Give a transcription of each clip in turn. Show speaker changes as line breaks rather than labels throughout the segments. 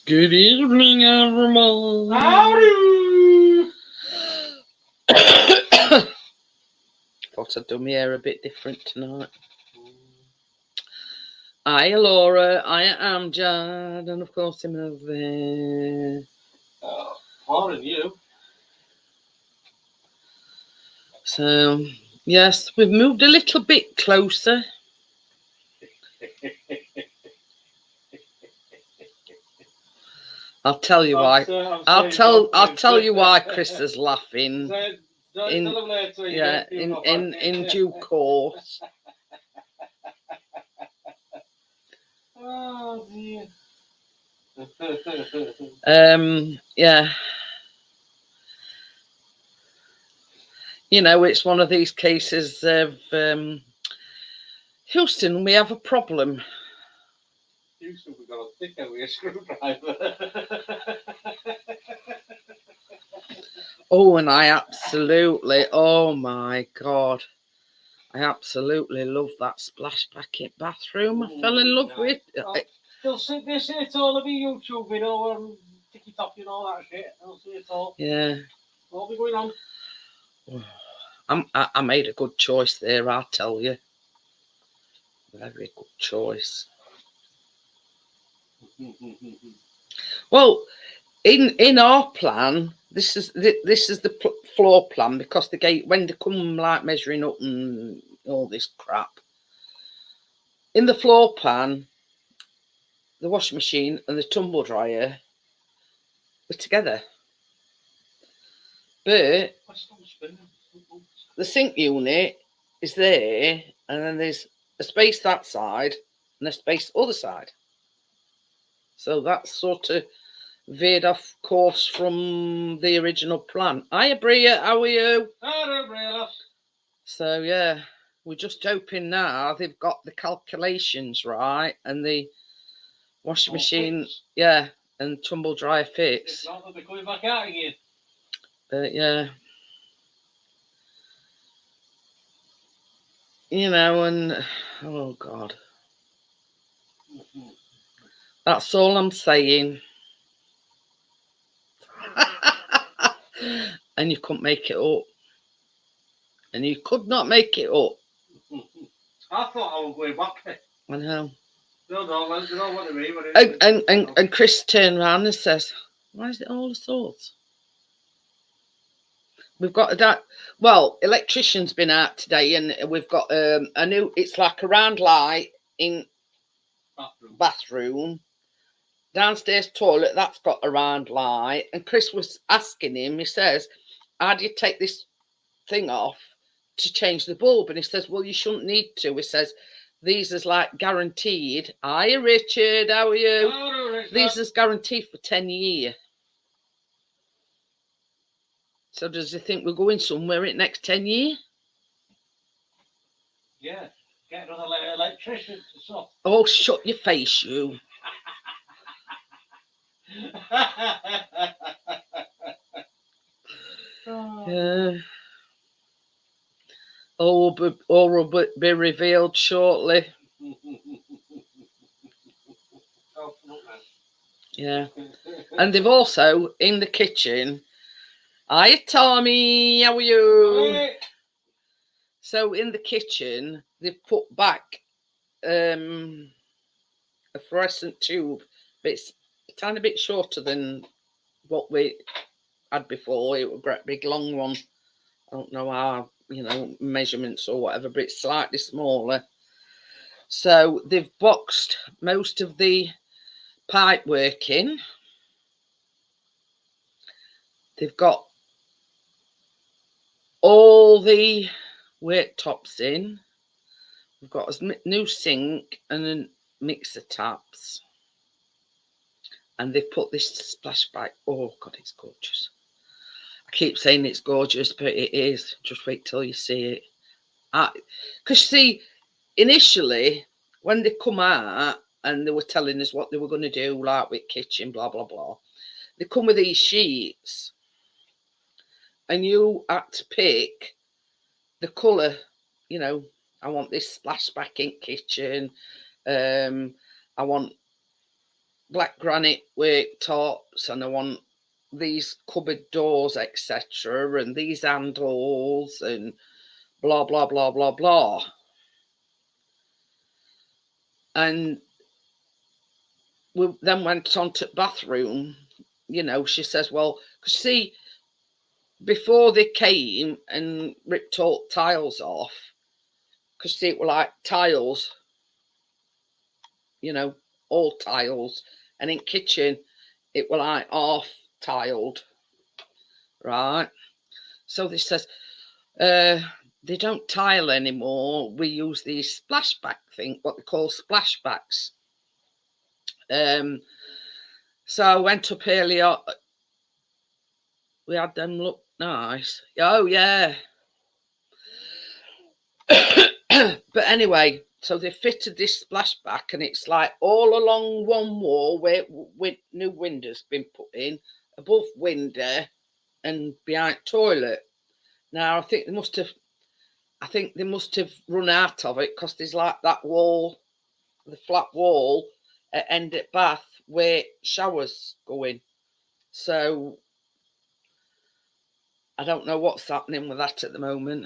Good evening, everyone.
Howdy!
Thought I'd do my hair a bit different tonight. Hi, Laura. I am Jad, and of course I'm over there.
Pardon you.
So, yes, we've moved a little bit closer. I'll tell you why. I'll tell you why Chris is laughing. In due course.
Oh dear.
Yeah. You know, it's one of these cases of Houston, we have a problem.
Houston, we got a thicker with a screwdriver.
Oh, and I absolutely, oh my God, I absolutely love that splash bucket bathroom. I fell in love with it.
They'll see it all over YouTube, you know, and TikTok and all that shit. They'll see it all.
Yeah.
What'll be going on?
I made a good choice there, I'll tell you. Very good choice. Well, in our plan, this is the floor plan, because the gate, when they come like measuring up and all this crap, in the floor plan, the washing machine and the tumble dryer were together, but the sink unit is there, and then there's a space that side and a space other side. So that's sort of veered off course from the original plan. Hiya, Bria, how are you?
Hello, Bria.
So yeah, we're just hoping now they've got the calculations right and the washing machine, yeah, and tumble dryer fits.
If not, they'll be coming back out again.
But yeah, you know, and oh God, that's all I'm saying. And you couldn't make it up. And you could not make it up.
I thought I was going back.
I know.
No, what I mean.
And Chris turned around and says, "Why is it all sorts? We've got that. Well, electrician's been out today, and we've got a new. It's like a round light in bathroom. Downstairs toilet, that's got a round light." And Chris was asking him. He says, "How do you take this thing off to change the bulb?" And he says, "Well, you shouldn't need to." He says, "These is like guaranteed." Hi, Richard, how are you?
Hello, Richard.
These is guaranteed for 10 years. So does he think we're going somewhere in the next 10 years?
Yeah, get another electrician to sort.
Oh, shut your face, you. Yeah. All will be revealed shortly. Yeah. And they've also, in the kitchen, hi Tommy, how are you?
Hi.
So in the kitchen, they've put back a fluorescent tube, but it's a tiny bit shorter than what we had before. It was a great big long one. I don't know how, you know, measurements or whatever, but it's slightly smaller. So they've boxed most of the pipe work in. They've got all the worktops in. We've got a new sink and a mixer taps. And they've put this splashback. Oh God, it's gorgeous. I keep saying it's gorgeous, but it is. Just wait till you see it. Because see, initially, when they come out and they were telling us what they were going to do, like with kitchen, blah, blah, blah, they come with these sheets. And you had to pick the colour, you know, I want this splashback in kitchen. I want black granite worktops, and I want these cupboard doors, etc., and these handles, and blah blah blah blah blah. And we then went on to the bathroom. You know, she says, well, cause see, before they came and ripped all tiles off, because see, it were like tiles, you know, all tiles, and in kitchen it were like half tiled, right? So they says, they don't tile anymore. We use these splashback thing, what they call splashbacks. So I went up earlier. We had them look nice. Oh yeah. But anyway, so they fitted this splashback, and it's like all along one wall where new windows been put in, above window and behind toilet. Now I think they must have run out of it, because there's like that wall, the flat wall at end at bath where showers go in. So I don't know what's happening with that at the moment.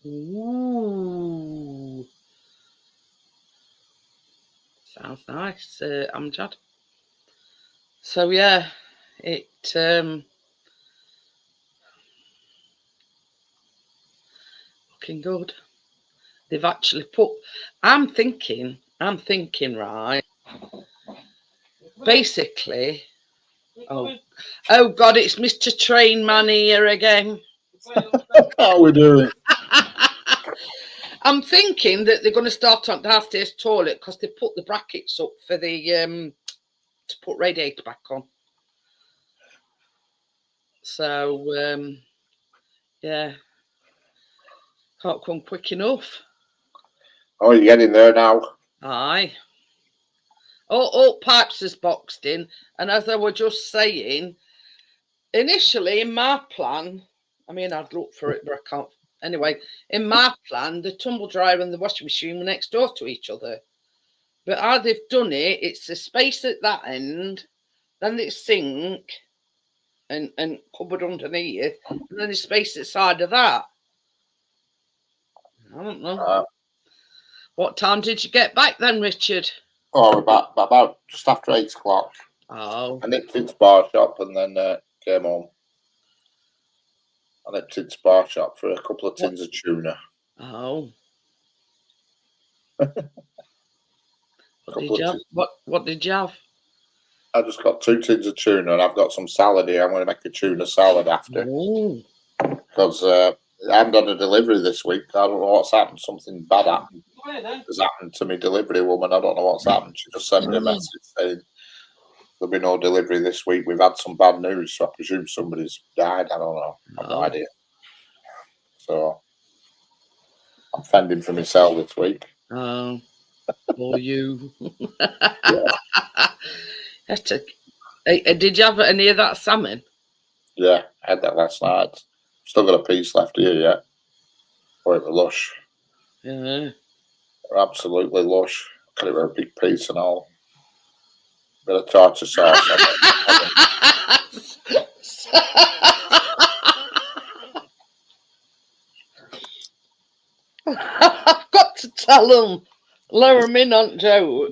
Ooh. Sounds nice, Amjad. So yeah, it looking good. They've actually put. I'm thinking, right. Basically, oh God, it's Mr. Train Man here again.
How we doing?
I'm thinking that they're going to start on downstairs toilet, because they put the brackets up for the to put radiator back on. So yeah, can't come quick enough.
Oh, you're getting there now.
Aye. All pipes is boxed in, and as I was just saying, initially in my plan, I mean, I'd look for it, but I can't. Anyway, in my plan, the tumble dryer and the washing machine were next door to each other. But how they've done it, it's the space at that end, then the sink and cupboard underneath, and then the space at the side of that. I don't know. What time did you get back then, Richard?
Oh, about just after 8 o'clock.
Oh.
I nipped into bar shop and then came home. I nipped into bar shop for a couple of tins of tuna.
Oh. What did you have?
I just got 2 tins of tuna, and I've got some salad here. I'm going to make a tuna salad after.
Ooh.
Because I haven't done a delivery this week. I don't know what's happened. Something bad happened. Has happened to me, delivery woman. I don't know what's happened. She just sent me a message saying there'll be no delivery this week. We've had some bad news, so I presume somebody's died. I don't know. I've no idea. So I'm fending for myself this week.
Oh, for you. Did you have any of that salmon?
Yeah, I had that last night. Still got a piece left here yet. Oh, it was lush.
Yeah.
They're absolutely lush. Got it with a big piece and all. Bit of tartar sauce on it.
I've got to tell them. Lower them in on Joe.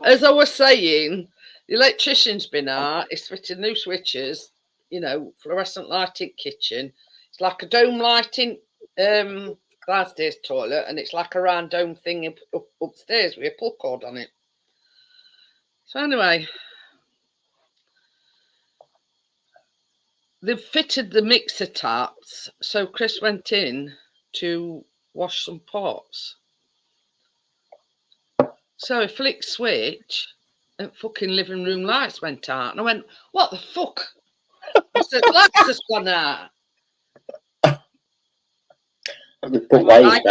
As I was saying, the electrician's been out. He's fitted new switches, you know, fluorescent lighting kitchen. It's like a dome lighting downstairs toilet, and it's like a round dome thing upstairs with a pull cord on it. So anyway, they've fitted the mixer taps. So Chris went in to wash some pots. So he flicked switch and fucking living room lights went out. And I went, what the fuck? I said, lights has gone out. I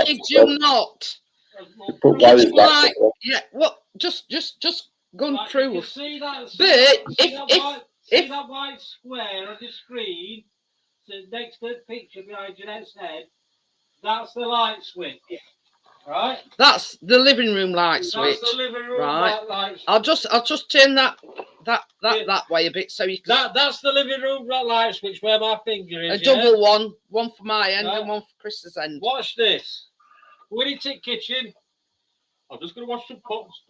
kid you not.
Put wires back.
Yeah, what? Just gone
Like,
through.
you can see that,
if
that white square on the screen, so next to the picture behind Jeanette's head, that's the light switch, right?
that's the living room light
That's
switch.
the living room
Right.
light switch.
I'll just turn that
Yeah.
that way a bit so you can.
That's the living room light switch where my finger is.
A double one for my end
Right.
and one for Chris's end.
Watch this. We're in the kitchen. I'm just going to watch some pots.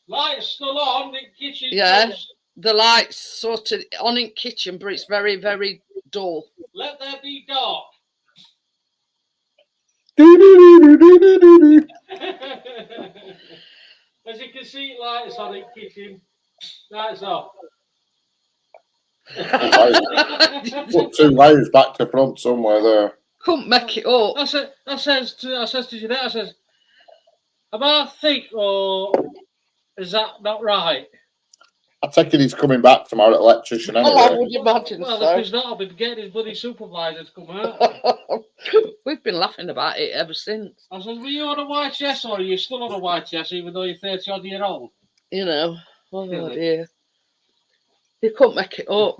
Lights still on in kitchen.
Yeah. The light's sort of on in kitchen, but it's very, very dull.
Let there be dark. As you can see, lights on in kitchen. Lights off.
Put 2 wires back to front somewhere there.
Couldn't make it up.
I says to Jeanette, I says, am I thick or is that not right?
I take it he's coming back tomorrow, electrician anyway.
Oh, I would imagine
Well,
so.
if he's not, I'll be getting his bloody supervisor to come out.
We've been laughing about it ever since.
I said, were you on a YTS or are you still on a YTS even though you're 30 odd year old?
You know. Oh
Really?
dear. You couldn't make it up.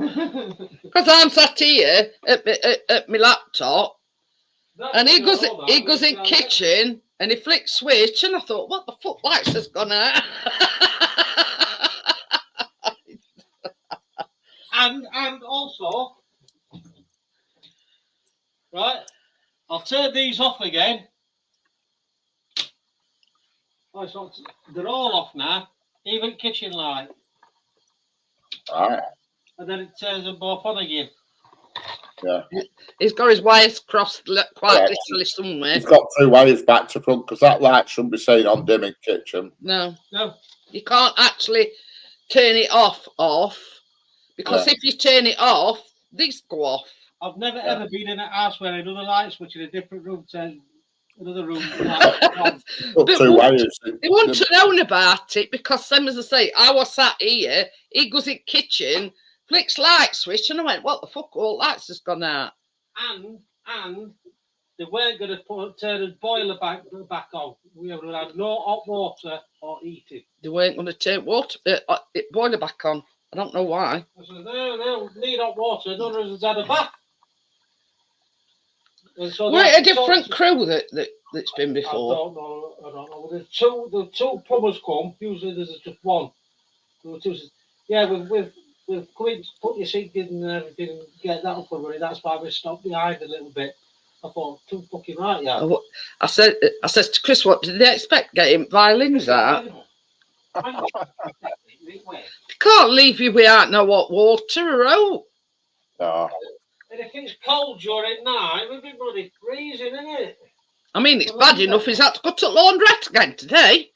Because I'm sat here at my laptop and he goes in kitchen and he flicks switch and I thought, what the fuck, lights has gone out?
And also, right, I'll turn these off again. Oh, so they're all off now, even kitchen light.
Right.
And then it turns them both on again.
Yeah.
He's got his wires crossed quite
Yeah.
literally somewhere.
He's got 2 wires back to front because that light shouldn't be saying on dim in kitchen.
No.
No.
You can't actually turn it off because if you turn it off, these go off.
I've never ever been in a house where another light switch in a different room turns another room.
Put 2 wires.
They want to know about it because, same as I say, I was sat here, he goes in kitchen, flicks light switch, and I went, what the fuck, all lights has gone out.
And they weren't going to turn the boiler back on. We would have no hot water or heating.
They weren't going to turn boiler back on. I don't know why.
I said, no, need hot water. None of us has had a bath. And so
We're a different crew that's been
I
before.
don't know. The two plumbers come. Usually there's just one. There were two. Yeah, we've come in, put your sink in and everything, and get that up and running. That's why we stopped behind a little bit. I thought, too fucking right, yeah.
I said to Chris, what did they expect getting violins out?
They
Can't leave you without no hot water or out.
No.
And if it's cold during night, we'd be bloody freezing, isn't it?
I mean, it's bad enough he's had to go to laundrette again today.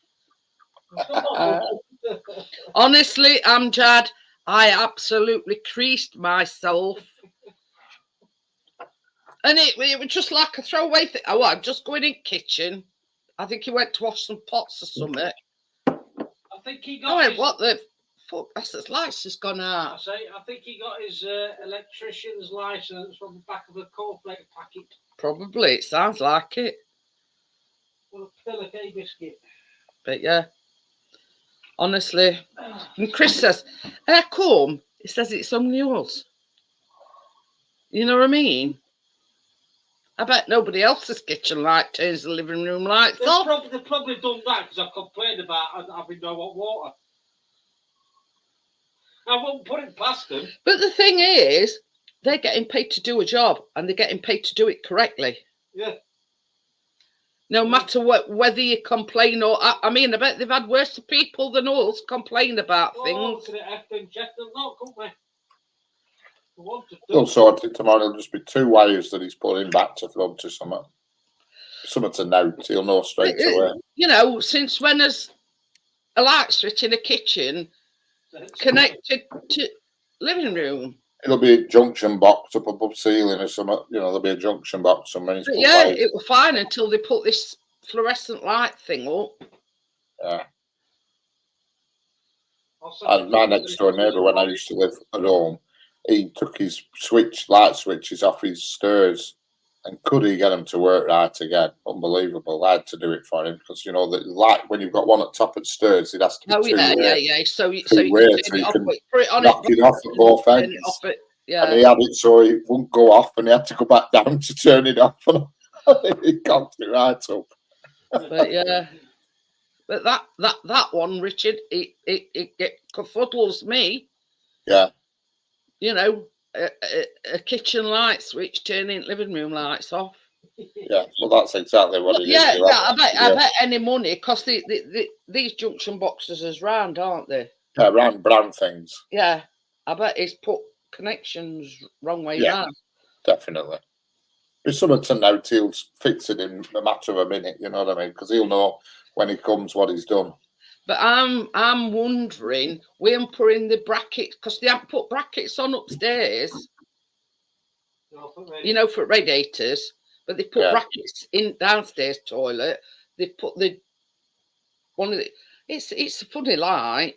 Honestly, Amjad, I absolutely creased myself. And it was just like a throwaway thing. Oh, I'm just going in kitchen. I think he went to wash some pots or something.
I think he got.
I went, what the fuck? That's the lights has gone out.
I think he got his electrician's license from the back of a cornflake packet.
Probably, it sounds like it.
Or a pill of K biscuit.
But yeah, honestly. And Chris says, how come? He says it's only us. You know what I mean? I bet nobody else's kitchen light turns the living room lights off.
They've probably done that because I've complained about having no hot water. I won't put it past them.
But the thing is, they're getting paid to do a job and they're getting paid to do it correctly.
Yeah.
No matter whether you complain or... I mean, I bet they've had worse people than us complain about things.
Could have been checked and not, couldn't we?
We'll sort it tomorrow. There'll just be 2 wires that he's putting back to front to something to note. He'll know straight away.
You know, since when has a light switch in a kitchen connected to living room?
It'll be a junction box up above ceiling or something. You know, there'll be a junction box somewhere.
Yeah, it was fine until they put this fluorescent light thing up.
Yeah. And my next door neighbour, when I used to live at home, he took his light switches off his stairs And could he get them to work right again? Unbelievable. I had to do it for him because, you know, like when you've got one at top of the stairs, it has to be
Oh,
two
yeah, yeah,
way.
yeah. So you
Two
can
way,
turn
so
it
you
off,
can
put it on
knock it off at both
turn
ends.
it off it.
And
Yeah.
he had it so it wouldn't go off, and he had to go back down to turn it off. He cocked it right up.
But yeah. But that one, Richard, it confuddles me.
Yeah.
You know, a kitchen light switch turning living room lights off.
Yeah, well, that's exactly what it is.
Yeah,
You'll
yeah.
have
I bet any money because these junction boxes is round, aren't they?
Yeah, round brown things.
Yeah, I bet he's put connections wrong way
Yeah.
round.
Definitely. There's something to note. He'll fix it in a matter of a minute. You know what I mean? Because he'll know when he comes what he's done.
But I'm wondering, we're putting the brackets because they haven't put brackets on upstairs. You know, for radiators, but they put brackets in downstairs toilet. They put the one of the. It's a funny light.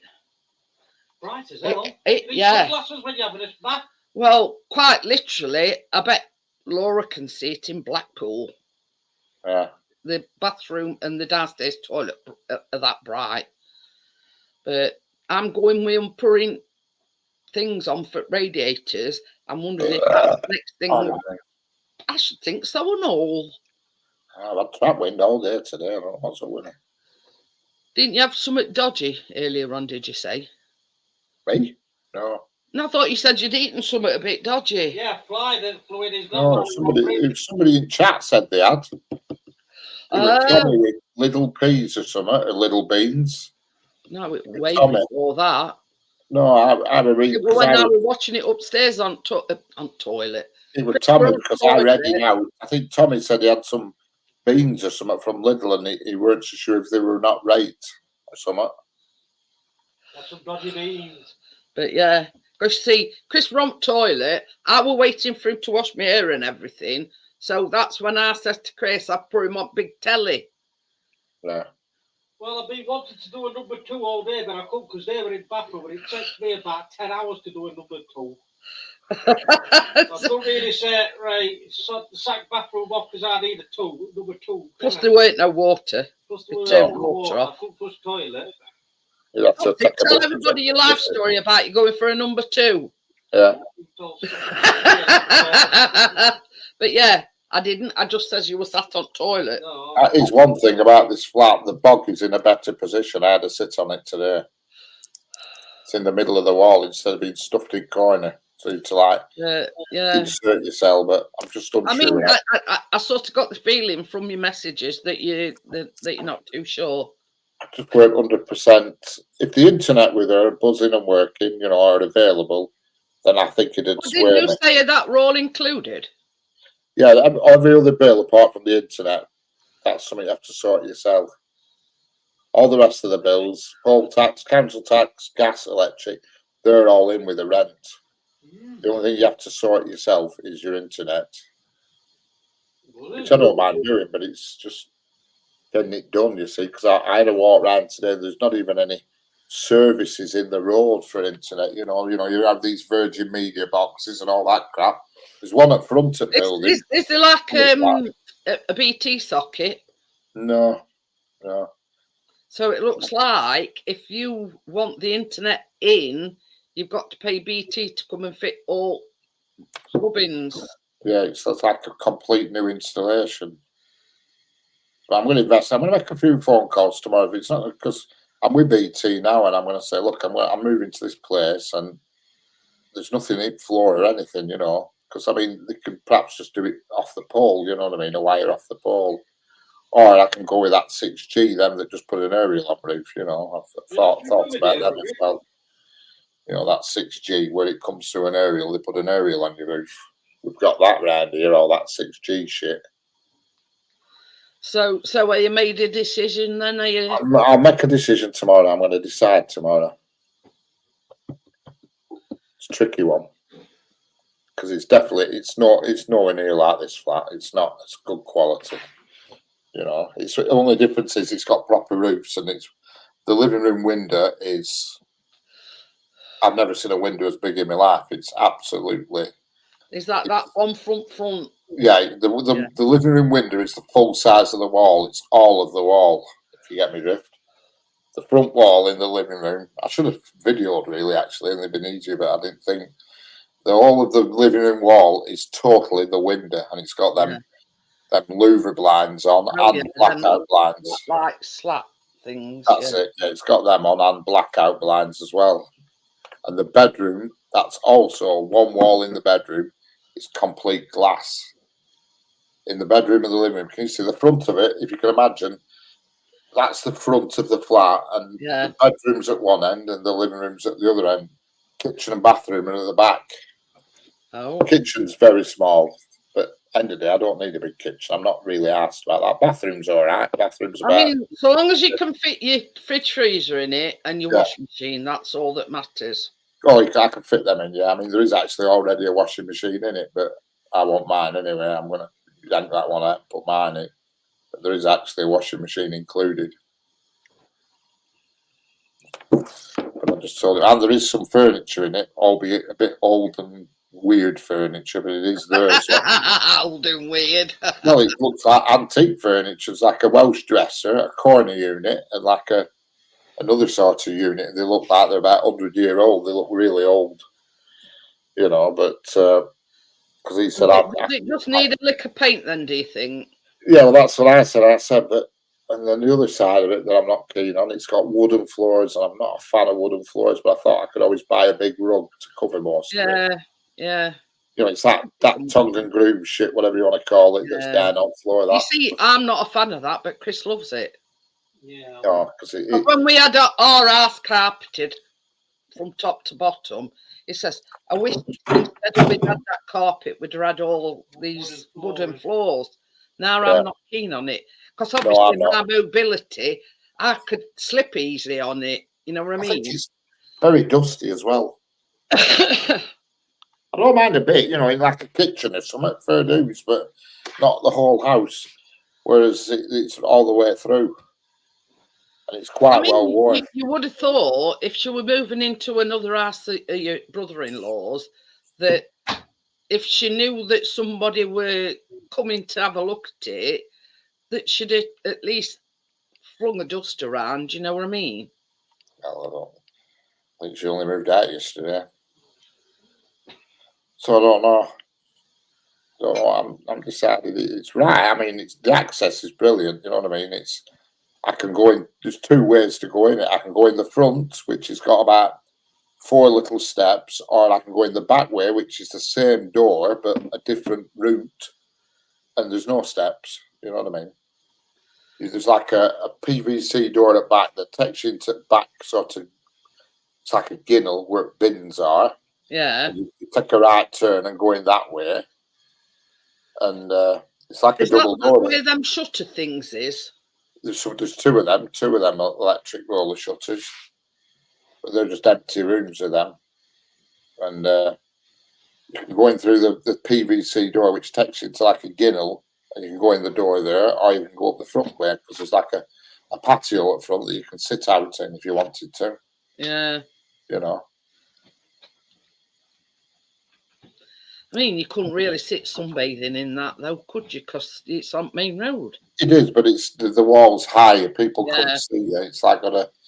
Bright as hell.
Yeah.
Sunglasses when you're having a bath.
Well, quite literally, I bet Laura can see it in Blackpool.
Yeah.
The bathroom and the downstairs toilet are that bright. But I'm going with putting things on for radiators. I'm wondering if that's the next thing. I should think so and all.
I've had that wind all day today. I don't know what's up with it.
Didn't you have something dodgy earlier on, did you say?
Me? No.
No, I thought you said you'd eaten something a bit dodgy.
Yeah, fluid is
No, somebody in chat said they had. They were telling me with little peas or something, or little beans.
No, it way before that.
No, I had a read.
When I was watching it upstairs on toilet.
It was Tommy because I read it out. I think Tommy said he had some beans or something from Lidl, and he weren't so sure if they were not right or something.
That's some dodgy beans.
But yeah, because see, Chris Romp toilet, I was waiting for him to wash my hair and everything. So that's when I said to Chris, I put him on big telly.
Yeah.
Well, I've been wanting to do a number 2 all day, but I couldn't because they were in bathroom, and it takes me about 10 hours to do a number 2. I don't really say, right, sack bathroom off because I need a number 2.
Plus there weren't no water.
Plus there weren't no water. I couldn't flush toilet.
Tell
everybody your life story about you going for a number 2.
Yeah.
But yeah, I didn't. I just says you were sat on toilet.
No.
That is one thing about this flat. The bog is in a better position. I had to sit on it today. It's in the middle of the wall instead of being stuffed in corner. So you to like insert yourself, but I'm just unsure.
I mean, I sort of got the feeling from your messages that you're not too sure.
I just weren't 100%. If the internet with her buzzing and working, you know, are available, then I think it'd swear.
Didn't you say that were all included?
Yeah, every other bill apart from the internet, that's something you have to sort yourself. All the rest of the bills, poll tax, council tax, gas, electric, they're all in with the rent. The only thing you have to sort yourself is your internet, which I don't mind doing, but it's just getting it done, you see, because I had to walk around today. There's not even any services in the road for internet. You know, you have these Virgin Media boxes and all that crap. There's one at front of the building.
Is there like a BT socket?
No.
So it looks like if you want the internet in, you've got to pay BT to come and fit all gubbins.
Yeah, it's like a complete new installation. So I'm going to invest. I'm going to make a few phone calls tomorrow. If it's not because I'm with BT now, and I'm going to say, look, I'm moving to this place, and there's nothing in floor or anything, you know. Because I mean, they could perhaps just do it off the pole, you know what I mean, a wire off the pole, or I can go with that 6G, them that just put an aerial on roof, you know. I've thought about that as well. You know, that 6G where it comes through an aerial, they put an aerial on your roof. We've got that round here, all that 6G shit.
So are you made a decision then? Are you?
I'll make a decision tomorrow. I'm going to decide tomorrow. It's a tricky one because it's nowhere near like this flat. It's not. It's good quality. You know, it's the only difference is it's got proper roofs, and it's the living room window is. I've never seen a window as big in my life. It's absolutely
Is that one front?
Yeah, the living room window is the full size of the wall. It's all of the wall, if you get me drift. The front wall in the living room. I should have videoed really actually, and it'd been easier, but I didn't think. The whole of the living room wall is totally the window, and it's got them louver blinds on and blackout blinds.
Like slat things.
That's it. Yeah, it's got them on and blackout blinds as well. And the bedroom, that's also one wall in the bedroom is complete glass. In the bedroom and the living room, can you see the front of it? If you can imagine, that's the front of the flat, and the bedroom's at one end and the living room's at the other end. Kitchen and bathroom are at the back.
Oh.
The kitchen's very small, but end of the day, I don't need a big kitchen. I'm not really asked about that. Bathroom's all right. Bathroom's about.
I mean, so long as you can fit your fridge freezer in it and your washing machine, that's all that matters.
Oh, I can fit them in. Yeah, I mean, there is actually already a washing machine in it, but I want mine anyway. I'm gonna yank that one out and put mine in. But there is actually a washing machine included. But I just told you, and there is some furniture in it, albeit a bit old and weird furniture, but it is there.
Old and weird.
No, it looks like antique furniture. It's like a Welsh dresser, a corner unit, and like another sort of unit. They look like they're about 100-year old. They look really old, you know. But because he said,
does it just need a lick of paint then? Do you think?
Yeah, well, that's what I said. I said that, and then the other side of it that I'm not keen on. It's got wooden floors, and I'm not a fan of wooden floors. But I thought I could always buy a big rug to cover most of it.
Yeah.
You know, it's that tongue and groove shit, whatever you want to call it, that's down on the floor. That.
You see, I'm not a fan of that, but Chris loves it.
Yeah.
Oh, because
when we had our house carpeted from top to bottom, he says, I wish instead of we'd had that carpet, we'd had all these wooden floors. Now I'm not keen on it. Because obviously my mobility, I could slip easily on it. You know what I mean?
It's very dusty as well. I don't mind a bit, you know, in like a kitchen or something, fair dues, but not the whole house. Whereas it's all the way through. And it's quite well worn.
You would have thought if she were moving into another house, your brother-in-law's, that if she knew that somebody were coming to have a look at it, that she'd at least flung a dust around. You know what I mean?
Well, I think she only moved out yesterday. So I don't know. I'm decided it's right. I mean, the access is brilliant. You know what I mean? I can go in. There's two ways to go in it. I can go in the front, which has got about 4 little steps, or I can go in the back way, which is the same door but a different route, and there's no steps. You know what I mean? There's like a PVC door at the back that takes you into the back sort of. It's like a ginnel where bins are.
Yeah.
You take a right turn and go in that way, and it's like a double door.
Where them shutter things is.
There's 2 of them, electric roller shutters, but they're just empty rooms of them, and you can go in through the PVC door, which takes you to like a ginnel, and you can go in the door there, or you can go up the front way because there's like a patio up front that you can sit out in if you wanted to.
Yeah.
You know.
I mean, you couldn't really sit sunbathing in that, though, could you? Because it's on main road.
It is, but it's the wall's higher. People couldn't see it. It's like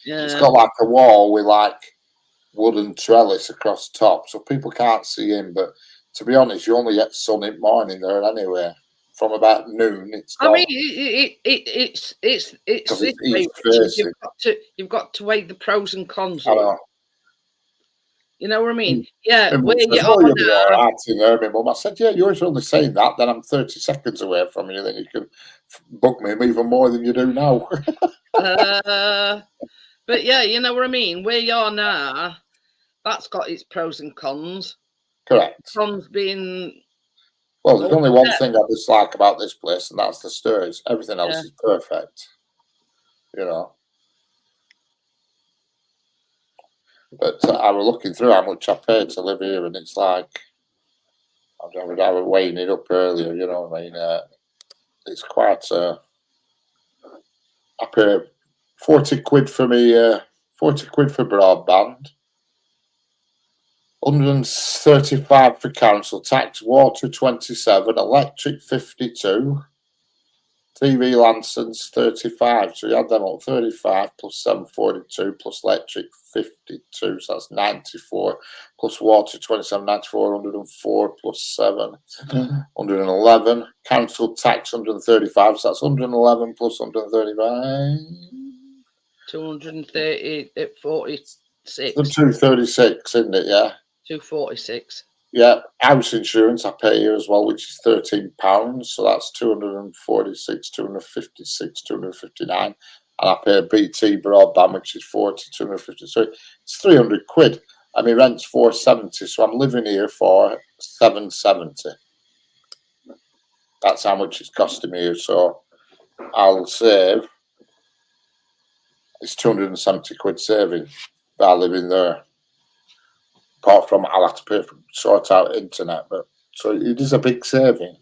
it's got like a wall with like wooden trellis across the top, so people can't see in. But to be honest, you only get sun in the morning there anyway. From about noon, it's gone.
I mean, it's you've got to weigh the pros and cons.
I know.
You know what I mean? Yeah.
Where you are my mum. I said, yeah, you're only saying that, then I'm 30 seconds away from you, then you can bug me even more than you do now.
But yeah, you know what I mean? Where you are now, that's got its pros and cons.
Correct.
Cons being...
Well, there's only one thing I dislike about this place, and that's the stairs. Everything else is perfect. You know. But I was looking through how much I paid to live here, and it's like I was weighing it up earlier. You know what I mean? It's quite. I pay 40 quid for me. 40 quid for broadband, 135 for council tax, water 27, electric 52, TV Lanson's 35. So you add them up, 35 plus 742 plus electric 52, so that's 94, plus water 27, 94, 104 plus 7, 111. Council tax 135, so that's 111 plus 135.
230 at 46.
The 236, isn't it? Yeah.
246.
Yeah, house insurance I pay here as well, which is £13. So that's 246, 256, 259. And I pay BT broadband, which is 40, 253. It's 300 quid. And my rent's 470. So I'm living here for 770. That's how much it's costing me here. So I'll save. It's 270 quid saving by living there. Apart from I'll have to pay for sort out internet, but so it is a big saving.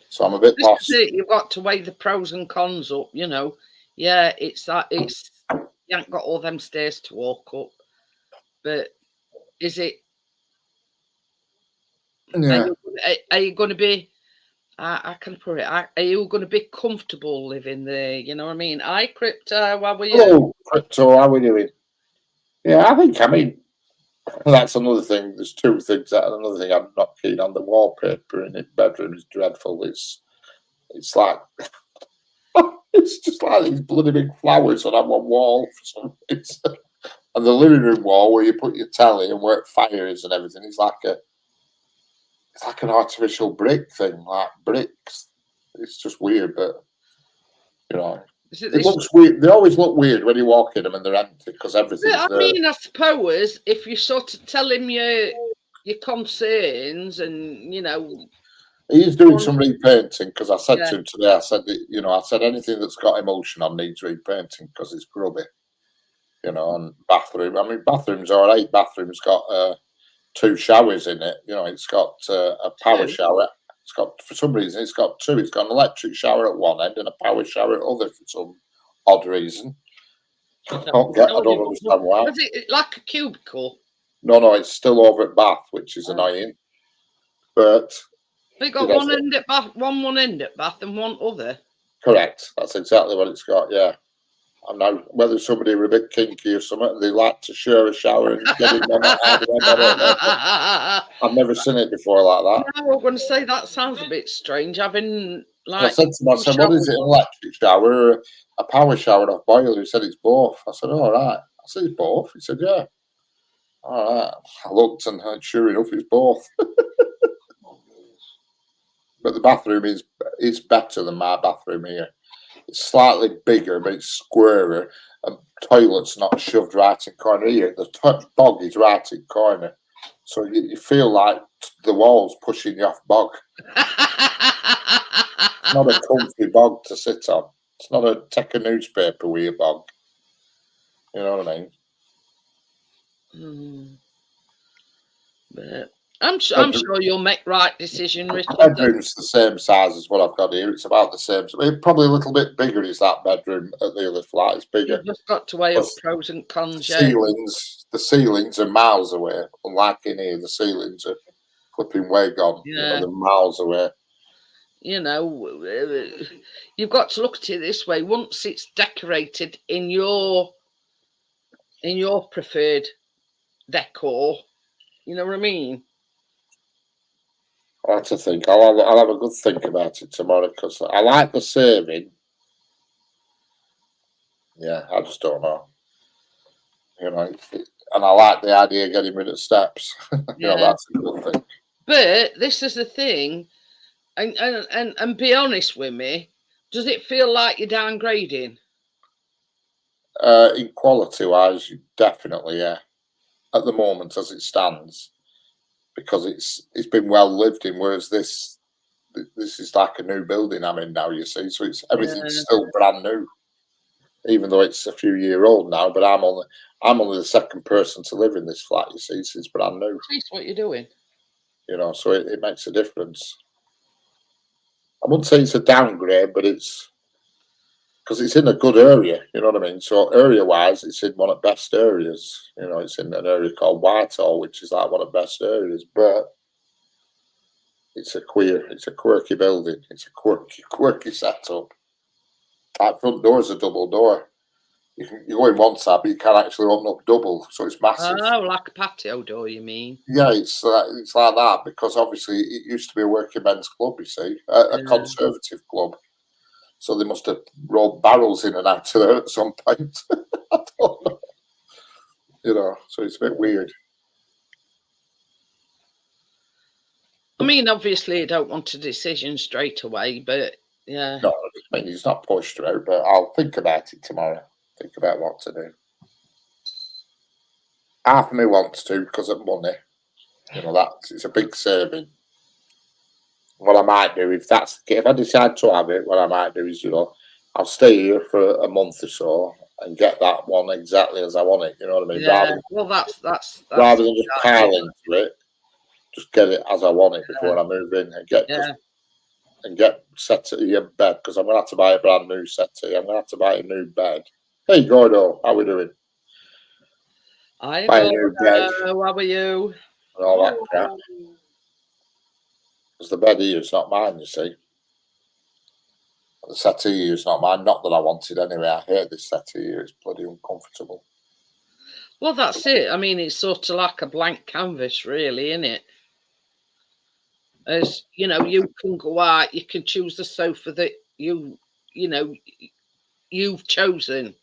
So I'm a bit lost.
You've got to weigh the pros and cons up, you know. Yeah, it's you haven't got all them stairs to walk up, but is it?
Yeah.
Are you going to be? I can put it. Are you going to be comfortable living there? You know what I mean? Hi, Crypto. How are you?
Hello, Crypto. How are we doing? Yeah, I mean. That's another thing. There's two things. Another thing I'm not keen on. The wallpaper in the bedroom is dreadful. It's like it's just like these bloody big flowers on one wall. It's and the living room wall where you put your telly and where fire is and everything. It's like an artificial brick thing, like bricks. It's just weird, but you know. It looks weird. They always look weird when you walk in them and they're empty because everything's
I mean, I suppose if you sort of tell him your concerns and, you know.
He's doing some repainting because I said to him today, I said anything that's got emotion on needs repainting because it's grubby. You know, and bathroom. I mean, bathroom's all right. Bathroom's got 2 showers in it. You know, it's got a power shower. It's got, for some reason, it's got 2. It's got an electric shower at one end and a power shower at the other for some odd reason. I don't understand why.
Is it like a cubicle?
No, it's still over at Bath, which is annoying. But
they got one end at Bath, one end at Bath, and one other.
Correct. That's exactly what it's got. Yeah. I know whether somebody were a bit kinky or something, they like to share a shower and get in there. I've never seen it before like that.
No, I'm going to say that sounds a bit strange. Having like
I said to him, what is it, an electric shower or a power shower off boiler? He said it's both. I said, all right. I said it's both. He said, yeah. All right. I looked and sure enough, it's both. But the bathroom is better than my bathroom here. It's slightly bigger, but it's squarer. And toilet's not shoved right in corner here. The bog is right in corner. So you feel like the wall's pushing you off bog. It's not a comfy bog to sit on. It's not a take a newspaper with your bog. You know what I mean?
But I'm sure you'll make right decision, Richard.
The bedroom's the same size as what I've got here. It's about the same. Probably a little bit bigger is that bedroom at the other flat. It's bigger.
You've just got to weigh up pros and cons.
The ceilings are miles away. Unlike in here, the ceilings are flipping way gone.
Yeah.
You know, they're miles away.
You know, you've got to look at it this way. Once it's decorated in your preferred decor, you know what I mean?
I have to think. I'll have a good think about it tomorrow because I like the saving. Yeah, I just don't know. You know, and I like the idea of getting rid of steps. You know, that's a good thing.
But this is the thing, and be honest with me. Does it feel like you're downgrading?
In quality wise, definitely, yeah. At the moment, as it stands. Because it's been well lived in, whereas this is like a new building I'm in now. You see, so everything's still brand new, even though it's a few year old now. But I'm only the second person to live in this flat. You see, so it's brand new.
That's what you're doing.
You know, so it makes a difference. I wouldn't say it's a downgrade, but it's because it's in a good area, you know what I mean? So area-wise, it's in one of the best areas. You know, it's in an area called Whitehall, which is like one of the best areas. But it's a quirky building. It's a quirky setup. That front door is a double door. You go in one side, but you can actually open up double, so it's massive.
Oh, like a patio door, you mean?
Yeah, it's like that because obviously it used to be a working men's club. You see, a conservative club. So they must have rolled barrels in and out of there at some point. I don't know. You know, so it's a bit weird.
I mean, obviously, I don't want a decision straight away, but yeah.
No, I mean, it's not pushed through, but I'll think about it tomorrow. Think about what to do. Half of me wants to because of money. You know, it's a big saving. What I might do if I decide to have it, what I might do is, you know, I'll stay here for a month or so and get that one exactly as I want it. You know what I mean?
Yeah. Well, that's
rather than just pile into it, just get it as I want it before I move in and get settee in bed because I'm gonna have to buy a brand new settee. I'm gonna have to buy a new bed. Hey Gordo, how we doing?
Hi,
Buy a new bed
how are you?
and all that crap. Because the bed here is not mine, you see. The settee here is not mine. Not that I wanted anyway. I hate this settee here. It's bloody uncomfortable.
Well, that's it. I mean, it's sort of like a blank canvas, really, isn't it? As you know, you can go out, you can choose the sofa that you've chosen.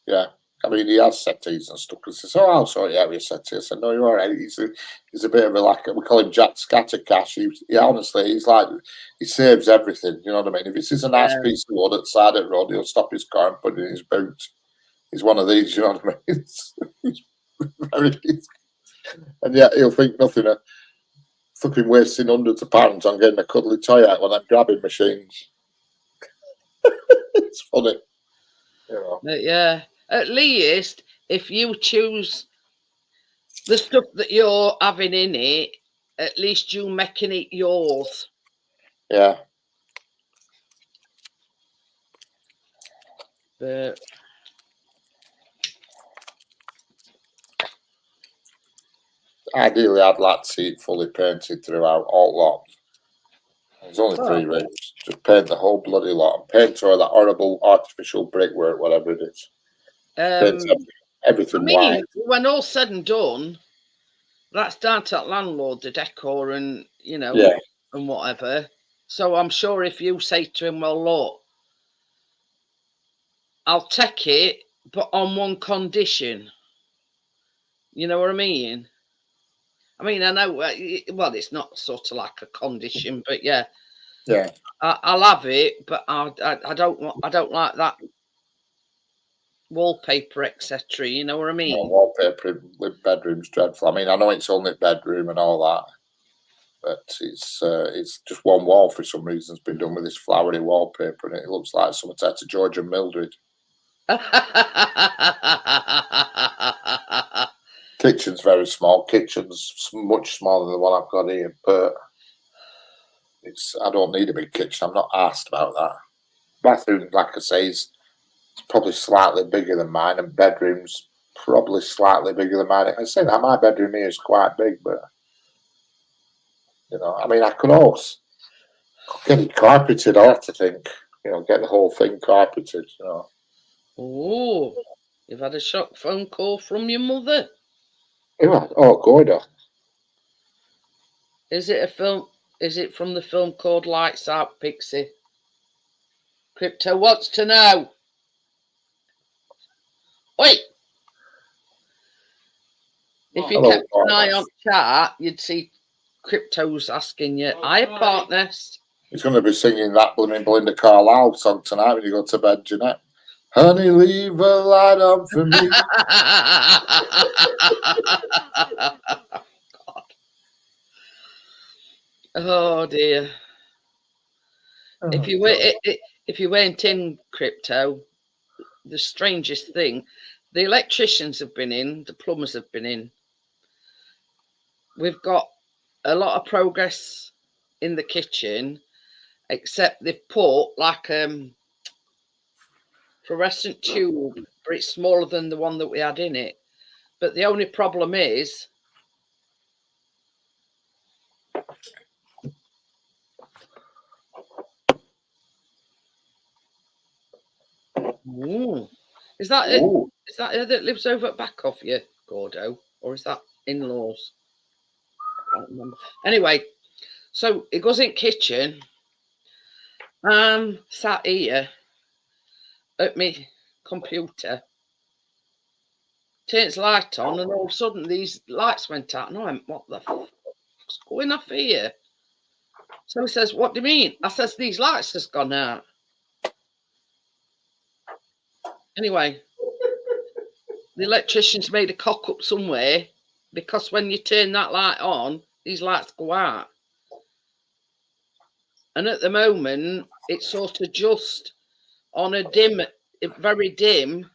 Yeah. I mean, he has settees and stuff. He says, "Oh, I'll sort you out with a settee." I said, "No, you're all right." He's a bit of we call him Jack Scattercash. Honestly, he's like, he saves everything. You know what I mean? If it's a nice piece of wood at the side of the road, he'll stop his car and put it in his boot. He's one of these, you know what I mean? And yet he'll think nothing of flipping wasting hundreds of pounds on getting a cuddly toy out when I'm grabbing machines. It's funny. You know.
But yeah. At least if you choose the stuff that you're having in it, at least you making it yours.
Yeah.
But
ideally, I'd like to see it fully painted throughout, all lot. There's only 3 rooms. Just paint the whole bloody lot and paint all that horrible artificial brickwork, whatever it is. Paint everything white.
When all's said and done, that's down to that landlord, the decor, and and whatever. So I'm sure if you say to him, "Well, look, I'll take it, but on one condition," you know what I mean? I mean, I know. Well, it's not sort of like a condition, but yeah. I'll have it, but I don't like that wallpaper, etc. You know what I mean?
No, wallpaper with bedrooms dreadful. I mean, I know it's only bedroom and all that, but it's just one wall for some reason. It's been done with this flowery wallpaper, and it looks like something out of George and Mildred. Kitchen's very small. Kitchen's much smaller than the one I've got here, but I don't need a big kitchen. I'm not asked about that. Bathroom, like I say, it's probably slightly bigger than mine, and bedroom's probably slightly bigger than mine. I say that my bedroom here is quite big, but I mean, I could also get it carpeted. I have to think, get the whole thing carpeted.
Oh, you've had a shock phone call from your mother.
Oh, Gordo.
Is it a film? Is it from the film called Lights Out, Pixie? Crypto wants to know. Wait. If you kept an eye on chat, you'd see Crypto's asking you, "Hiya, partners."
He's going to be singing that blooming Belinda Carlisle song tonight when you go to bed, Jeanette. Honey, leave a light on for me.
God. Oh dear. If you weren't in crypto, the strangest thing, the electricians have been in, the plumbers have been in. We've got a lot of progress in the kitchen, except they've put like fluorescent tube, but it's smaller than the one that we had in it. But the only problem is is that it? Is that her that lives over at back of you, Gordo? Or is that in-laws? I can't remember. Anyway, so it goes in kitchen. Sat here at my computer, turns light on, and all of a sudden these lights went out. And I went, what the fuck's going off here? So he says, what do you mean? I says, these lights has gone out. Anyway, the electrician's made a cock up somewhere, because when you turn that light on, these lights go out. And at the moment, it's sort of just on a dim, very dim.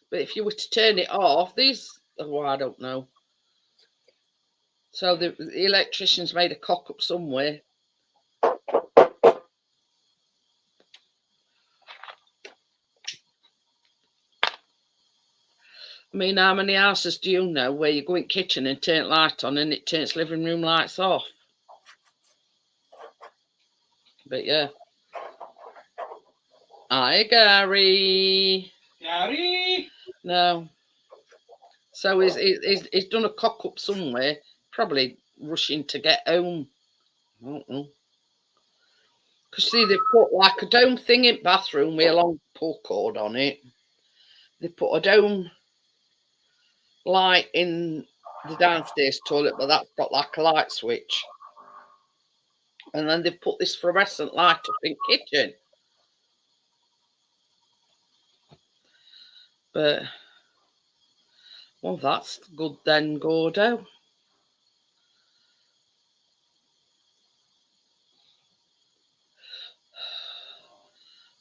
But if you were to turn it off, these, oh, I don't know. So the electrician's made a cock up somewhere. I mean, how many houses do you know where you go in kitchen and turn light on and it turns living room lights off? But yeah. Hi, Gary.
Gary?
No. So he's done a cock up somewhere, probably rushing to get home. I don't know. Because see, they've put like a dome thing in bathroom with a long pull cord on it. They put a dome light in the downstairs toilet, but that's got like a light switch. And then they've put this fluorescent light up in kitchen. But, well, that's good then, Gordo.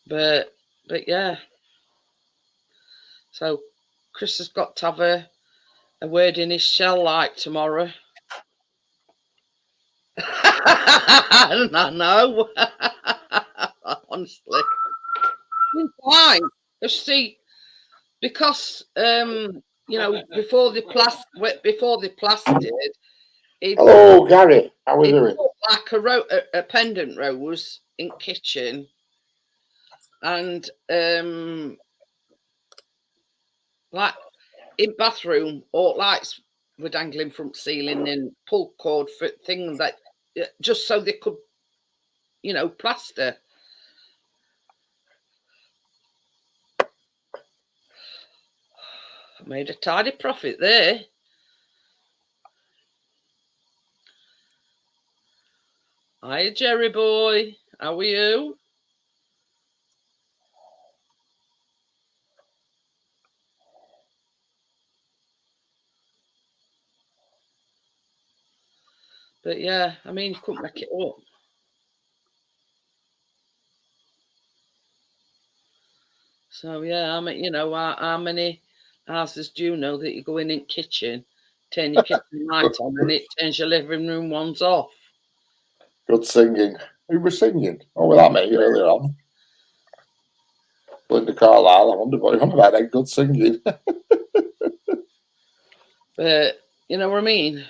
But yeah. So Chris has got to have a word in his shell like tomorrow. I know. Honestly. Why? See, because you know, before they plastered,
Hello, Gary. How are we doing?
Like a pendant rose in kitchen, and like in bathroom, all lights were dangling from ceiling and pull cord for thing that just so they could, you know, plaster. I made a tidy profit there. Hi, Jerry boy. How are you? But yeah, I mean, you couldn't make it up. So yeah, I mean, you know, how many houses do you know that you go in kitchen, turn your kitchen light on, and it turns your living room ones off?
Good singing. Who was singing? Oh, well, that me earlier on. Linda Carlisle. I wonder what you're on about. That good singing.
But you know what I mean.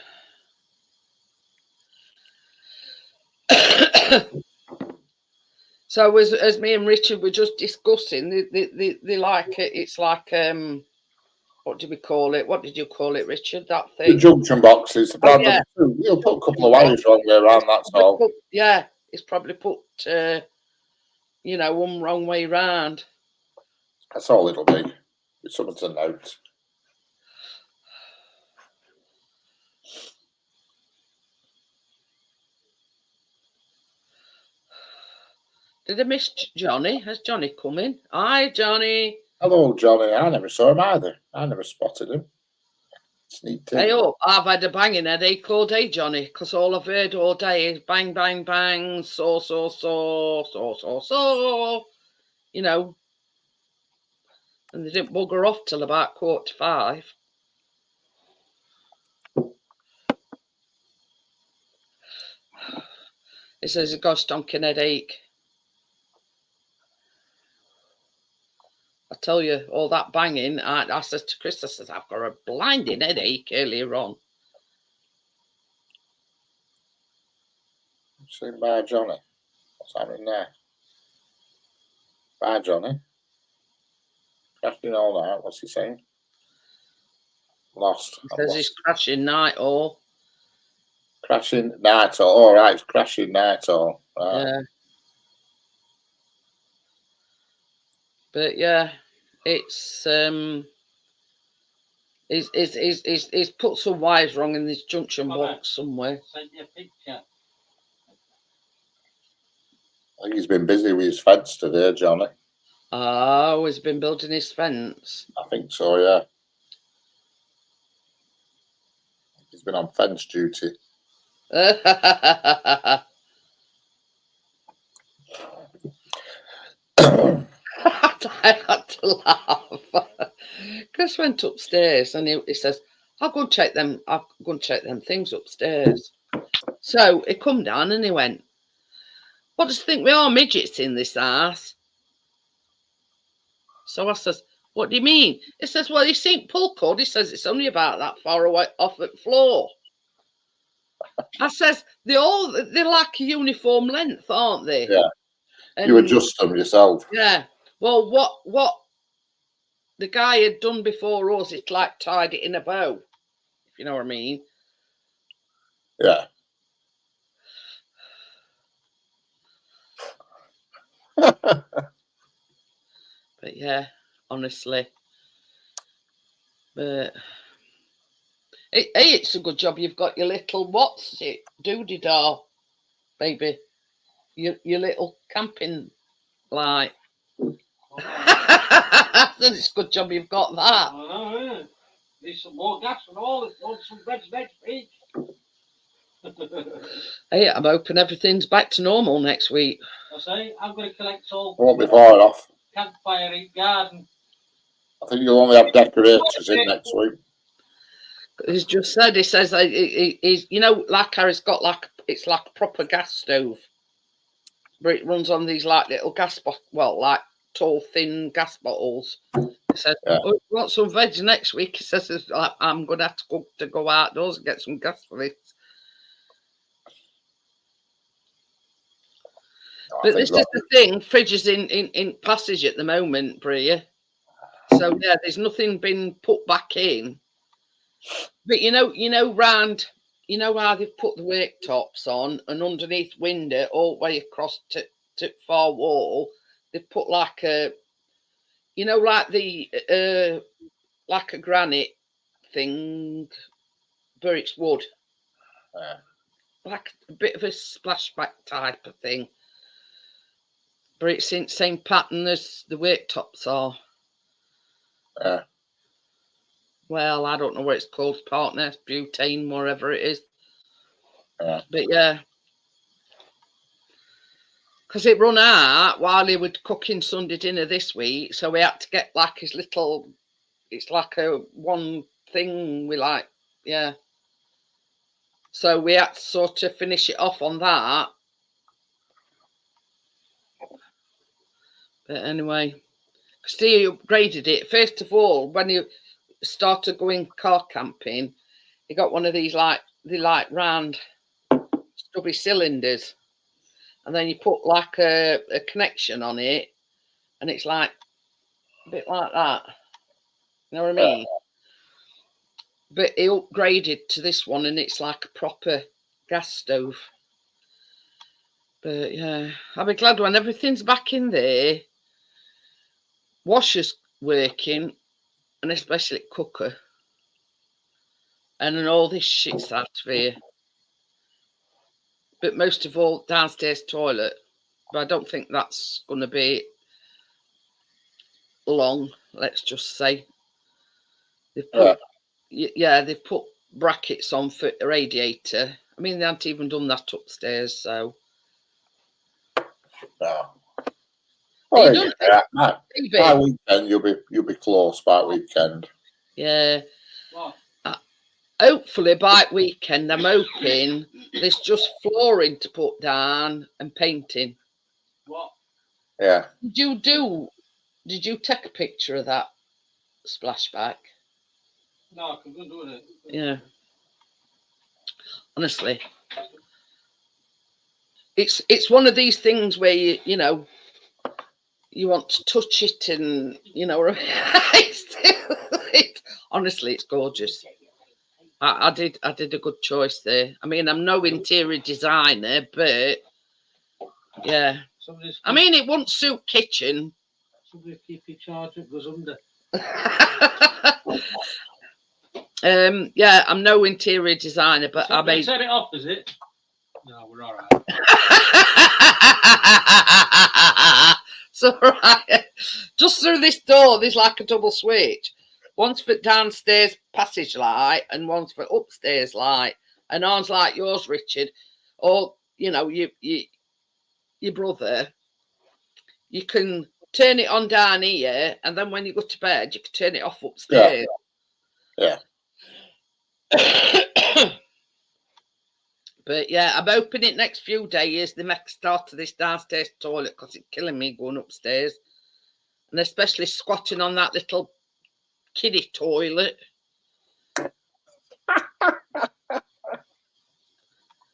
So as me and Richard were just discussing, they like it. It's like what do we call it? What did you call it, Richard? That thing.
The junction boxes.
Oh, yeah.
You'll put a couple of wires wrong way around. That's all.
Yeah, it's probably put you know, one wrong way round.
That's all it'll be. It's something to note.
Did I miss Johnny? Has Johnny come in? Hi, Johnny.
Hello, Johnny. I never saw him either. I never spotted him. Sneak in.
Hey, up. I've had a banging headache all day, Johnny, because all I've heard all day is bang, bang, bang, so. You know. And they didn't bugger off till about 4:45. It says a ghost stonking headache. I tell you, all that banging. I said to Chris, I said, I've got a blinding headache earlier on.
Seen by Johnny. What's happening there? Bye, Johnny. Crashing all night. What's he saying? Lost.
He says he's crashing night all.
Crashing night all. All right, it's crashing night all. Right.
Yeah. But yeah, it's he's put some wires wrong in this junction box somewhere.
Send you a picture.
I think he's been busy with his fence today, Johnny.
Oh, he's been building his fence.
I think so, yeah. He's been on fence duty.
I had to laugh. Chris went upstairs and he says, I'll go and check them things upstairs. So he come down and he went, what does he think we are, midgets in this house? So I says, what do you mean? He says, well, you see pull cord. He says it's only about that far away off the floor. I says, they're like a uniform length, aren't they?
Yeah.
And
you adjust them yourself.
Yeah. Well, what the guy had done before us, it's like tied it in a bow, if you know what I mean.
Yeah.
But yeah, honestly. But it's a good job you've got your little, what's it, doody doll, baby. Your little camping light. It's a good job you've got that.
I know, yeah. Need some more gas and all. It's want some veg each.
Hey, I'm hoping everything's back to normal next week.
I say, I'm going to collect all
Won't be far off.
campfire in garden.
I think you'll only have decorators in next week.
He's just said, he says, he's, you know, like Harry's got like, it's like a proper gas stove. But it runs on these like little gas like tall, thin gas bottles. He says,
Yeah.
oh, you want some veg next week? He says, I'm going to have to go outdoors and get some gas for it. But this is the thing, fridge is in passage at the moment, Bria. So yeah, there's nothing been put back in. But you know, round, you know how they've put the worktops on, and underneath window all the way across to far wall, they've put like a, you know, like the like a granite thing, but it's wood. Like a bit of a splashback type of thing. But it's in the same pattern as the worktops are. Well, I don't know what it's called, partner, butane, whatever it is. But yeah. Because it run out while he was cooking Sunday dinner this week. So we had to get like his little, it's like a one thing we like, yeah. So we had to sort of finish it off on that. But anyway, because he upgraded it. First of all, when he started going car camping, he got one of these like round stubby cylinders, and then you put like a connection on it, and it's like a bit like that. You know what I mean? But he upgraded to this one, and it's like a proper gas stove. But yeah, I'll be glad when everything's back in there. Washer's working, and especially cooker, and then all this shit's out of here. But most of all, downstairs toilet. But I don't think that's going to be long. Let's just say they've put, they've put brackets on for the radiator. I mean, they haven't even done that upstairs, so.
No.
Oh,
by weekend you'll be close by weekend.
Yeah. Hopefully by weekend I'm hoping there's just flooring to put down and painting.
What?
Yeah.
Did you do Did you take a picture of that splashback?
No, I can go do it.
Yeah. Honestly, it's one of these things where you know you want to touch it and you know honestly it's gorgeous. I did a good choice there. I mean, I'm no interior designer, but yeah, I mean it won't suit kitchen.
Somebody keep your charge, it goes under.
Yeah, I'm no interior designer, but
So
I made.
set it off, is it? No, we're all right.
So right, just through this door, there's like a double switch. One's for downstairs passage light, and one's for upstairs light. And one's like yours, Richard, or you know, your brother. You can turn it on down here, and then when you go to bed, you can turn it off upstairs.
Yeah.
But yeah, I'm hoping it next few days they make a start to this downstairs toilet because it's killing me going upstairs, and especially squatting on that little kiddie toilet. But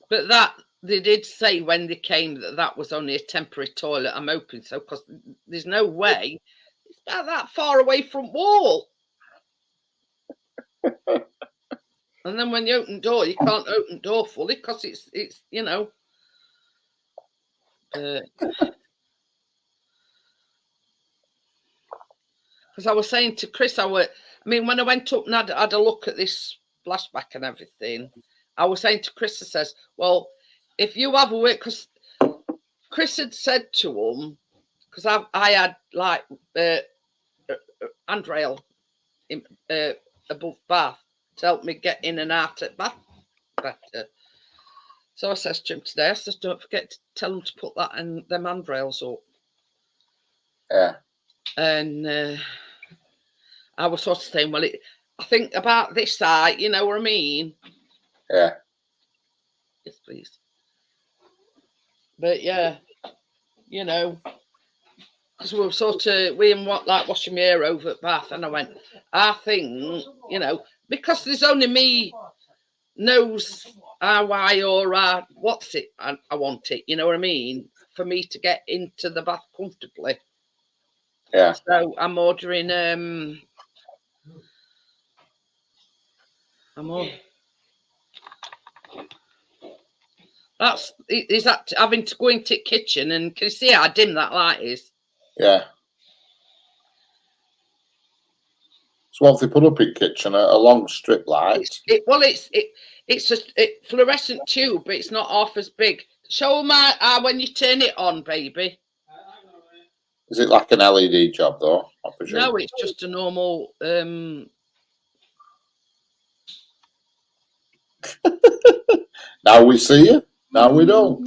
that they did say when they came that was only a temporary toilet. I'm hoping so because there's no way it's about that far away from wall. And then when you open door, you can't open door fully because it's you know. Because I was saying to Chris, I mean, when I went up and had a look at this splashback and everything, I was saying to Chris, I says, well, if you have a work, because Chris had said to him, because I had like handrail above bath to help me get in and out at bath better. So I says to him today, I says, don't forget to tell them to put that and them handrails up.
Yeah.
And I was sort of saying, well, I think about this side, you know what I mean?
Yeah.
Yes, please. But yeah, you know, because we were sort of, we and what like washing my hair over at bath, and I went, I think, you know, because there's only me knows why or what's it, I want it, you know what I mean? For me to get into the bath comfortably.
Yeah.
So I'm ordering, is that having to go into the kitchen and can you see how dim that light is?
Yeah. So what have they put up in kitchen? A long strip light?
It's just a fluorescent tube, but it's not half as big. Show them when you turn it on, baby.
Is it like an LED job though? I presume.
No, it's just a normal.
Now we see you. Now we don't.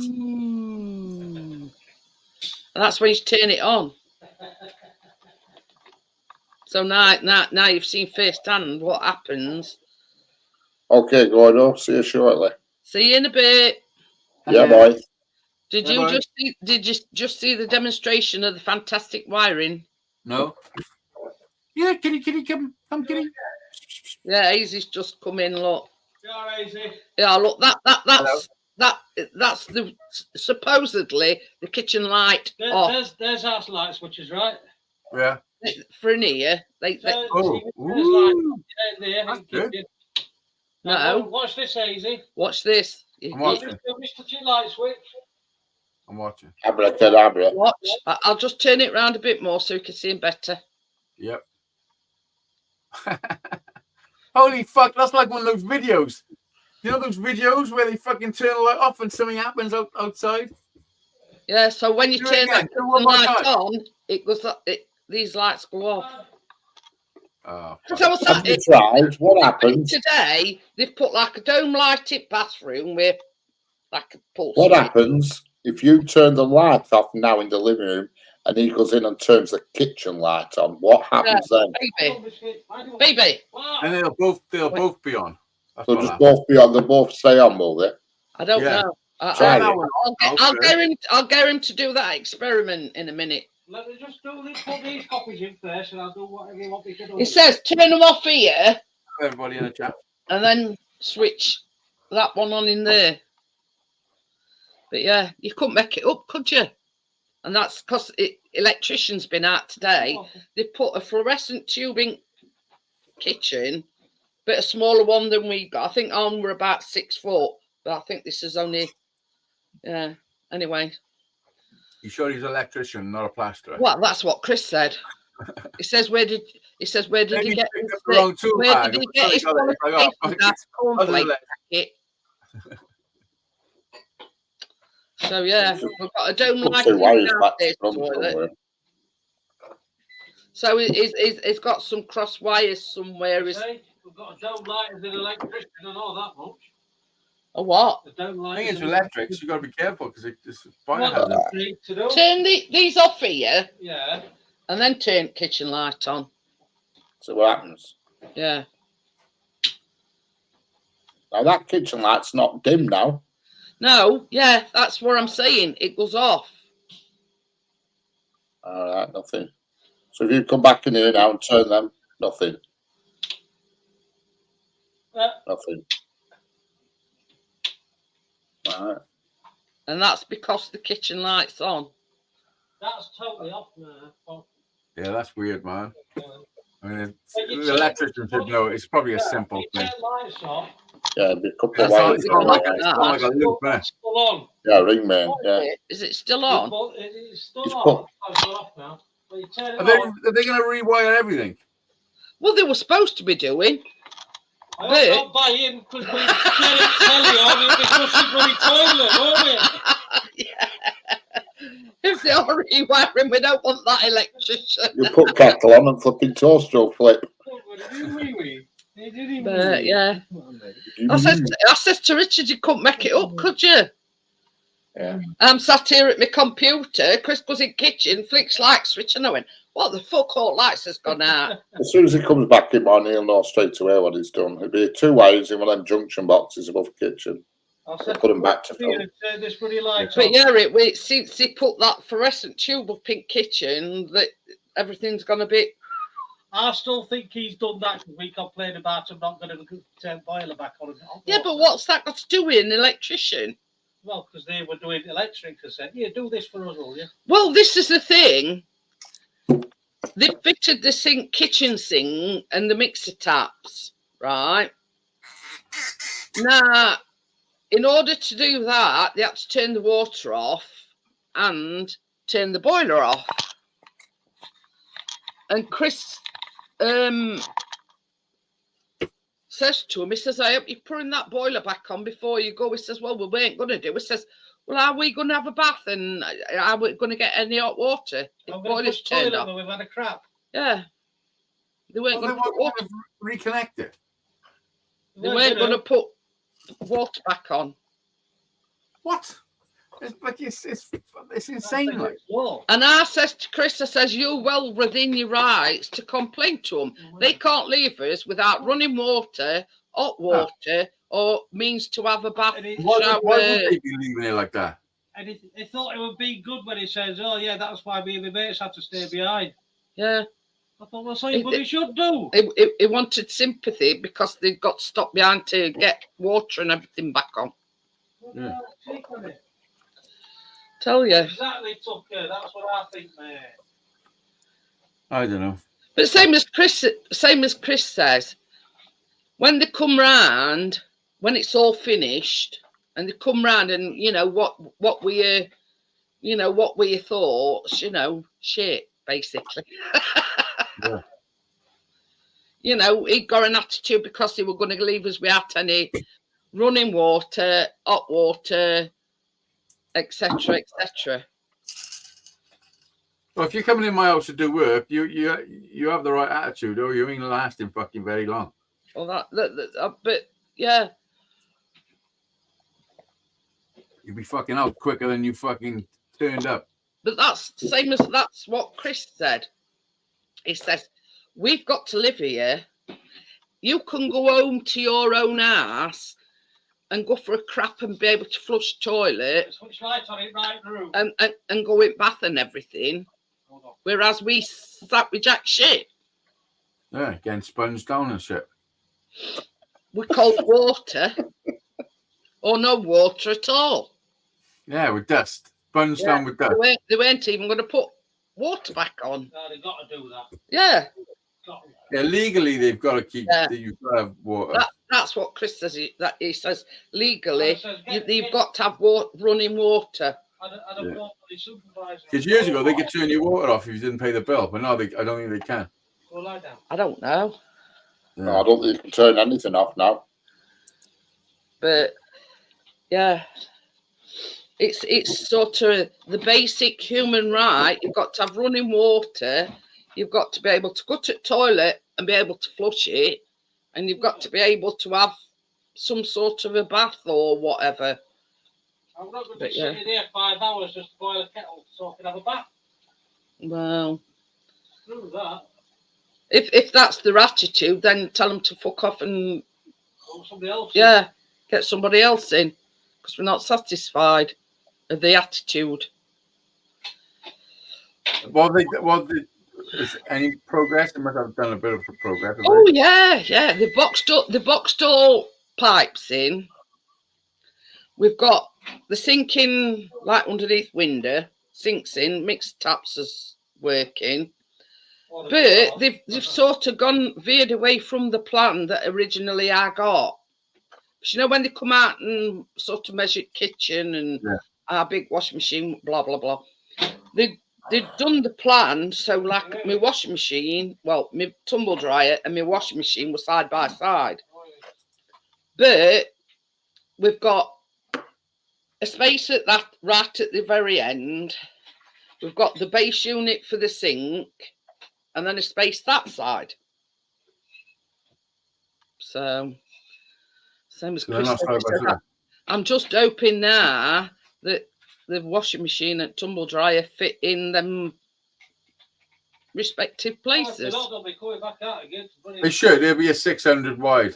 And that's when you turn it on. So now you've seen firsthand what happens.
Okay, Gordo. See you shortly.
See you in a bit.
Yeah, boy.
Did you just see the demonstration of the fantastic wiring?
No. Yeah, kitty, come, kitty.
Yeah, Easy's just come in. Look.
Yeah, Easy.
Yeah, look. That's the supposedly the kitchen light off.
There's house light switches, right?
Yeah.
For in here,
There's
ooh.
there.
That's good.
No.
Watch this, Easy.
Watch this.
I'm watching.
Mr. T light switch.
I'm watching.
Abracadabra.
Watch. I'll just turn it around a bit more so you can see him better.
Yep. Holy fuck, that's like one of those videos. You know those videos where they fucking turn the light off and something happens outside?
Yeah, so when you
Do
turn
it
the
one more
light
time.
on, it goes. These lights go off.
Oh,
Because I was
Have you tried? What happened?
Today, they've put like a dome lighted bathroom with like a pulse.
What happens if you turn the light off now in the living room and he goes in and turns the kitchen light on? What happens then?
Baby.
and they'll both be on. That's
They'll
what
just
happened.
both be on. They'll both stay on, will they?
I don't
Yeah.
know.
Try it.
I'll get him to do that experiment in a minute.
Let me just put these copies in first, and I'll do whatever you want me to do.
It says turn them off here
Everybody in the chat.
and then switch that one on in there. But yeah, you couldn't make it up, could you? And that's because electrician's been out today. They put a fluorescent tube in kitchen, but a smaller one than we got. I think ours were about 6 foot, but I think this is only, yeah. Anyway.
You sure he's an electrician, not a plasterer?
Well, that's what Chris said. He says, where did he get
where did he get his
cornflake packet? So yeah, we've got a dome light in the toilet. So it's got some cross wires somewhere.
We've got a dome light as an electrician, I know that much.
A what?
The dome light.
I think it's electric, so you've got to be careful because it's fire
hazard.
Turn these off here.
Yeah.
And then turn kitchen light on.
So what happens?
Yeah.
Now that kitchen light's not dim now.
No, yeah, that's what I'm saying. It goes off.
All right, nothing. So if you come back in here now and turn them, nothing. Nothing. All right.
And that's because the kitchen light's on.
That's totally off now.
Yeah, that's weird, man. I mean, the electrician should know. It's probably a simple thing.
Yeah, it'd be a couple of wires.
It's still on.
Yeah, ring man. Yeah.
Is it still on?
It's still on. It's off now.
Are they going to rewire everything?
Well, they were supposed to be doing.
I don't buy in because we tell you on it because you're bloody toilet, won't it?
Yeah. If they are rewiring, we don't want that electrician.
You put kettle on and flipping toaster will flip.
But yeah. I said to Richard, you couldn't make it up, could you?
Yeah.
I'm sat here at my computer. Chris goes in kitchen, flicks light switch, and I went, "What the fuck? All lights has gone out."
As soon as he comes back in morning, he'll know straight away what he's done. It'll be 2 wires in one of them junction boxes above the kitchen. I'll put them back to film.
But yeah, since he put that fluorescent tube up in kitchen, that everything's gone a bit.
I still think he's done that because we complained about him not going to turn the boiler back on.
Yeah, but what's that got to do with an electrician?
Well, because they were doing electric and said, "Yeah, do this for us, will you?"
Well, this is the thing. They fitted the kitchen sink and the mixer taps, right? Now, in order to do that, they had to turn the water off and turn the boiler off. And Chris says to him, he says, "I hope you're putting that boiler back on before you go." He says, "Well, we ain't going to do." He says, "Well, are we going to have a bath and are we going to get any hot water if the boiler's turned off?"
We've had a crap.
Yeah. They weren't going to put water.
Reconnect it.
They weren't going to put water back on.
What? It's insane. Like.
And I says to Chris, I says, "You're well within your rights to complain to them. They can't leave us without running water, hot water, or means to have a bath."
Why would they be leaving it like that?
And he thought it would be good when he says, "Oh yeah, that's why me and my mates had to stay behind."
Yeah.
I thought, well, something he should do.
He wanted sympathy because they got stopped behind to get water and everything back on.
Yeah.
Tell you.
Exactly, Tucker. That's what I think, mate.
I don't know.
But same as Chris says, when they come round, when it's all finished, and they come round and what were your thoughts, shit, basically.
Yeah.
He got an attitude because they were going to leave us without any running water, hot water, etc., etc.
Well, if you're coming in my house to do work, you have the right attitude, or you ain't lasting fucking very long.
Well, but yeah,
you'll be fucking out quicker than you fucking turned up.
But that's the same as that's what Chris said. He says, "We've got to live here. You can go home to your own house and go for a crap and be able to flush toilet
Switch lights on it right through.
and go in bath and everything. Whereas we sat with jack shit.
Yeah, getting sponged down and shit.
With cold water. Or no water at all.
Yeah, with dust. Sponged
Yeah,
down with dust.
They weren't even going to put water back on.
No, they've got to do that.
Yeah.
Yeah, legally they've got to keep.
Yeah.
You've got to have water.
That's what Chris says. That he says legally,
Says,
you've got to have running water.
Because years ago they could turn your water off if you didn't pay the bill, but now I don't think they can.
Go lie down.
I don't know,
Yeah.
No, I don't think you can turn anything off now.
but yeah, it's sort of the basic human right. You've got to have running water. You've got to be able to go to the toilet and be able to flush it, and you've got to be able to have some sort of a bath or whatever.
I'm not going to be sitting here 5 hours just to boil a kettle so I can have a bath.
Well,
Screw that.
if that's their attitude, then tell them to fuck off and
Somebody else.
yeah, get somebody else in, because we're not satisfied of the attitude.
Is any progress? They must have done a bit of progress.
Oh yeah. They boxed all pipes in. We've got the sink in, like underneath window, sinks in, mixed taps is working. But they've sort of veered away from the plan that originally I got. You know, when they come out and sort of measured kitchen and our big washing machine, blah blah blah. They'd done the plan, so like my washing machine, well, my tumble dryer and my washing machine were side by side. But we've got a space at that right at the very end. We've got the base unit for the sink, and then a space that side. So, same as Chris said, I'm just hoping now that the washing machine and tumble dryer fit in them respective places.
They should. There'll be a 600 wide.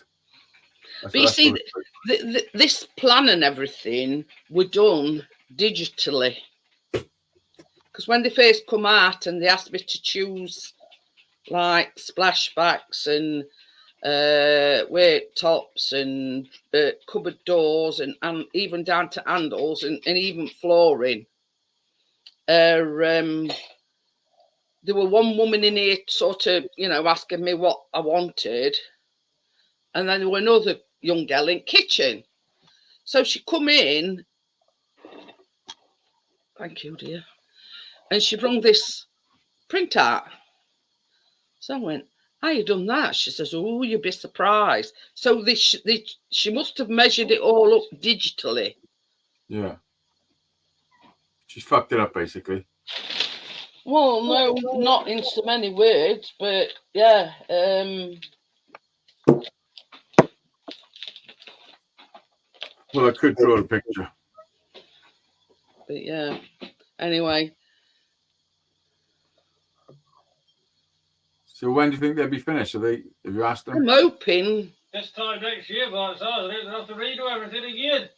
But you see, this plan and everything were done digitally. Because when they first come out and they asked me to choose like splashbacks and weight tops and cupboard doors and even down to handles and even flooring. There were one woman in here sort of, asking me what I wanted. And then there were another young girl in kitchen. So she come in. Thank you, dear. And she brought this printout. So I went, how you done that? She says, oh, you'd be surprised. So she must have measured it all up digitally.
Yeah. She's fucked it up, basically.
Well, no, not in so many words, but yeah.
Well, I could draw a picture.
But yeah. Anyway.
So when do you think they'll be finished? Have you asked them?
I'm hoping.
This time next year, but I think they'll have to redo everything again.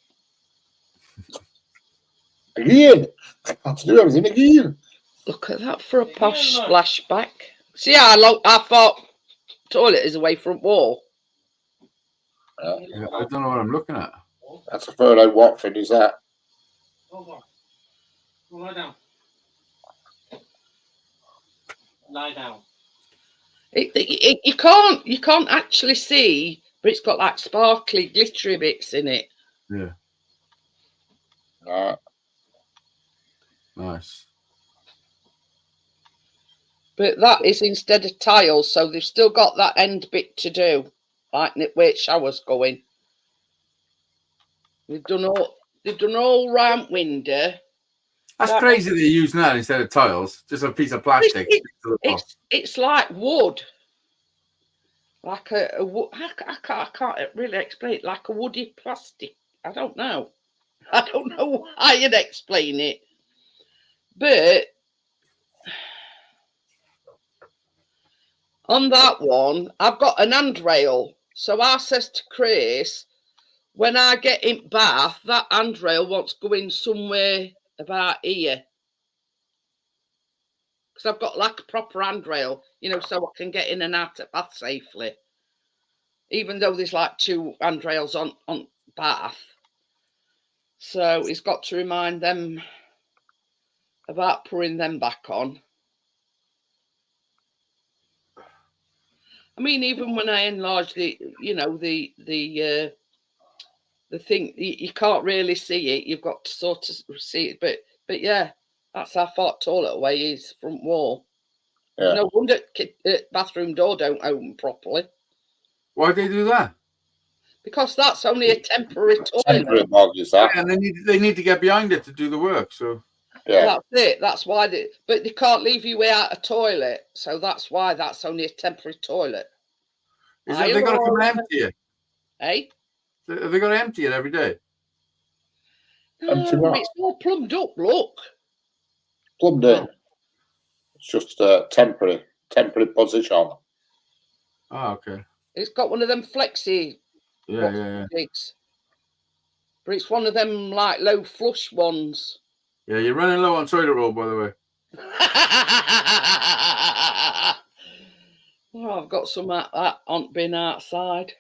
Again? I have to do everything again.
Look at that for a posh splashback. See how I thought toilet is away front wall.
Yeah, I don't know what I'm looking at.
That's a photo. What thing is that?
Hold on. Go lie down. Lie down.
You can't actually see, but it's got like sparkly, glittery bits in it.
Yeah. Nice.
But that is instead of tiles, so they've still got that end bit to do, like where shower's going. They've done all round window.
That's crazy they're using that instead of tiles. Just a piece of plastic.
It's like wood. Like a wood. I can't really explain it. Like a woody plastic. I don't know how you'd explain it. But on that one, I've got an handrail. So I says to Chris, when I get in bath, that handrail wants going somewhere about here. because I've got like a proper handrail, you know, so I can get in and out of bath safely. Even though there's like 2 handrails on bath. So he's got to remind them about putting them back on. I mean, even when I enlarge the, you know, the thing, you can't really see it. You've got to sort of see it. But yeah, that's how far toilet away is front wall.
Yeah.
No wonder bathroom door don't open properly.
Why'd they do that?
Because that's only a temporary toilet.
Temporary bog is that?
And they need to get behind it to do the work. So
Yeah.
That's it. That's why but they can't leave you without a toilet. So that's why that's only a temporary toilet.
is that they got to come and empty it?
Eh?
Have they got to empty it every day?
Empty
No,
what?
it's all plumbed up, look.
Plumbed in. It's just a temporary position.
Oh, okay.
It's got one of them flexi
Yeah.
jigs. But it's one of them like low flush ones.
Yeah, you're running low on toilet roll, by the way.
Oh, I've got some of that on bin outside.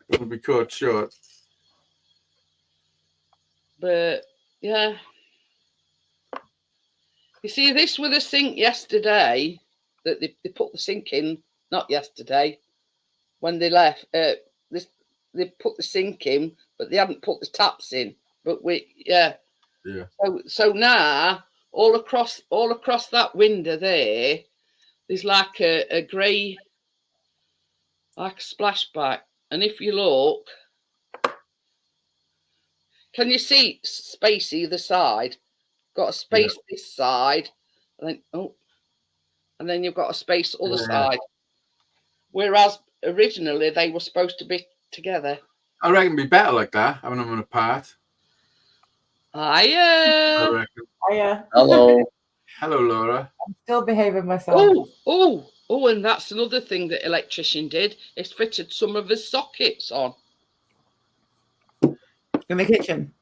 It'll be caught short.
But yeah. You see, this with the sink yesterday, that they put the sink in, not yesterday, when they left. They put the sink in, but they hadn't put the taps in. But yeah. So now all across that window there's like a grey, like a splashback. And if you look, can you see space either side? Got a space this side, and then you've got a space other side. Whereas originally they were supposed to be together.
I reckon it'd be better like that, having them apart.
Hiya.
I reckon.
Hiya.
Hello.
Hello, Laura.
I'm still behaving myself.
Oh, and that's another thing that electrician did. It's fitted some of his sockets on.
In the kitchen.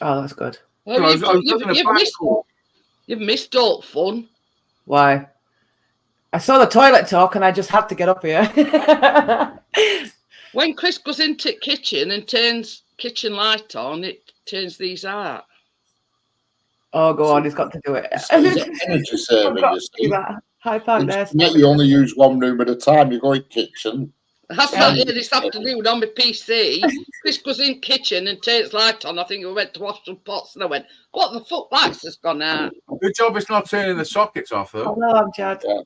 Oh, that's good.
Well,
No, I was looking at
you've missed all fun.
Why? I saw the toilet talk and I just had to get up here.
When Chris goes into the kitchen and turns kitchen light on, it turns these out.
Oh, go on, he's got to do it.
Energy saving, you see.
High five there.
You only use one room at a time. You go in kitchen.
That's not here this afternoon on my PC. Chris goes in kitchen and turns light on. I think we went to wash some pots and I went, what the fuck, lights has gone out.
Good job it's not turning the sockets off, though.
Oh, no, I'm Chad.
Yeah.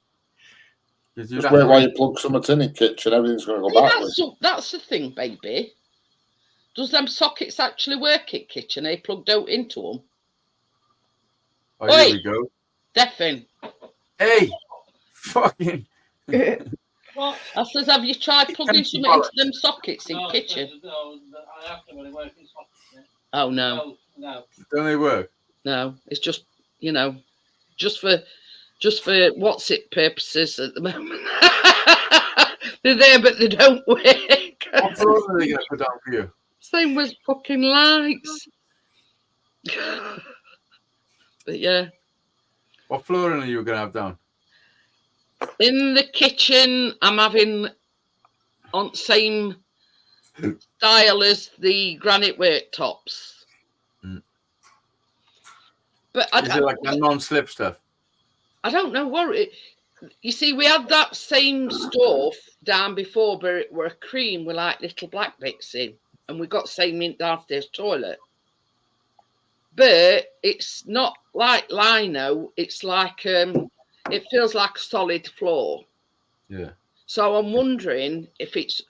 Just wait while you plug something in the kitchen. Everything's going to go backwards.
That's the thing, baby. Does them sockets actually work in kitchen? Are they plugged out into them?
Oh, here we go.
Deafin.
Hey! Fucking...
What? I says, have you tried plugging something into them sockets in kitchen?
No, I have to really work in sockets. Yeah.
Oh, no.
No.
Don't they work?
No, it's just, you know, just for what's it purposes at the moment. They're there, but they don't work.
What floor are they going to put down for you?
Same with fucking lights. But yeah.
What flooring are you going to have down?
In the kitchen, I'm having on same style as the granite worktops.
Mm.
But
Is it like that non-slip stuff?
I don't know what it. You see, we had that same stuff down before, but it were a cream with like little black bits in, and we got same in downstairs toilet. But it's not like lino. It's like it feels like a solid floor.
Yeah.
So I'm wondering if it's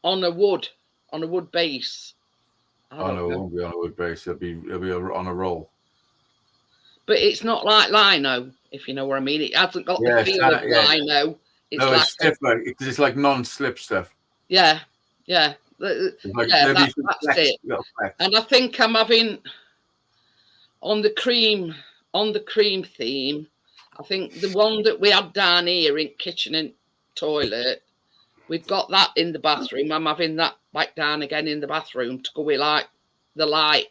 on a wood base.
Oh no, it won't be on a wood base. It'll be on a roll.
But it's not like lino, if you know what I mean. It hasn't got the feel of lino.
It's stiff, it's like non-slip stuff.
Yeah.
Like
That's it. And I think I'm having on the cream theme. I think the one that we had down here in kitchen and toilet, we've got that in the bathroom. I'm having that back down again in the bathroom to go with like the light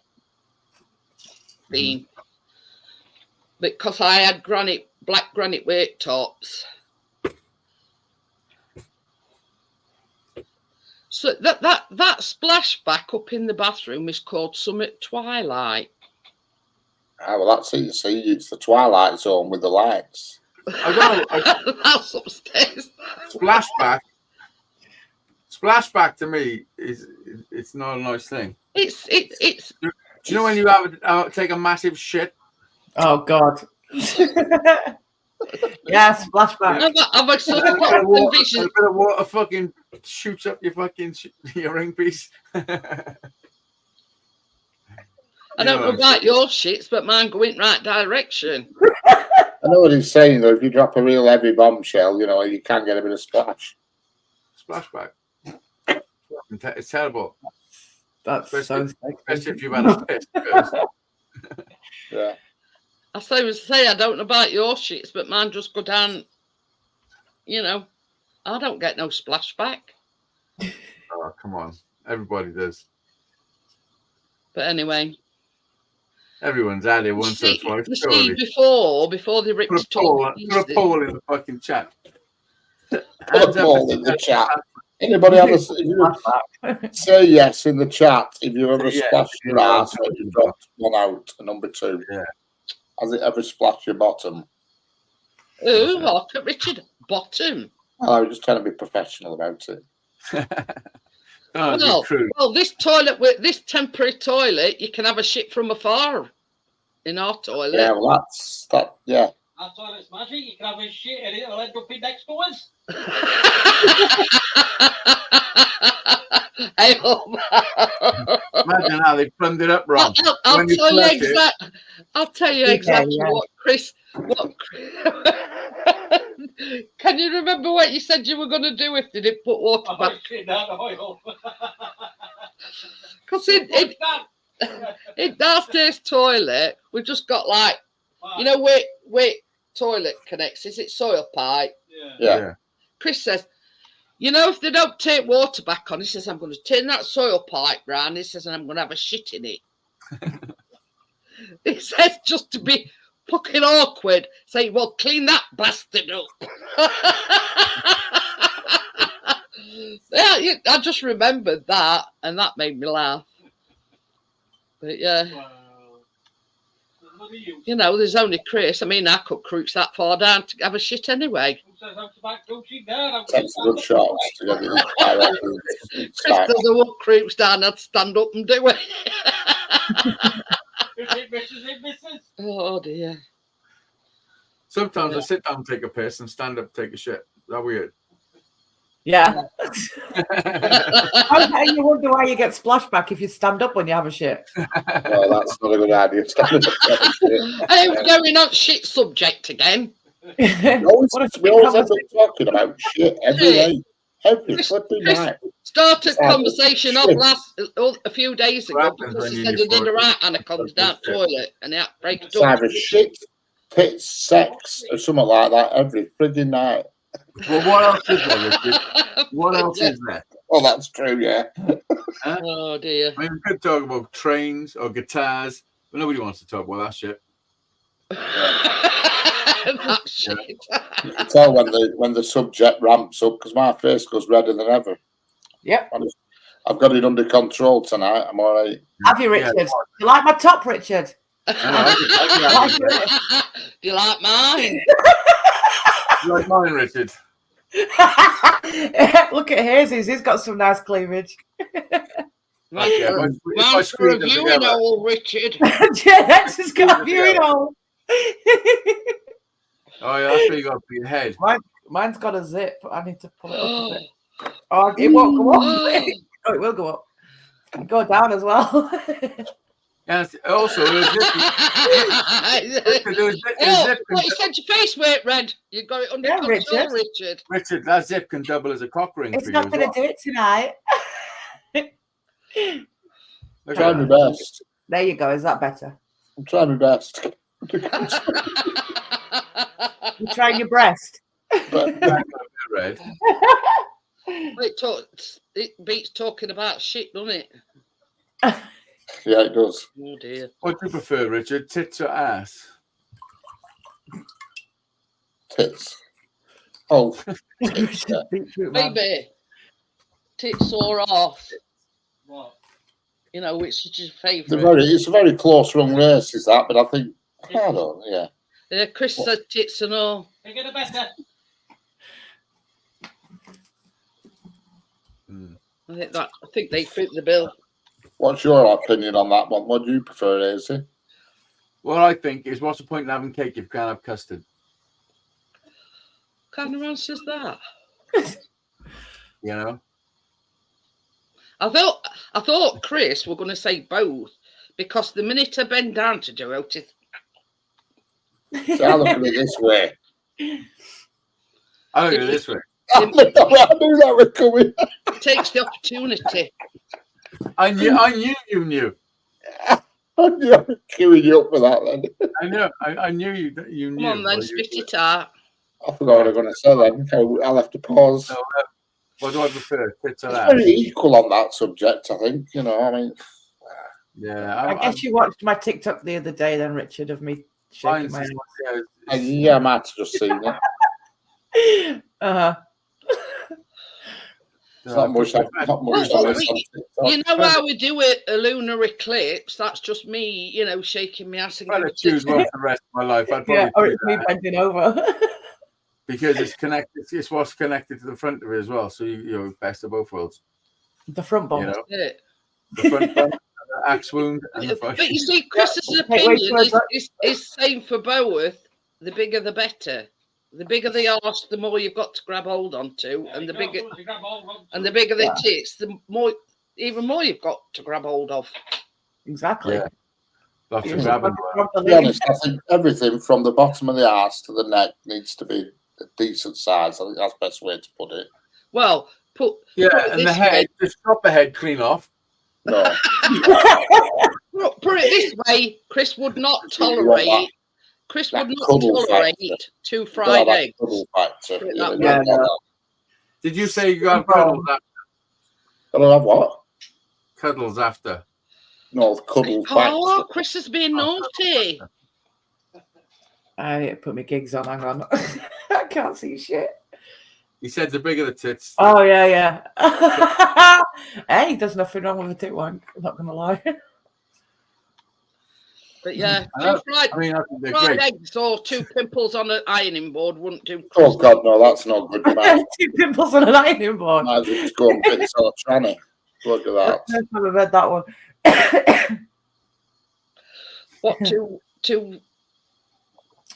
been. Because I had black granite worktops. So that splashback up in the bathroom is called Summit Twilight.
Ah, well, that's it. You see, it's the Twilight Zone with the lights.
I don't know.
That's upstairs.
Splashback to me it's not a nice thing.
It's
Do you know when you take a massive shit?
Oh God. Yeah, splashback.
I've a sort of
A bit
vision.
of water fucking shoots up your fucking your ring piece.
I don't know about your shits, but mine go in right direction.
I know what he's saying, though. If you drop a real heavy bombshell, you know, you can get a bit of splash.
Splashback. It's terrible.
That's
Especially
so
if you've had a piss first.
Yeah.
I say I don't know about your shits, but mine just go down. You know, I don't get no splashback.
Oh, come on. Everybody does.
But anyway,
Everyone's had it once or twice.
you
Surely.
see, before they ripped
Put
it all
a poll in the fucking chat.
Put a poll in the chat. Anybody ever say yes in the chat if you ever splashed your ass or you dropped one out? Number 2.
Yeah.
Has it ever splashed your bottom?
Oh, look at Richard Bottom.
Oh, I was just trying to be professional about it.
Well, this toilet with this temporary toilet, you can have a shit from afar in our toilet.
Yeah, well, that's that. Yeah.
That's all it's magic. You can have a shit in it, it'll end up in next to us.
Hey,
Imagine how they plumbed it up wrong.
I'll tell you exactly what Chris. Can you remember what you said you were going to do if they didn't put water back? Because in downstairs toilet, we've just got like, you know, where toilet connects. Is it soil pipe?
Yeah.
Chris says, you know, if they don't take water back on, he says, I'm going to turn that soil pipe round. He says, and I'm going to have a shit in it. He says, just to be fucking awkward, say, well, clean that bastard up. Yeah, I just remembered that, and that made me laugh. But yeah. You know, there's only Chris. I mean, I could cruise that far down to have a shit anyway.
Takes a good shot to get it.
Chris doesn't want cruise down, I'd stand up and do it. Oh dear.
Sometimes I sit down and take a piss and stand up and take a shit. Is that weird?
Yeah. Okay, you wonder why you get splashback if you stand up when you have a shit.
Well, that's not a good idea.
I'm going on shit subject again.
We always end up talking about shit every day. Every flipping night.
Started conversation off a few days ago because he said he did a right and it comes down the toilet and he had to break it
up. It's either shit, piss, sex, or something like that every frigging night.
Well, what else is there, Richard? What else is there?
Well, that's true, yeah.
Huh?
Oh dear.
I mean, we could talk about trains or guitars, but nobody wants to talk about that shit.
That shit.
You can tell when the subject ramps up because my face goes redder than ever.
Yep.
I've got it under control tonight. I'm all right.
Have you, Richard? Yeah. You like my top, Richard?
Do you like mine?
You like mine, Richard?
Look at Hazy's. He's got some nice cleavage.
Mine's for a viewing hole, Richard.
Janex has got a viewing hole.
Oh, yeah, that's what you got for your head.
Mine's got a zip. I need to pull it up a bit. Oh, it won't go up. Oh, it will go up. It'll go down as well.
Yes, also, there was zip.
What you said your face weren't red. You got it under control, Richard.
Richard, that zip can double as a cock ring.
It's not going to do it tonight.
I'm trying my best.
There you go. Is that better?
I'm trying my best.
You're trying your breast.
Red.
It beats talking about shit, doesn't it?
Yeah, it does.
Oh dear.
What do you prefer, Richard? Tits or ass?
Tits. Oh, tits, yeah.
Beetroot man.
Baby, tits or arse?
What?
You know, which is your
They're
favourite?
it's a very close run race, is that? But I think, I don't know, yeah.
Chris said tits and all.
You get a better.
I think they fit the bill.
What's your opinion on that one? What do you prefer, Izzy?
What I think is, what's the point in having cake if you can't have custard?
What kind of answer is that?
You know?
I thought Chris were going to say both, because the minute I bend down to do it,
So I look at it this way.
I look at it this way.
I knew that was coming.
it takes the opportunity.
I knew you knew.
I knew I was queuing you up for that then.
I know. I knew you knew.
Come on then, spit it out.
I forgot what I was going to say then. I'll have to pause.
So, what do I prefer? Tits or
It's
ass?
very equal on that subject, I think. You know, I mean,
Yeah.
I guess you watched my TikTok the other day, then, Richard, of me shaking my head.
yeah, I might have just seen it.
Uh-huh.
It's not much. Not much
Well,
on this on TikTok.
You know how we do a lunar eclipse? That's just me, you know, shaking my ass and
If I had to choose one for the rest of my life, I'd probably
Yeah, or
do
it's me
that,
bending over.
because it's connected. It's what's connected to the front of it as well. So you're best of both worlds.
The front bump.
You know,
it.
the front bump, the axe wound, and the
But
fucking.
you see, Chris's
Wait,
opinion
wait,
is same for both. The bigger, the better. The bigger the arse, the more you've got to grab hold onto, and the bigger the tits, the more, even more you've got to grab hold of.
Exactly.
Yeah. Lots
You
of
just
grabbing.
grab the
To be
leg.
honest, I think everything from the bottom of the arse to the neck needs to be a decent size. I think that's the best way to put it.
Well, put
Yeah,
put it
and the
this
head, just chop the head clean off.
No,
put it this way, Chris would not tolerate. Chris
that
would not
cuddle
tolerate
factor.
2 fried
that
eggs.
cuddle factor.
Put it
Yeah,
that
you
way.
don't want that.
Did you say you got cuddles after?
Gotta have what?
Cuddles after.
No, the cuddle
Oh,
factor.
Chris has been naughty.
I put my gigs on. Hang on. I can't see shit.
He said the bigger the tits.
Oh, yeah. Hey, there's nothing wrong with a tit wank. I'm not going to lie.
But yeah,
I know.
2 fried,
I mean, I think they're
fried
great.
eggs or 2 pimples on an ironing board wouldn't do.
Oh God, no, that's not good. You might,
2 pimples on an ironing board.
might as well just go and get yourself a tranny. Look at that.
First time I've read that one.
What, two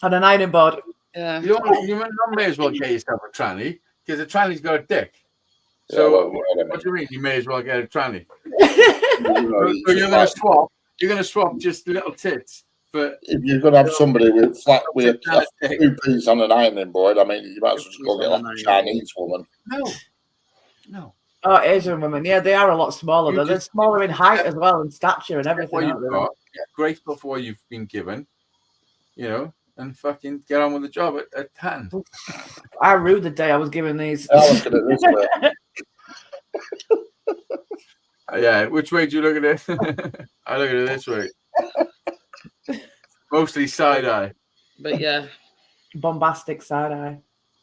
On an ironing board.
yeah.
You may as well get yourself a tranny, because a tranny's got a dick.
Yeah,
So
well, wait a
what
minute.
do you mean? You may as well get a tranny.
You know,
So
it's
you're
just
going to
like-
swap. You're going to swap just little tits for.
if you're gonna have somebody with flat with
Tranny dick.
2 piece on an ironing board, I mean, you might as well just go
2
get
piece on
like
an
a
ironing
Chinese woman.
No.
Oh, Asian women. Yeah, they are a lot smaller.
You
Though. They're
just-
smaller in height as well, and stature and
What
everything.
you've
aren't they?
got, grateful for what you've been given, you know, and fucking get on with the job at hand.
I rued the day I was given these.
I look at it this way.
Yeah, which way do you look at it? I look at it this way. Mostly side eye.
But yeah.
Bombastic side eye.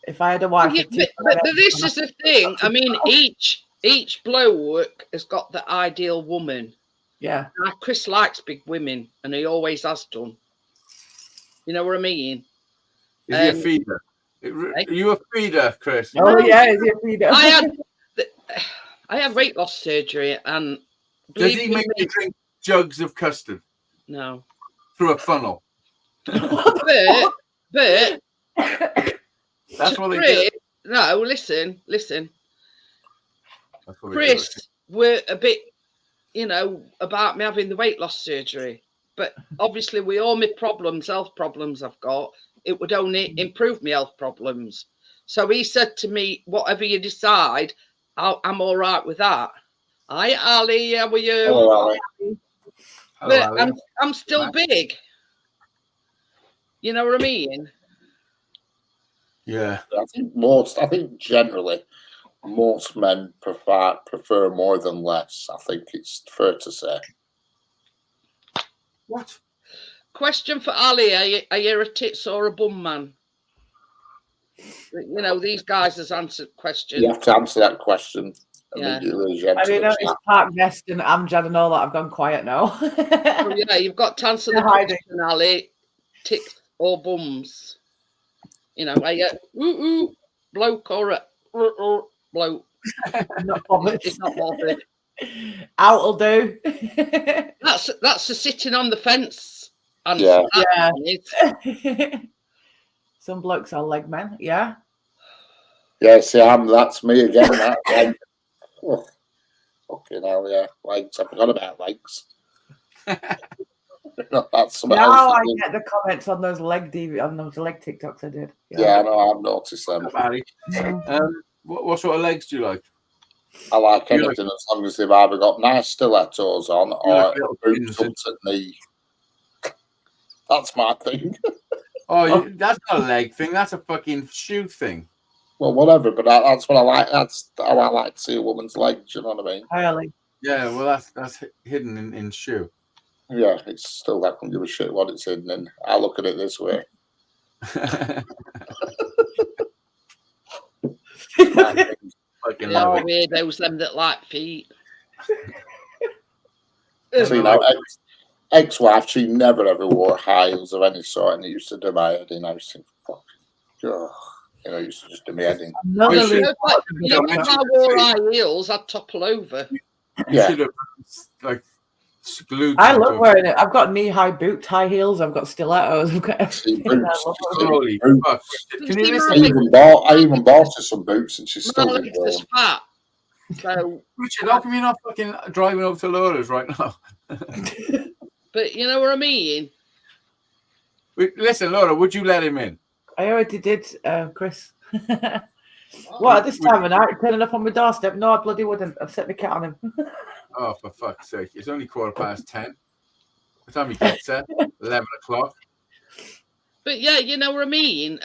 If I had a wife,
Yeah,
with
but this is the thing. I mean, each bloke has got the ideal woman.
yeah,
Now, Chris likes big women, and he always has done. You know what I mean?
Is he a
Um,
feeder? Are you a feeder, Chris?
oh yeah, is it feeder?
I had weight loss surgery, and
Does
believe
he
you
make
me,
you drink jugs of custard
no.
through a funnel?
But
That's what they
Chris,
do.
no, listen.
That's what they do.
Chris were a bit, you know, about me having the weight loss surgery. But obviously, with all my problems, health problems I've got, it would only improve my health problems. So he said to me, whatever you decide, I'm all right with that. Hi, Ali, how are you?
Hello, Ali.
Hello,
But
Ali.
I'm still big. You know what I mean?
Yeah.
I think generally most men prefer more than less. I think it's fair to say.
What?
Question for Ali: Are you a tits or a bum man? You know, these guys has answered questions.
You have to answer that question
Yeah.
immediately. As you enter
I mean,
the
it's
chat.
Park Nest and Amjad and all that. I've gone quiet now.
Oh, yeah, you've got to answer the
They're hiding.
question, Ali. Tits or bums? You know, are you bloke or a bloke?
I'm not bothered.
It's not bothered.
Out'll do.
That's the sitting on the fence answer.
Yeah.
That one is.
Some blokes are leg men. Yeah.
Yeah, see, that's me again. That, oh, fucking hell, yeah. Legs. I forgot about legs. That's something
Now
else.
I get the comments on those leg TikToks I did.
Yeah, I know. I've noticed them.
What sort of legs do you like?
I like
You
anything as long as they've either got nice stilettos on or
like little
boots
pins
up to knee. That's my thing.
Oh, that's not a leg thing. That's a fucking shoe thing.
Well, whatever, but that's what I like. That's how I like to see a woman's legs. You know what I mean?
Really?
Yeah, well, that's hidden in shoe.
Yeah, it's still, I couldn't give a shit what it's in, and I look at it this way.
Fucking
They are
love it.
weirdos, them that like feet.
So, you know, ex-wife, she never ever wore high heels of any sort, and it used to do my head in. I was thinking, fuck, oh. You know, it used to just do my head in.
None
You
of
should-
these-
If I wore high heels, I'd topple over.
You
Yeah.
should have like glued.
I
some
love
to-
wearing it. I've got knee-high boots, high heels. I've got stilettos. I've got
See,
everything.
boots.
Holy
Boots.
fuck! Can you
See,
listen?
I even bought her some boots, and she's
My
still
legs
going.
is fat. So,
Richard, how come you're not fucking driving over to Laura's right now?
but you know what I mean?
Listen, Laura, would you let him in?
I already did, Chris. What, at this time of night, turning up on my doorstep? No, I bloody wouldn't. I've set my cat on him.
Oh, for fuck's sake! It's only 10:15. By the time he gets there, 11 o'clock.
But yeah, you know what I mean.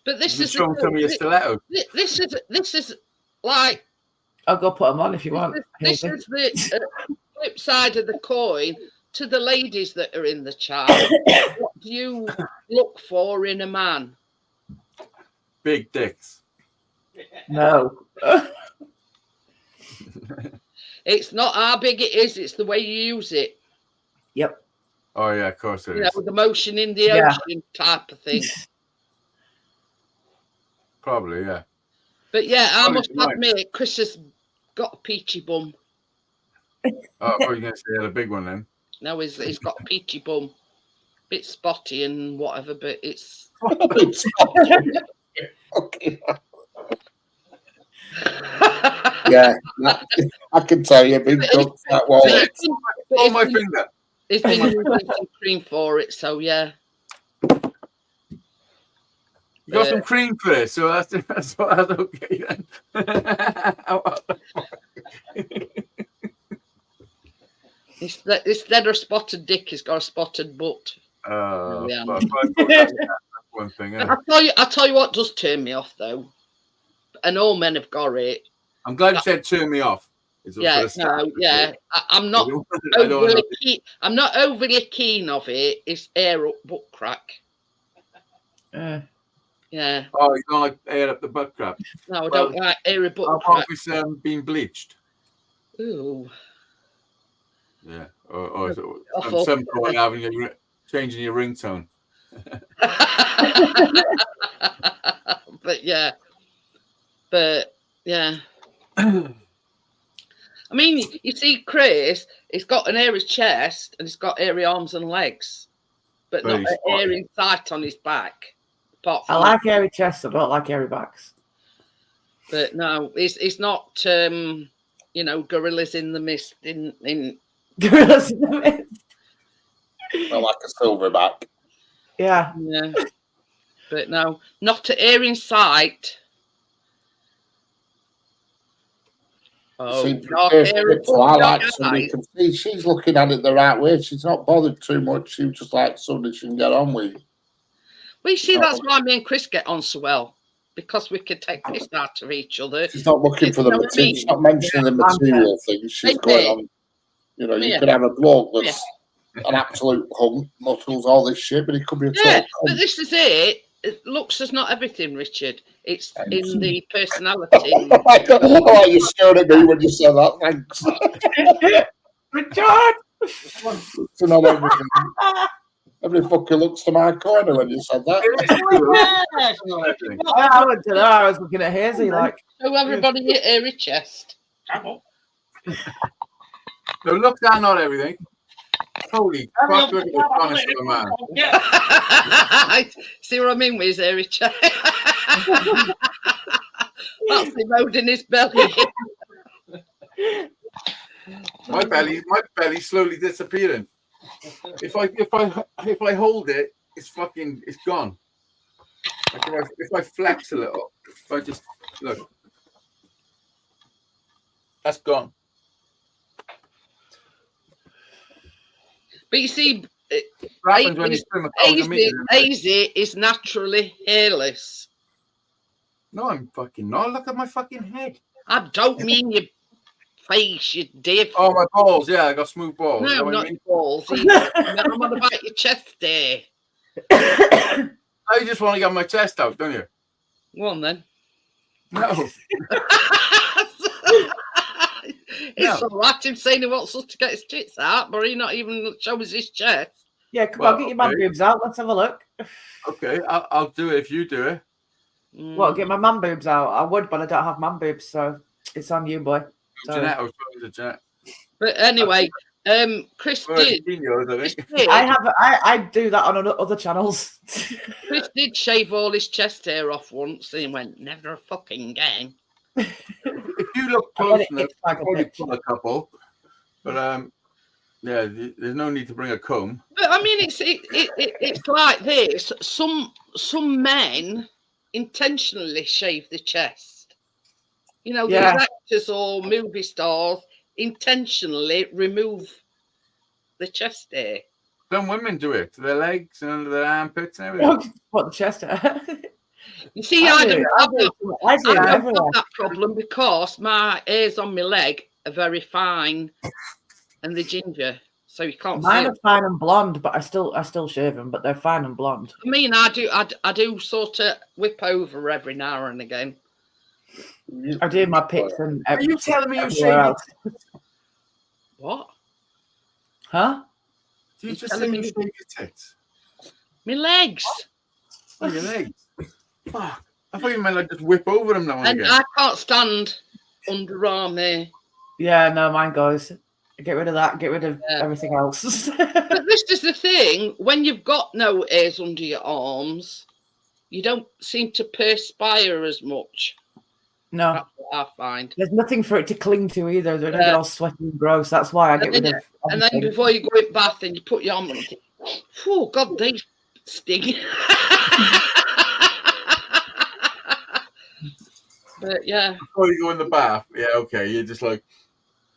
But this
You
is
show him some of your stilettos.
this is like
I'll go put them on if you want.
this is the flip side of the coin to the ladies that are in the chat. What do you look for in a man?
Big dicks.
No.
It's not how big it is; it's the way you use it.
Yep.
Oh yeah, of course it
You
is.
know, the motion in the
Yeah.
ocean type of thing.
Probably, yeah.
But yeah, I
Probably
must
right.
admit, Chris has got a peachy bum.
Oh, I thought you were going to say he had a big one then.
No, he's got a peachy bum. Bit spotty and whatever, but it's
Okay. Yeah, I can tell you, big dog fat wallet.
Oh, my finger.
He's been using some cream for it, so yeah.
You got some cream for it, so that's okay then.
Instead of spotted dick, he's got a spotted butt. Yeah.
But I thought that's one thing. Yeah.
I tell you what does turn me off though, and all men have got it.
I'm glad you said turn me off. It's
Yeah,
for the start.
no, yeah. I'm not
I don't
overly
know.
keen. I'm not overly keen of it. It's air up butt crack. Yeah.
Oh, you don't like air up the butt crap.
No, I
Well,
don't like airy butt
How about
crack.
if it's been bleached?
Ooh.
Yeah. Or
Awful.
some point changing your ringtone.
But yeah. I mean, you see, Chris, he's got an airy chest and he's got airy arms and legs, but
Very
not an
spotty.
airy sight on his back. Apart
I
from
like hairy chests. I don't like hairy backs.
But no, it's not. Gorillas in the mist. In
Gorillas in the mist.
I like a silverback.
Yeah.
yeah. But no, not an airy sight. Oh,
See,
dark
first
airy
bit, so I
dark
like somebody
eyes.
can see she's looking at it the right way. She's not bothered too much. She just like somebody she can get on with.
Well, you see, that's why me and Chris get on so well, because we can take piss out of each other.
She's not looking for the
You know what I
material.
mean?
She's not mentioning the material things. She's
Hey,
going
hey.
on. You know, you
Yeah.
could have a bloke that's an absolute hunk, muscles, all this shit, but he could be a
Yeah,
total
but
cunt.
this is it. Looks is not everything, Richard. It's
Thanks.
in the personality.
Oh, you stared at me when you said that. Thanks.
Richard!
So not everything. Every fucker looks to my corner when you said that.
I went to there, I was looking at Hazy like,
So everybody hit airy chest.
Come
No, looks are not everything. Holy fuck, look at the honest of a man.
See what I mean with his airy chest? That's him holding his belly.
My belly's slowly disappearing. If I hold it, it's gone. Like if I flex a little, if I just look, that's gone.
But you see,
What happens when you swim a thousand meters?
Hazy is naturally hairless.
No, I'm fucking not. Look at my fucking head.
I don't mean your face, you div.
Oh, my balls. Yeah, I got smooth balls. Is that
No,
what you
not
mean?
your balls. Either. I'm on about your chest there.
Oh, you just want to get my chest out, don't you?
Go on then.
No.
It's all right him saying he wants us to get his tits out, but he not even show us his chest.
yeah, come
Well,
on, get your man
okay.
boobs out. Let's have a look.
Okay, I'll do it if you do it.
What, get my man boobs out? I would, but I don't have man boobs, so it's on you, boy. Sorry.
Jeanette, I was talking to Jeanette.
But anyway, Chris
Well,
did.
seen yours, I think.
I do that on other channels.
Chris did shave all his chest hair off once, and he went, "Never a fucking again."
If you look
I
close
get it,
enough,
it's like a
probably
bitch.
pull a couple. But yeah, there's no need to bring a comb.
But I mean, it's like this. Some men intentionally shave the chest. You know,
Yeah.
these actors or movie stars intentionally remove the chest hair.
Some women do it to their legs and under their armpits and everything.
What, the chest hair?
You see,
I
I
do
don't
it.
have that.
I do
I
it
don't
everywhere.
have that problem because my hairs on my leg are very fine and they're ginger, so you can't see
Mine
them.
are fine and blonde, but I still shave them, but they're fine and blonde.
I mean, I do sort of whip over every now and again.
I do my pits and
Are you telling me you shave
everywhere
your
else.
What?
Huh?
Do you
You're
just
telling
say
me-
you shave your tits?
My legs.
Oh, your legs. Fuck. I thought you meant like just whip over them now and
And
again.
I can't stand underarm hair.
Yeah, no, mine goes. Get rid of that. Get rid of
Yeah.
everything else.
But this is the thing: when you've got no hairs under your arms, you don't seem to perspire as much.
No,
That's what I find.
there's nothing for it to cling to either. They don't get
Yeah.
all sweaty and gross. That's why I get
And
rid of.
And then
everything.
before you go in bath and you put your arm on, you think, oh God, they sting. But yeah,
Before you go in the bath, yeah, okay, you're just like,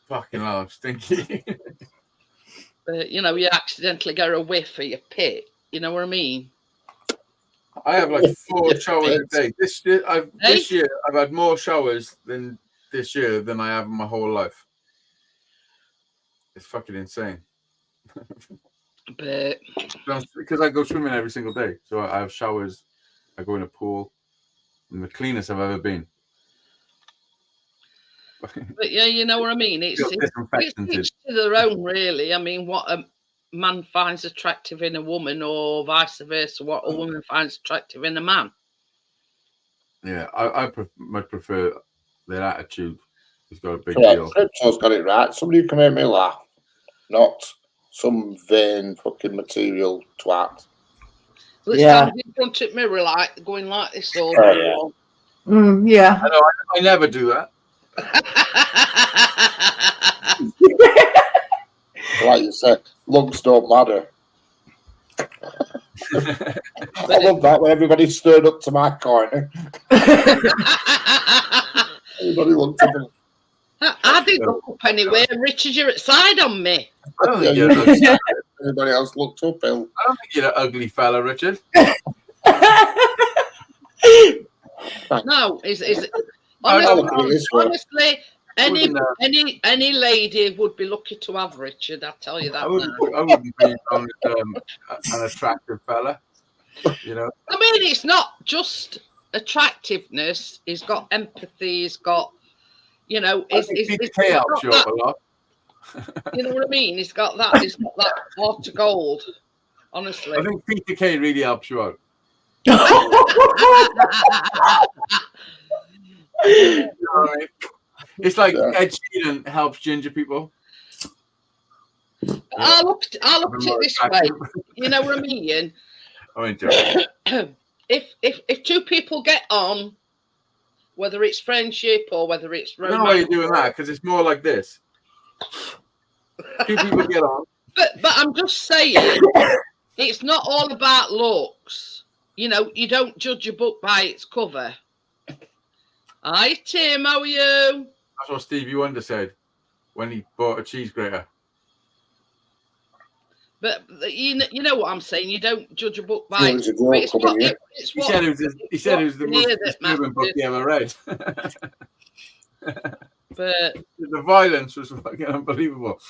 fucking hell, I'm stinky.
but you know, you accidentally get a whiff of your pit. You know what I mean?
I have like 4 showers a day. This year, I've had more showers than this year than I have in my whole life. It's fucking insane.
But
Because I go swimming every single day, so I have showers. I go in a pool. I'm the cleanest I've ever been.
but yeah, you know what I mean. It's
Disinfectanted.
each to their own, really. I mean, what a man finds attractive in a woman, or vice versa, what a woman finds attractive in a man.
Yeah, I much prefer their attitude. He's got a big
Right,
deal.
Crypto's got it right. Somebody who can make me laugh, not some vain fucking material twat.
Let's
Yeah.
stand in front of the mirror, like going like this all
Oh,
day
yeah.
long.
Yeah.
I never do that.
Like you said, looks don't matter. I love that when everybody stood up to my corner. Everybody looked up and
I didn't look up anywhere. Richard, you're at side on me.
I don't think
Yeah,
you're,
everybody else looked up. Bill.
I don't think you're an ugly fella, Richard.
No, is
I look at it
honestly,
this way.
Any lady would be lucky to have Richard. I tell you that.
I wouldn't be on an attractive fella. You know.
I mean, it's not just attractiveness. He's got empathy. He's got, you know,
Peter Kay helps you out a lot.
You know what I mean? He's got that. He's got that heart of gold. Honestly,
I think Peter Kay really helps you out. You know what I mean? It's like Ed Sheeran helps ginger people.
I looked at it this way. You know what I mean? If two people get on, whether it's friendship or whether it's romance,
I don't know why you're doing that, because it's more like this. Two people get on.
But I'm just saying, it's not all about looks. You know, you don't judge a book by its cover. Hi Tim, how are you?
That's what Stevie Wonder said when he bought a cheese grater.
But you know what I'm saying. You don't judge a book by its
cover.
He
said it was the most disturbing book he ever read.
But
the violence was fucking unbelievable.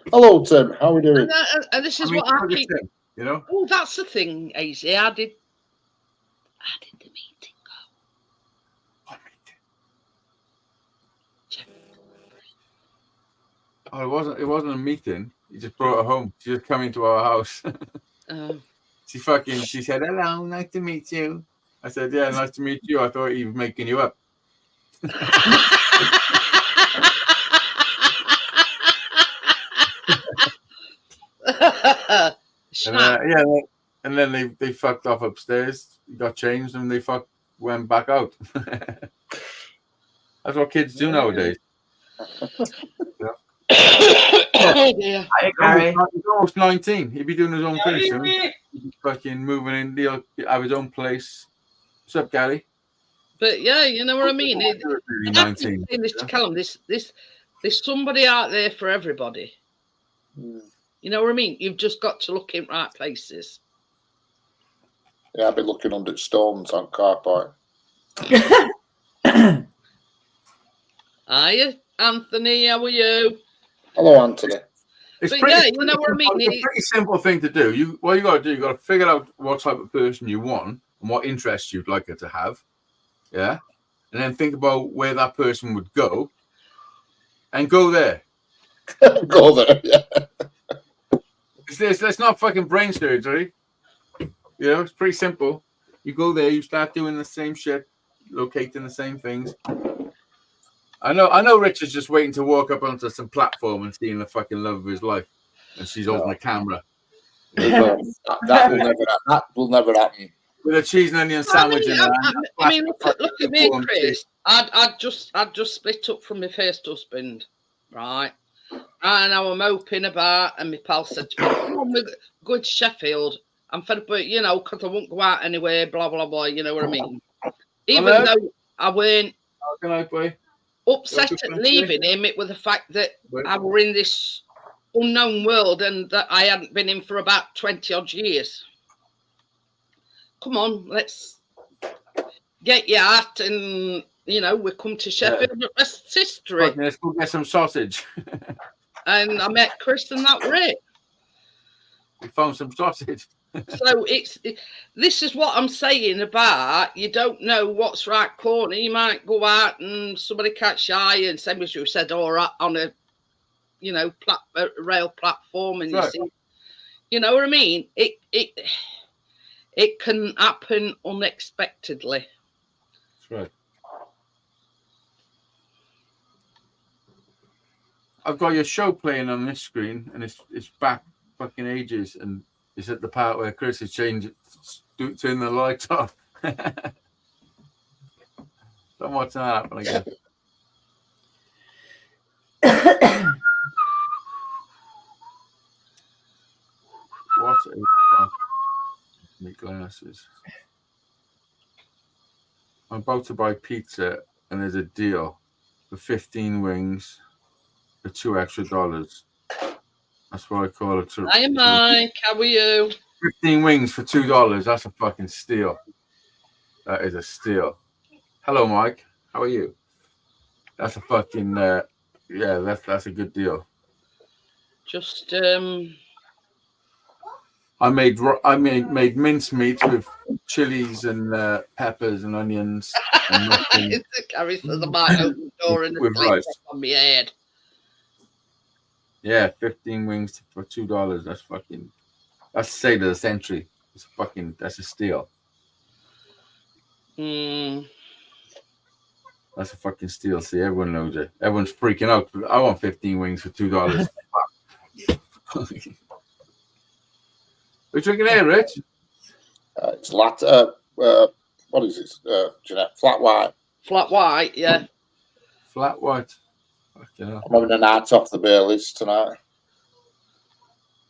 Hello, Tim. How are we doing?
And this is what I keep.
Tim, you know.
Oh, that's the thing, AZ. I did the meeting go.
What meeting? Oh, it wasn't a meeting. He just brought her home. She just come into our house. She said, hello, nice to meet you. I said, yeah, nice to meet you. I thought he was making you up. And then they fucked off upstairs. He got changed and they went back out. That's what kids do nowadays.
Oh dear.
He's almost 19. He'd be doing his own thing soon. He'd be fucking moving in. He'll have his own place. What's up, Gary?
But yeah, you know what I mean.
Really 19.
This to Callum, there's somebody out there for everybody. You know what I mean? You've just got to look in right places.
Yeah, I've been looking under stones on car park.
Hiya, Anthony. How are you?
Hello, Anthony.
It's
But
pretty,
yeah, you know what I mean.
It's a pretty simple thing to do. What you got to do, you got to figure out what type of person you want and what interests you'd like her to have. Yeah, and then think about where that person would go, and go there.
Go there. Yeah.
It's not fucking brain surgery. You know, it's pretty simple. You go there, you start doing the same shit, locating the same things. I know Richard's just waiting to walk up onto some platform and seeing the fucking love of his life. And she's holding a camera.
That will never happen.
With a cheese and onion sandwich in her hand.
I mean, look at me, Chris. I'd just split up from my first husband, right? And I was moping about, and my pal said to me, come on, go to Sheffield. I'm fed up, you know, because I won't go out anywhere, blah, blah, blah, you know what I mean? Even though I weren't upset at leaving him, it was the fact that I were in this unknown world and that I hadn't been in for about 20 odd years. Come on, let's get your hat and, you know, we come to Sheffield. Yeah. That's history.
Let's go get some sausage.
And I met Chris and that were it.
We found some sausage.
So this is what I'm saying about you don't know what's right corner. You might go out and somebody catch your eye and same as you said, or on a, you know, rail platform, and you see, you know what I mean? It can happen unexpectedly.
That's right. I've got your show playing on this screen, and it's back fucking ages, and it's at the part where Chris has changed, turn the lights off. Don't watch that happen again. What a fuck. My glasses. I'm about to buy pizza, and there's a deal for 15 wings for $2 extra. That's what I call it.
Hi, Mike. How are you?
15 wings for $2. That's a fucking steal. That is a steal. Hello, Mike. How are you? That's a fucking yeah. That's a good deal.
Just
I made mincemeat with chilies and peppers and onions. And nothing
Gary says I might open the door and
with
a plate
rice.
drop on my head.
Yeah, 15 wings for $2. That's fucking. That's the save of the century. It's fucking. That's a steal. That's a fucking steal. See, everyone knows it. Everyone's freaking out. I want 15 wings for $2. We're drinking here, Rich.
It's latte. What is it, Jeanette? Flat white.
Flat white, yeah.
Flat white. Fucking hell.
I'm having a night off the Baileys tonight.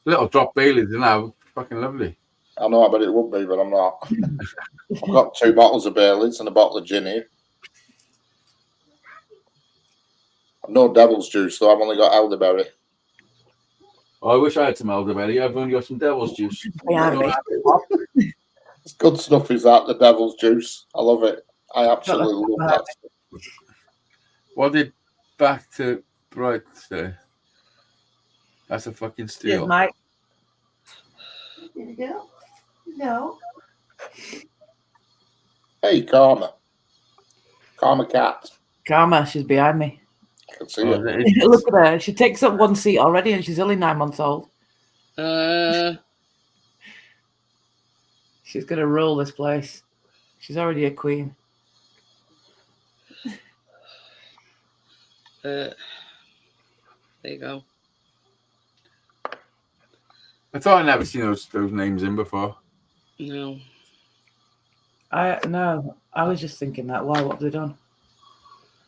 Little drop Baileys now. Fucking lovely.
I know, I bet it would be, but I'm not. I've got 2 bottles of Baileys and a bottle of gin here. I've no devil's juice, though. I've only got elderberry.
Oh, I wish I had some elderberry. I've only got some devil's juice.
Yeah,
It's good stuff, is that, the devil's juice? I love it. I absolutely love that stuff.
What did Back to Bright say? That's a fucking
Cheers,
steal.
Mike. Did you go? No.
Hey, Karma. Karma cat.
Karma, she's behind me.
I can see
Oh,
it.
Look at her. She takes up one seat already and she's only 9 months old. She's going to rule this place. She's already a queen.
There you go.
I thought I'd never seen those names in before.
No.
I was just thinking that. Why? What have they done?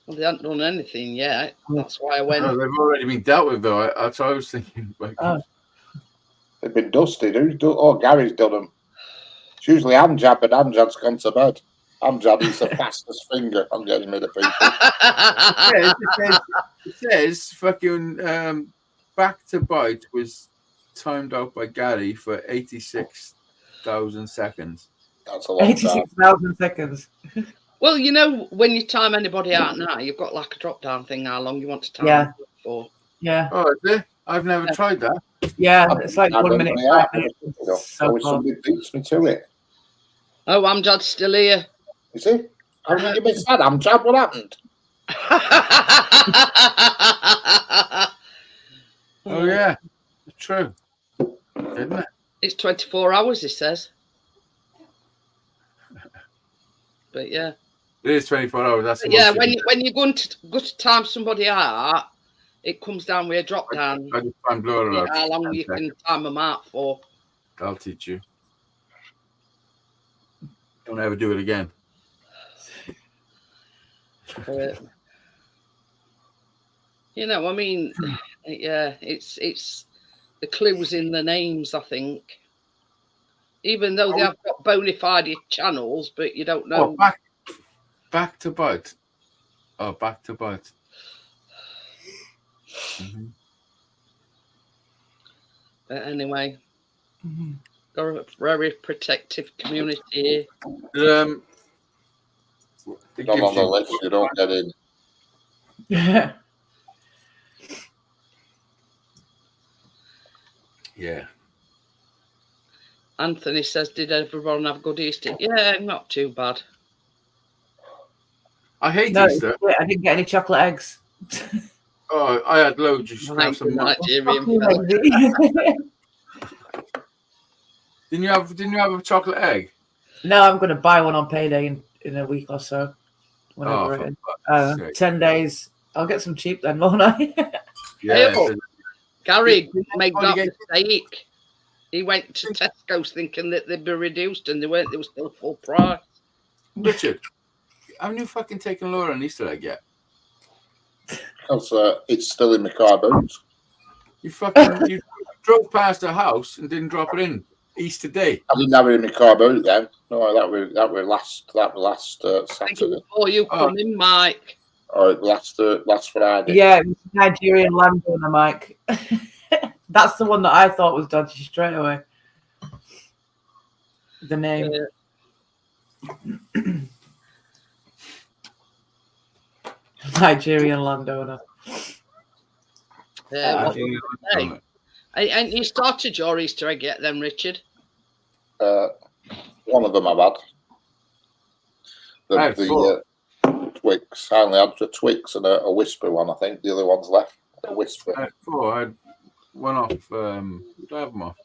Well, they haven't done anything yet. That's why I went.
Oh, they've already been dealt with, though. That's what I was thinking. Like,
Oh.
They've been dusted. Gary's done them. It's usually Amjad, but Amjad's gone to bed. Amjad is the fastest finger on getting rid of people.
it says fucking Back to Bite was timed out by Gary for 86,000 seconds.
That's a long time.
86,000 seconds.
Well, you know, when you time anybody out now, you've got like a drop down thing how long you want to time
Yeah.
them for.
Yeah.
Oh, is it? I've never tried that.
Yeah. It's like
I
1
don't
minute.
know,
5 minutes. So
Always
close.
somebody beats me to it.
Oh, Amjad's still here.
You see? How did you miss that, Amjad? What happened?
Oh, yeah. True. Isn't it?
It's 24 hours, he says. But yeah.
It is 24 hours. That's the
Yeah,
most
when you're going to go to time somebody out, it comes down with a drop down.
I just find blower out.
How long you can time them out for.
I'll teach you. Don't ever do it again.
You know, I mean, yeah, it's the clues in the names, I think. Even though they have got bona fide channels, but you don't know.
Oh, back to Bite. Oh, Back to Bite. Mm-hmm.
But anyway, got a very protective community here.
It
Not
gives
on the
you-
list, you don't get in.
Yeah.
Yeah.
Anthony says, did everyone have a good Easter? Yeah, not too bad.
I hate
No,
Easter.
I didn't get any chocolate eggs.
Oh, I had loads. You should have some.
Nigerian fella.
Didn't you have a chocolate egg?
No, I'm going to buy one on payday in a week or so.
Oh,
Whenever
for
it is.
fuck's sake.
10 days. I'll get some cheap then, won't I?
Yeah.
Hey, Gary made
Oh, you
that
get-
mistake. He went to Tesco's thinking that they'd be reduced, and they weren't. They were still full price.
Richard, haven't you fucking taken Laura an Easter egg yet?
Because it's still in my car boots.
You drove past her house and didn't drop it in Easter Day.
I didn't have it in my car boot then. No, that was last
I think it
Saturday.
was before you come in, Mike.
Or last Friday.
Yeah, it was Nigerian landowner, Mike. That's the one that I thought was dodgy straight away. The name. Nigerian landowner.
What hey, and you started your Easter egg yet, then, Richard?
One of them I've had. The Twix. I only had the Twix and a Whisper one. I think the other one's left. A Whisper.
I had one off. Did I have them off?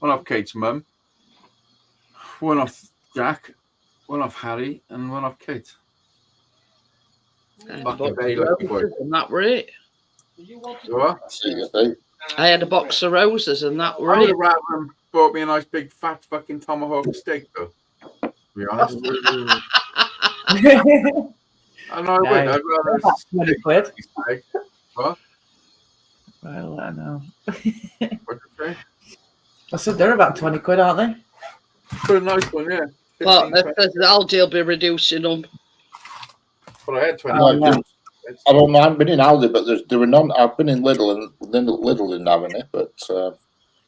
One off Kate's mum. One off Jack. One off Harry, and one off Kate.
And that were it. I had a box of roses, and that were
I would
it.
have rather them bought me a nice big fat fucking tomahawk steak, though. To be honest. I know I would. I'd rather
20 quid.
What?
Well, I know.
What'd you say?
I said they're about 20 quid, aren't they?
For a nice one, yeah.
Well, Aldi will be reducing them.
But I had 20.
I don't know. I've been in Aldi, but there were none. I've been in Lidl, and Lidl didn't have any. But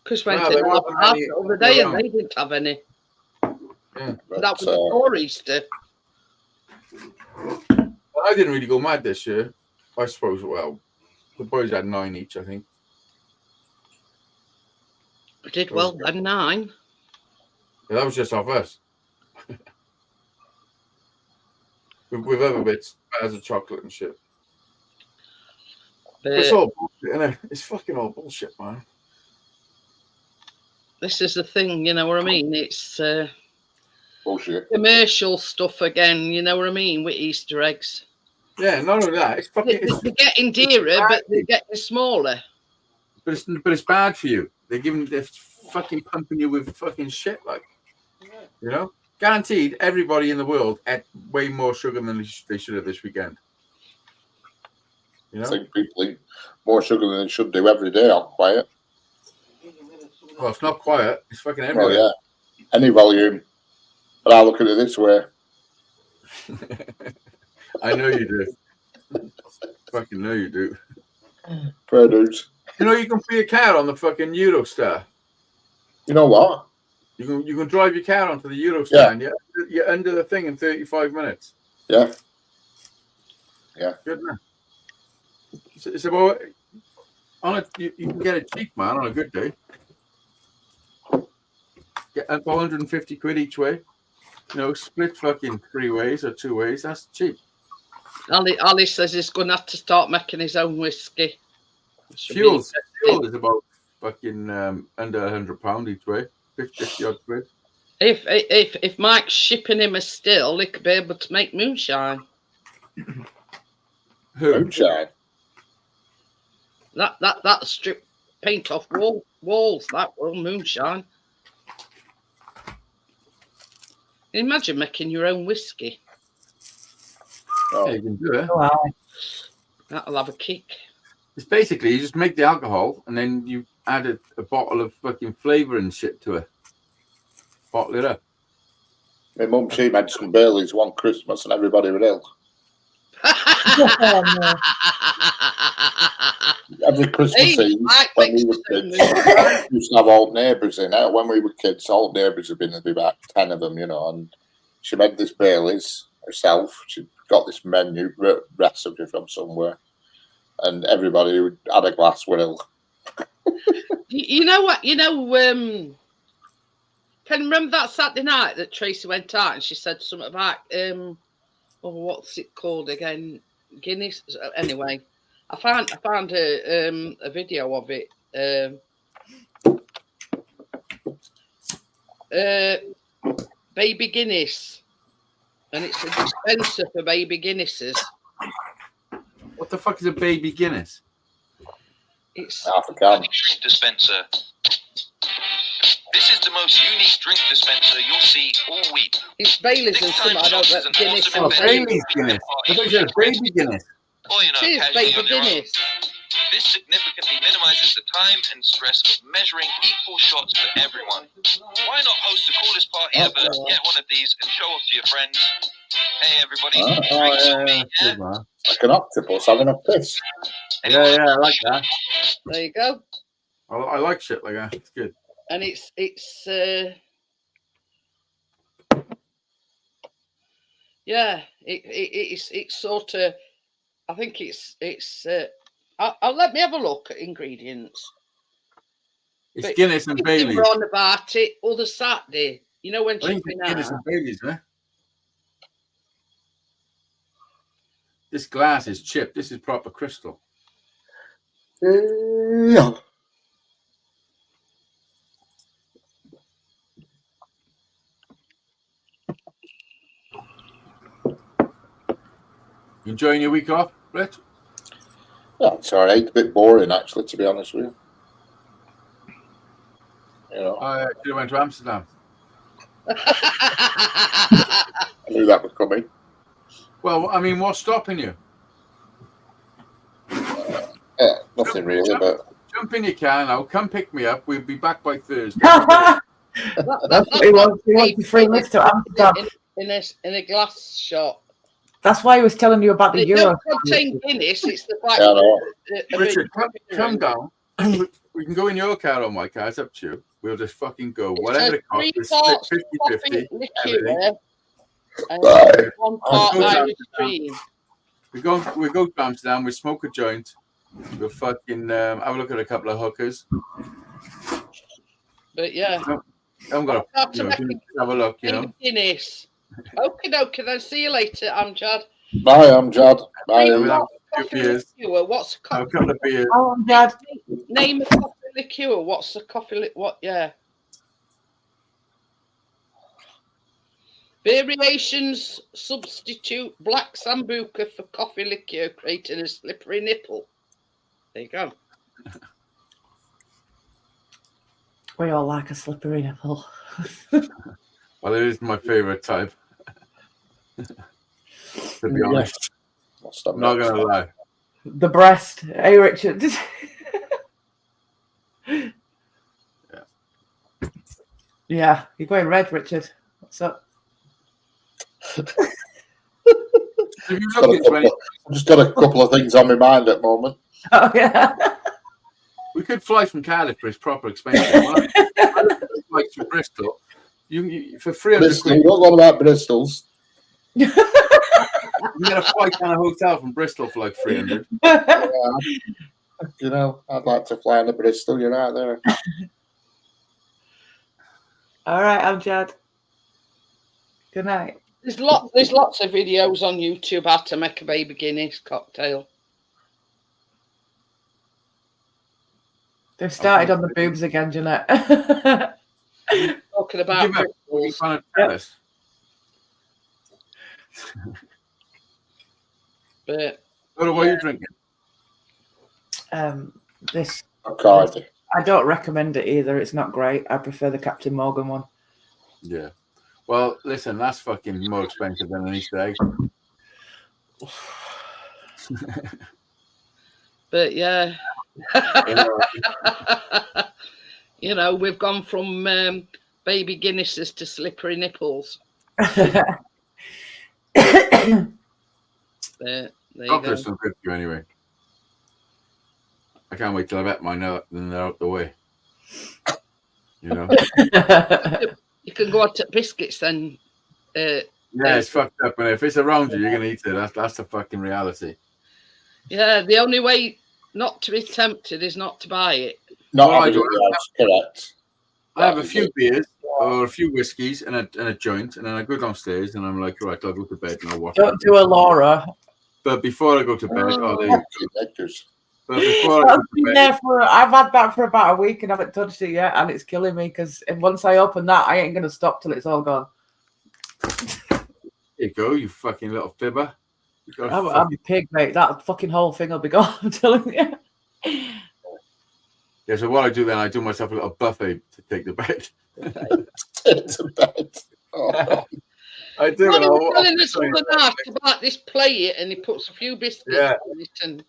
Chris went in the other day, and they didn't have any.
Yeah.
But,
that was before Easter.
I didn't really go mad this year. I suppose. Well, the boys had 9 each, I think.
I did well, and 9.
Yeah, that was just off us. with other bits, as a chocolate and shit. It's all bullshit, isn't it? It's fucking all bullshit, man.
This is the thing, you know what I mean? It's
bullshit.
Commercial stuff again, you know what I mean, with Easter eggs.
Yeah, not only that, it's fucking.
They're getting dearer, but they're getting smaller.
But it's bad for you. They're fucking pumping you with fucking shit, like, you know. Guaranteed, everybody in the world ate way more sugar than they should have this weekend. You know?
I think people eat more sugar than they should do every day on quiet.
Well, it's not quiet. It's fucking everywhere.
Well, yeah. Any volume. But I look at it this way.
I know you do. Fucking know you do.
Fair dudes.
You know you can put your car on the fucking Eurostar.
You know what?
You can drive your car onto the Eurostar and you're under the thing in 35 minutes.
Yeah. Yeah.
Good man. It's about you can get it cheap, man, on a good day. Get 150 quid each way. You know, split fucking 3 ways or 2 ways. That's cheap.
Ali says he's going to have to start making his own whiskey.
Fuel is about fucking under £100 each way. 50 odd quid.
If Mike's shipping him a still, he could be able to make moonshine.
Moonshine.
That strip paint off walls. That will moonshine. Imagine making your own whiskey.
Oh. Yeah, you can do it.
Wow.
That'll have a kick.
It's basically you just make the alcohol and then you add a bottle of fucking flavour and shit to it. Bottle it up.
My mum, she made some Baileys one Christmas and everybody were ill. Every Christmas Eve, when we were kids, we used to have old neighbours in it. When we were kids, old neighbours had been, there'd be about 10 of them, you know, and she made this Baileys herself. She got this menu recipe from somewhere, and everybody who had a glass were ill.
You know what? You know, can you remember that Saturday night that Tracy went out and she said something about what's it called again? Guinness. Anyway, I found a video of it. Baby Guinness, and it's a dispenser for baby Guinnesses.
What the fuck is a baby Guinness?
It's
half a can.
Drink dispenser. This is the most unique drink dispenser you'll see all week.
It's Bailey's and some. I don't know. Guinness.
Oh, Bailey's Guinness. I thought you said baby Guinness.
Or, you know,
It is
casually
baby
on your own.
Guinness.
This significantly minimizes the time and stress of measuring equal shots for everyone. Why not host the coolest party ever, get one of these, and show off to your friends? Hey, everybody, drinks on me, yeah?
Good, man.
Like an octopus having a piss.
Yeah, I like that.
There you go.
I like shit like that. It's good.
And it's Yeah, it's sort of. I think it's. I'll let me have a look at ingredients.
It's
But
Guinness and
we
Baileys.
were on about it other Saturday. You know when
I
she's
think
been
it's Guinness
out.
and Baileys, eh? This glass is chipped. This is proper crystal.
Yeah.
You enjoying your week off, Brett?
Yeah, it's all right. A bit boring, actually, to be honest with you. You know,
I actually went to Amsterdam.
I knew that was coming.
Well, I mean, what's stopping you?
Yeah, nothing really, but
Jump in your car now. Come pick me up. We'll be back by Thursday.
That's what he wants. He wants a free lift to Amsterdam.
in a glass shop.
That's why he was telling you about the
It
Euro.
don't contain Guinness. It's the fact.
yeah, no.
Richard, come down. We can go in your car or my car. It's up to you. We'll just fucking go. Whatever it costs. We split 50-50.
Liqueur and
Right.
1 part
go down
Irish
to
cream.
We go to Amsterdam. We smoke a joint. We'll fucking have a look at a couple of hookers.
But yeah,
I haven't got
Have
to,
to make
just have a look, you know.
Guinness. Okay, then see you later, Amjad.
Bye, I'm Jad.
Yeah,
Bye.
we'll have a
Coffee
few beers.
liqueur. What's
Have a
coffee?
couple of beers.
Oh, I'm Dad.
Name of coffee liqueur. What's the coffee? What? Yeah. Variations substitute black sambuca for coffee liqueur, creating a slippery nipple. There you go.
We all like a slippery nipple.
Well, it is my favourite type. To be honest, I'm not going to lie.
The breast. Hey, Richard. Yeah, you're going red, Richard. What's up?
If you look into any,
I've just got a couple of things on my mind at the moment.
Oh, yeah.
we could fly from Cardiff, but it's proper expensive. I look at flights from Bristol. You for 300
Bristol,
quid,
you don't know about Bristol's.
you can get a flight and a hotel from Bristol for like 300.
Yeah. You know, I'd like to fly into Bristol. You're right there.
All right, I'm Jad. Good night.
There's lots of videos on YouTube how to make a baby Guinness cocktail.
They've started on the boobs again, Jeanette.
Talking about
Give up. What are you trying to tell us?
but
What are you drinking?
This
Bacardi.
I don't recommend it either. It's not great. I prefer the Captain Morgan one.
Yeah. Well, listen, that's fucking more expensive than an Easter egg.
but yeah. You know, we've gone from baby Guinnesses to slippery nipples. There you go.
Chocolate's so good for you anyway. I can't wait till I've had mine out and they're out the way. You know?
You can go on to biscuits then.
Yeah, it's fucked up. And if it's around you, you're going to eat it. That's the fucking reality.
Yeah, the only way not to be tempted is not to buy it.
Not
Well, I
having it right, correct.
I have a few beers or a few whiskies and a joint, and then I go downstairs and I'm like, right, I'll go to bed and I'll watch
Don't
it.
do a Laura.
But before I go to bed,
I've had that for about a week and haven't touched it yet, and it's killing me because once I open that, I ain't gonna stop till it's all gone.
There you go, you fucking little fibber.
I'm a pig, mate. That fucking whole thing will be gone. I'm telling you.
Yeah, so what I do then, I do myself a little buffet to take to bed.
To bed. Oh.
I do.
Well,
and
he was
I'll-
telling us all the night about this plate, and he puts a few biscuits on it, and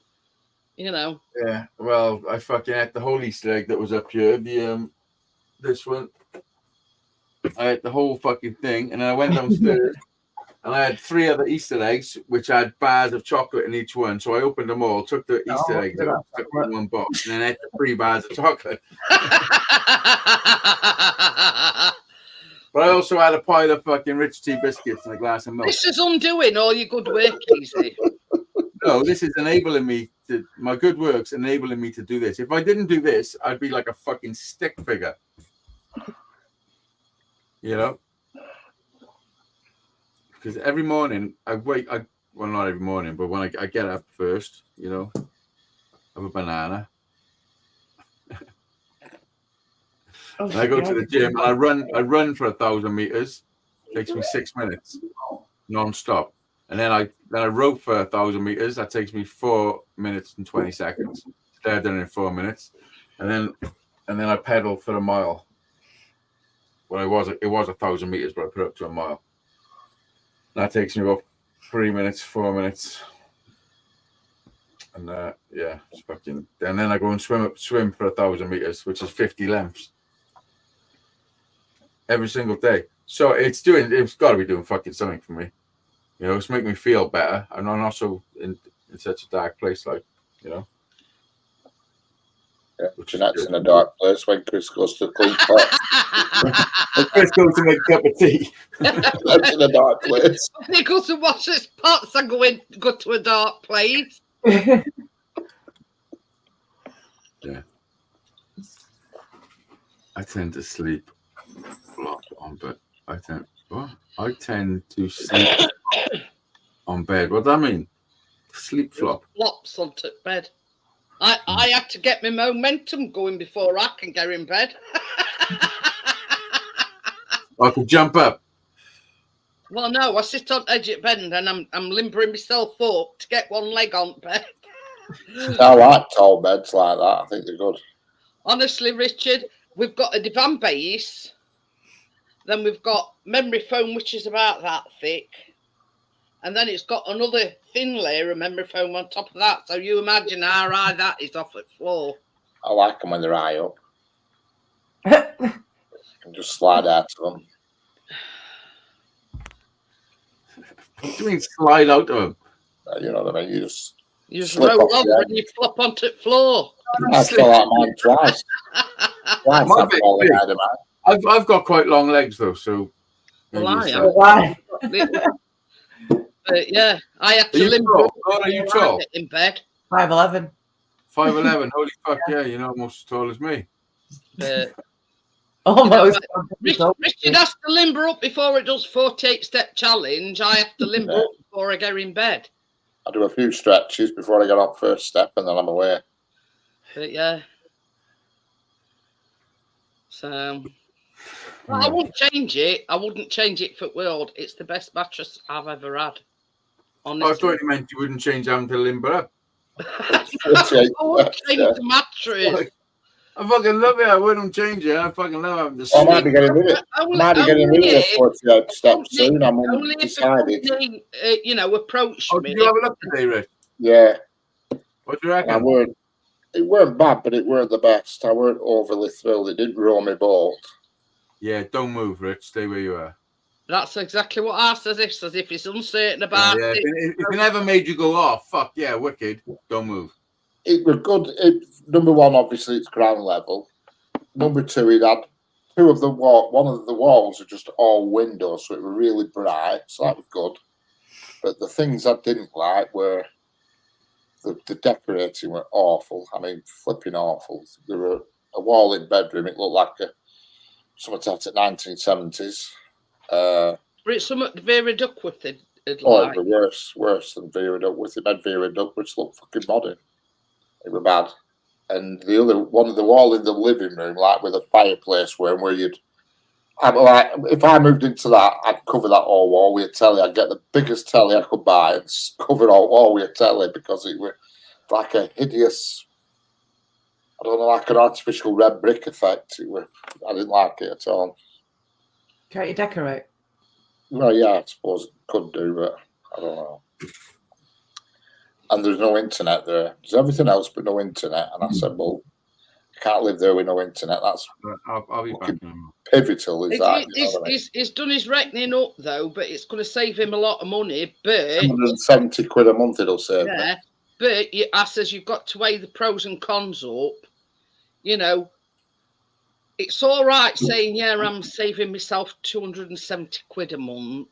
you know.
Yeah, well, I fucking had the whole Easter egg that was up here. The this one, I had the whole fucking thing, and then I went downstairs, and I had 3 other Easter eggs, which had bars of chocolate in each one. So I opened them all, took the Easter eggs out, stuck them in one box, and then I had 3 bars of chocolate. But I also had a pile of fucking Rich Tea biscuits and a glass of milk.
This is undoing all your good work, Easy.
No, this is enabling me to. My good work's enabling me to do this. If I didn't do this, I'd be like a fucking stick figure. You know? Because every morning well, not every morning, but when I get up first, you know, have a banana. And I go to the gym and I run for 1,000 meters. Takes me 6 minutes, non-stop. And then I rope for 1,000 meters. That takes me 4 minutes and 20 seconds. Today I've done it in 4 minutes. And then I pedal for a mile. Well, it was 1,000 meters, but I put it up to a mile. That takes me about 3 minutes, 4 minutes. And yeah, it's fucking. And then I go and swim for 1,000 meters, which is 50 lengths. Every single day. So it's got to be doing fucking something for me. You know, it's making me feel better. I'm not so in such a dark place, like, you know.
Yeah, Jeanette's in a dark place when Chris goes to clean pot.
When Chris goes to make a cup of tea.
That's in a dark place.
He goes to wash his pots and go to a dark place.
Yeah. I tend to sleep flop on bed. I tend to sleep on bed. What does that mean? Sleep flop.
Flops onto bed. I had to get my momentum going before I can get in bed.
I could jump up.
Well, no, I sit on edge of bed and I'm limbering myself up to get one leg on bed.
I like tall beds like that. I think they're good.
Honestly, Richard, we've got a divan base. Then we've got memory foam, which is about that thick. And then it's got another thin layer of memory foam on top of that. So you imagine how high that is off the floor.
I like them when they're high up. You can just slide out of them.
What do you mean slide out of them?
You know what I mean? You just
roll
slip off
over
the
and you flop onto the floor.
I fell out mine twice. Twice
My
I've
big
fallen
thing.
out of mine.
I've got quite long legs though, so.
Well, I
maybe
am.
Why?
But yeah, I had
Are
to
you
limber
tall?
up
God, are you
before I
tall?
get in bed.
5'11".
5'11". Holy fuck, yeah, you're not almost as tall as me.
Almost.
Richard has to limber up before it does 48-step challenge. I have to limber up before I get in bed.
I do a few stretches before I get on first step and then I'm away.
But yeah. So I wouldn't change it. I wouldn't change it for the world. It's the best mattress I've ever had.
I
Honestly.
thought you meant you wouldn't change having to limber up.
I wouldn't change the mattress.
I fucking love it. I wouldn't change it. I fucking love having to
I
sleep.
might be getting rid of it. Might be getting rid of this 48 steps soon. I'm
Only if the
undecided.
company, approached
Oh,
me.
did you have a look today, Rick?
Yeah,
What do you reckon?
it weren't bad, but it weren't the best. I weren't overly thrilled. It didn't roll me boat.
Yeah, don't move, Rich. Stay where you are.
That's exactly what I says. As if he's uncertain about
Yeah,
it.
if it never made you go, oh, fuck, yeah, wicked, don't move.
It was good. Number one, obviously, it's ground level. Number two, it had one of the walls are just all windows, so it was really bright, so that was good. But the things I didn't like were the decorating were awful. I mean, flipping awful. There were a wall in bedroom. It looked like something out of 1970s.
But it's something Vera Duckworth had
It
like.
was worse than Vera Duckworth. It had Vera Duckworth looked fucking modern. It was bad. And the other one of the wall in the living room, like with a fireplace where I'm like, if I moved into that, I'd cover that whole wall with a telly. I'd get the biggest telly I could buy and cover all wall with a telly because it was like a hideous, I don't know, like an artificial red brick effect. I didn't like it at all.
Can't you decorate?
Well, yeah, I suppose it could do, but I don't know. And there's no internet there. There's everything else but no internet. And I said, well, I can't live there with no internet. That's
I'll be back in a moment.
pivotal, is that? You know what I mean?
He's done his reckoning up, though, but it's going to save him a lot of money. But
170 quid a month it'll save me.
yeah, but I says you've got to weigh the pros and cons up. You know, it's all right saying, yeah, I'm saving myself 270 quid a month.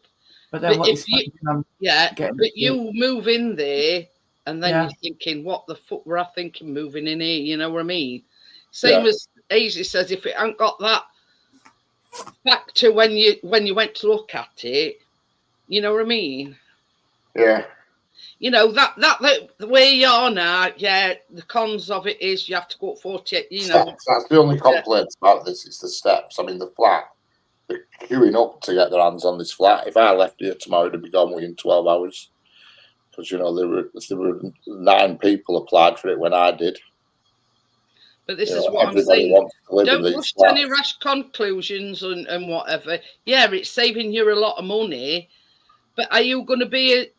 But then
But
what
if you, yeah,
getting
but you move in there and then
Yeah.
you're thinking, what the fuck were I thinking moving in here? You know what I mean? Same
Yeah.
as Aisley says, if it ain't got that factor when you went to look at it, you know what I mean?
Yeah.
You know, that the way you are now, yeah, the cons of it is you have to go up 48, you know.
Steps. That's the only complaint about this. It's the steps. I mean, the flat. They're queuing up to get their hands on this flat. If I left here tomorrow, it'd be gone within 12 hours. Because, you know, there were 9 people applied for it when I did.
But this
You
is
know,
what I'm
everybody
saying.
wants to live in
Don't
these
rush to
flats.
any rash conclusions and whatever. Yeah, it's saving you a lot of money, but are you going to be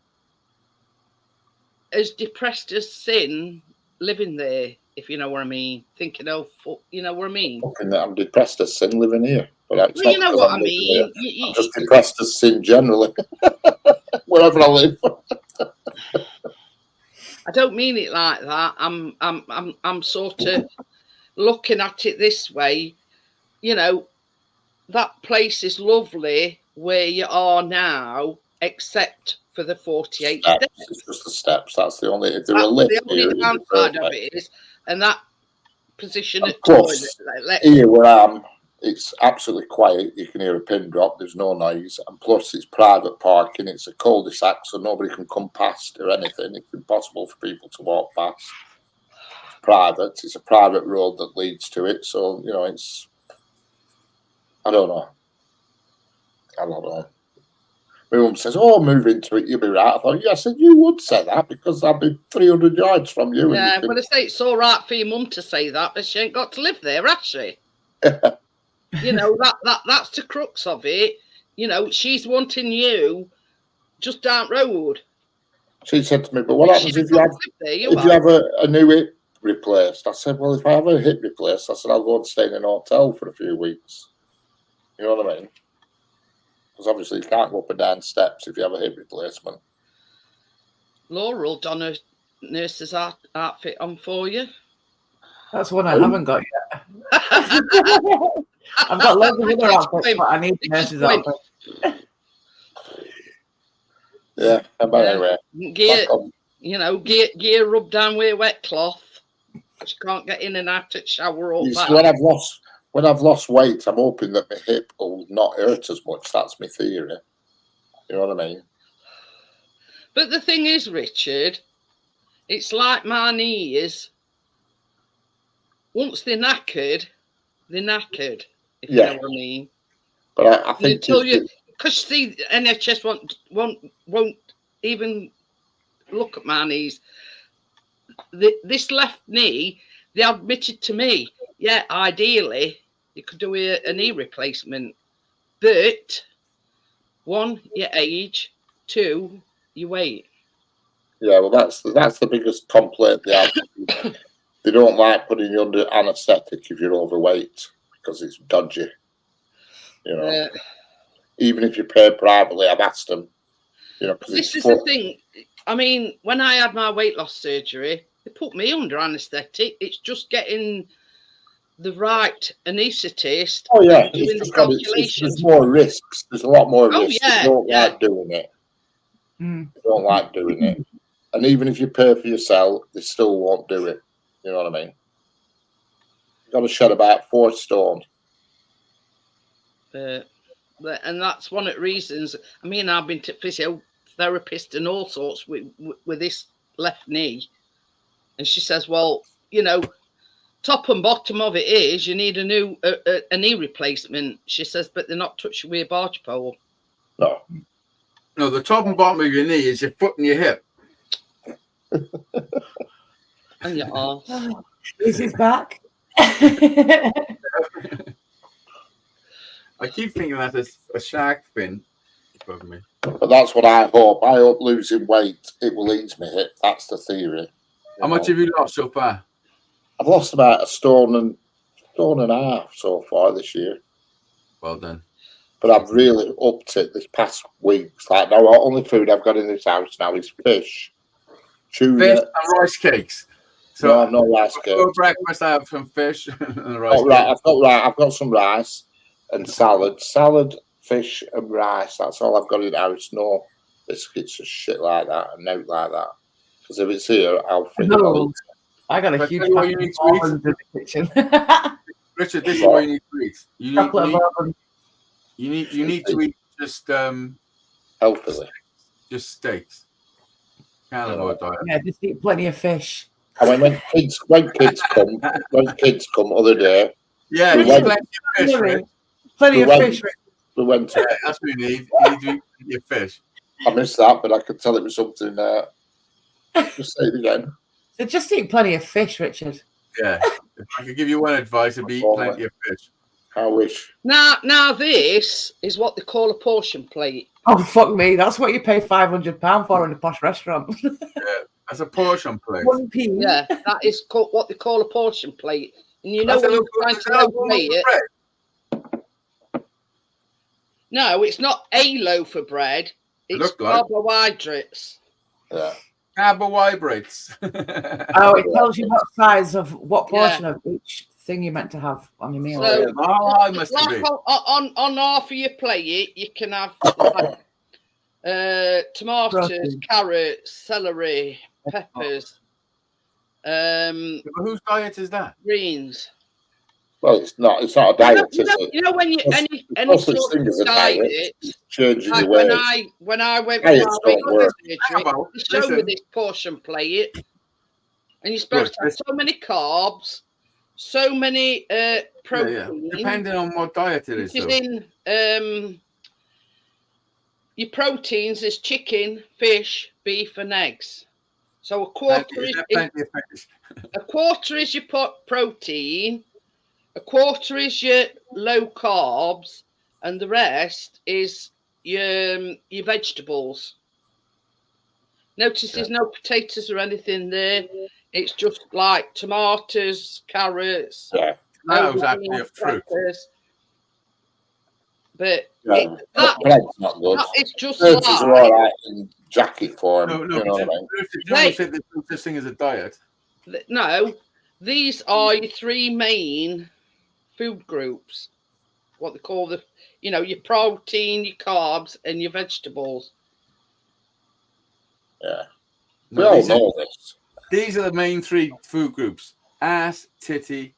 as depressed as sin living there? If you know what I mean, thinking, oh, fuck, you know what I mean.
I'm depressed as sin living here, but it's
Well,
not
you know
because
what
I'm
I
living here.
mean.
I'm just depressed as sin generally, wherever I live.
I don't mean it like that. I'm sort of looking at it this way. You know, that place is lovely where you are now, except for the 48 steps.
It's just the steps. That's the only. If there
That's
were lifts
the only
here, it'd be
downside of
perfect.
it is, and that position
Of
at
course,
toilet.
Here where I am, it's absolutely quiet. You can hear a pin drop. There's no noise, and plus it's private parking. It's a cul-de-sac, so nobody can come past or anything. It's impossible for people to walk past. It's private. It's a private road that leads to it. So you know, it's. I don't know. My mum says, "Oh, move into it. You'll be right." I thought, "Yeah." I said, "You would say that because I'd be 300 yards from you."
Yeah, I'm
and
going to say it's all right for your mum to say that, but she ain't got to live there, has she? You know, that's the crux of it. You know, she's wanting you just down road.
She said to me, "But what happens if you have a new hip replaced?" I said, "Well, if I have a hip replaced," I said, "I'll go and stay in an hotel for a few weeks." You know what I mean? Because obviously you can't go up and down steps if you have a hip replacement.
Laurel done a nurse's outfit on for you.
That's one I haven't got yet. I've got loads of other outfits, but I need the nurse's outfit.
Yeah, but anyway.
Gear rubbed down with a wet cloth. She can't get in and out of the shower or back.
When I've lost weight, I'm hoping that my hip will not hurt as much. That's my theory. You know what I mean?
But the thing is, Richard, it's like my knees. Once they're knackered, if you know what I mean.
But I think
because see, NHS won't even look at my knees. This left knee, they admitted to me, yeah, ideally you could do a knee replacement, but 1, your age, 2, your weight.
Yeah, well, that's the biggest complaint they have. They don't like putting you under anaesthetic if you're overweight because it's dodgy. You know, even if you pay privately, I've asked them. You know,
this is the thing. I mean, when I had my weight loss surgery, they put me under anaesthetic. It's just getting the right anaesthetist.
Oh yeah,
there's
more risks. There's a lot more risks.
Yeah,
they don't like doing it. They don't like doing it. And even if you pay for yourself, they still won't do it. You know what I mean? You've got to shed about 4 stone.
And that's one of the reasons. I mean, I've been to physiotherapist and all sorts with this left knee. And she says, well, you know, top and bottom of it is you need a knee replacement. She says, but they're not touching with a barge pole.
No.
No, the top and bottom of your knee is your foot and your hip.
And your arse.
This is back.
I keep thinking that there's a shark fin above me.
But that's what I hope. I hope losing weight, it will ease my hip. That's the theory.
How much have you lost so far?
I've lost about a stone and a half so far this year.
Well done.
But I've really upped it this past weeks. Like now, the only food I've got in this house now is fish, tuna,
fish and rice cakes.
No, no rice cake.
For breakfast, I have some fish and a rice.
I've got some rice and salad, fish and rice. That's all I've got in the house. No biscuits or shit like that, and note like that. Because if it's here, I'll freaking
No. I got a
But
huge
tell you what
pack
you
of
need to eat.
almonds in the kitchen.
Richard, this is what you need to eat.
Chocolate almond.
You need to eat just
healthily.
just steaks. Can't avoid diet.
Yeah, just eat plenty of fish.
And when kids come other day,
Yeah,
We
eat
went-
plenty of fish, Rich.
Plenty of
went-
fish.
we went
Yeah,
to.
that's what you need. You need to eat your fish.
I missed that, but I could tell it was something. Just say it again.
So just eat plenty of fish, Richard.
Yeah. If I could give you one advice, it'd be eat plenty of fish.
I wish.
Now this is what they call a portion plate.
Oh, fuck me. That's what you pay £500 for in a posh restaurant.
That's a portion plate.
1p.
Yeah, that is called what they call a portion plate. And you know
That's a
when
loaf
you're
of-
trying
is that a
to
loaf
play
of
it.
bread?
No, it's not a loaf of bread. It's
looked like.
carbohydrates.
Yeah.
Carbohydrates.
Oh, it tells you what size of what portion of each thing you're meant to have on your meal.
So-
How high must it
Like
be?
on half of your plate, you can have like, tomatoes,
Protein.
carrots, celery, peppers,
But whose diet is that?
greens.
Well, it's not. It's not a diet, is it?
You know when you
There's
any
no such
sort
thing
of
as a diet.
diet.
It's changing
Like
your
when
ways.
I went
Diets
for
don't
my
work.
surgery,
Hang about,
they showed me
listen.
this portion plate, and you're supposed to have
listen.
so many carbs, so many
Yeah,
protein.
depending on what diet it is.
Which is
Though.
in your proteins is chicken, fish, beef, and eggs. So
Is there plenty of fish?
a quarter is your protein, a quarter is your low carbs, and the rest is your vegetables. Notice there's no potatoes or anything there. It's just like tomatoes, carrots.
Yeah.
That was actually a
aubergines,
fruit.
peppers. But
Yeah.
that-
Bread's not good.
it's just
Turkeys are
like
all right in jacket form.
No,
You know what I mean?
you said there's no such thing as a diet.
no. These are your three main food groups. What they call your protein, your carbs, and your vegetables.
Yeah. We
No,
all
these, are,
know this.
these are the main three food groups: ass, titty.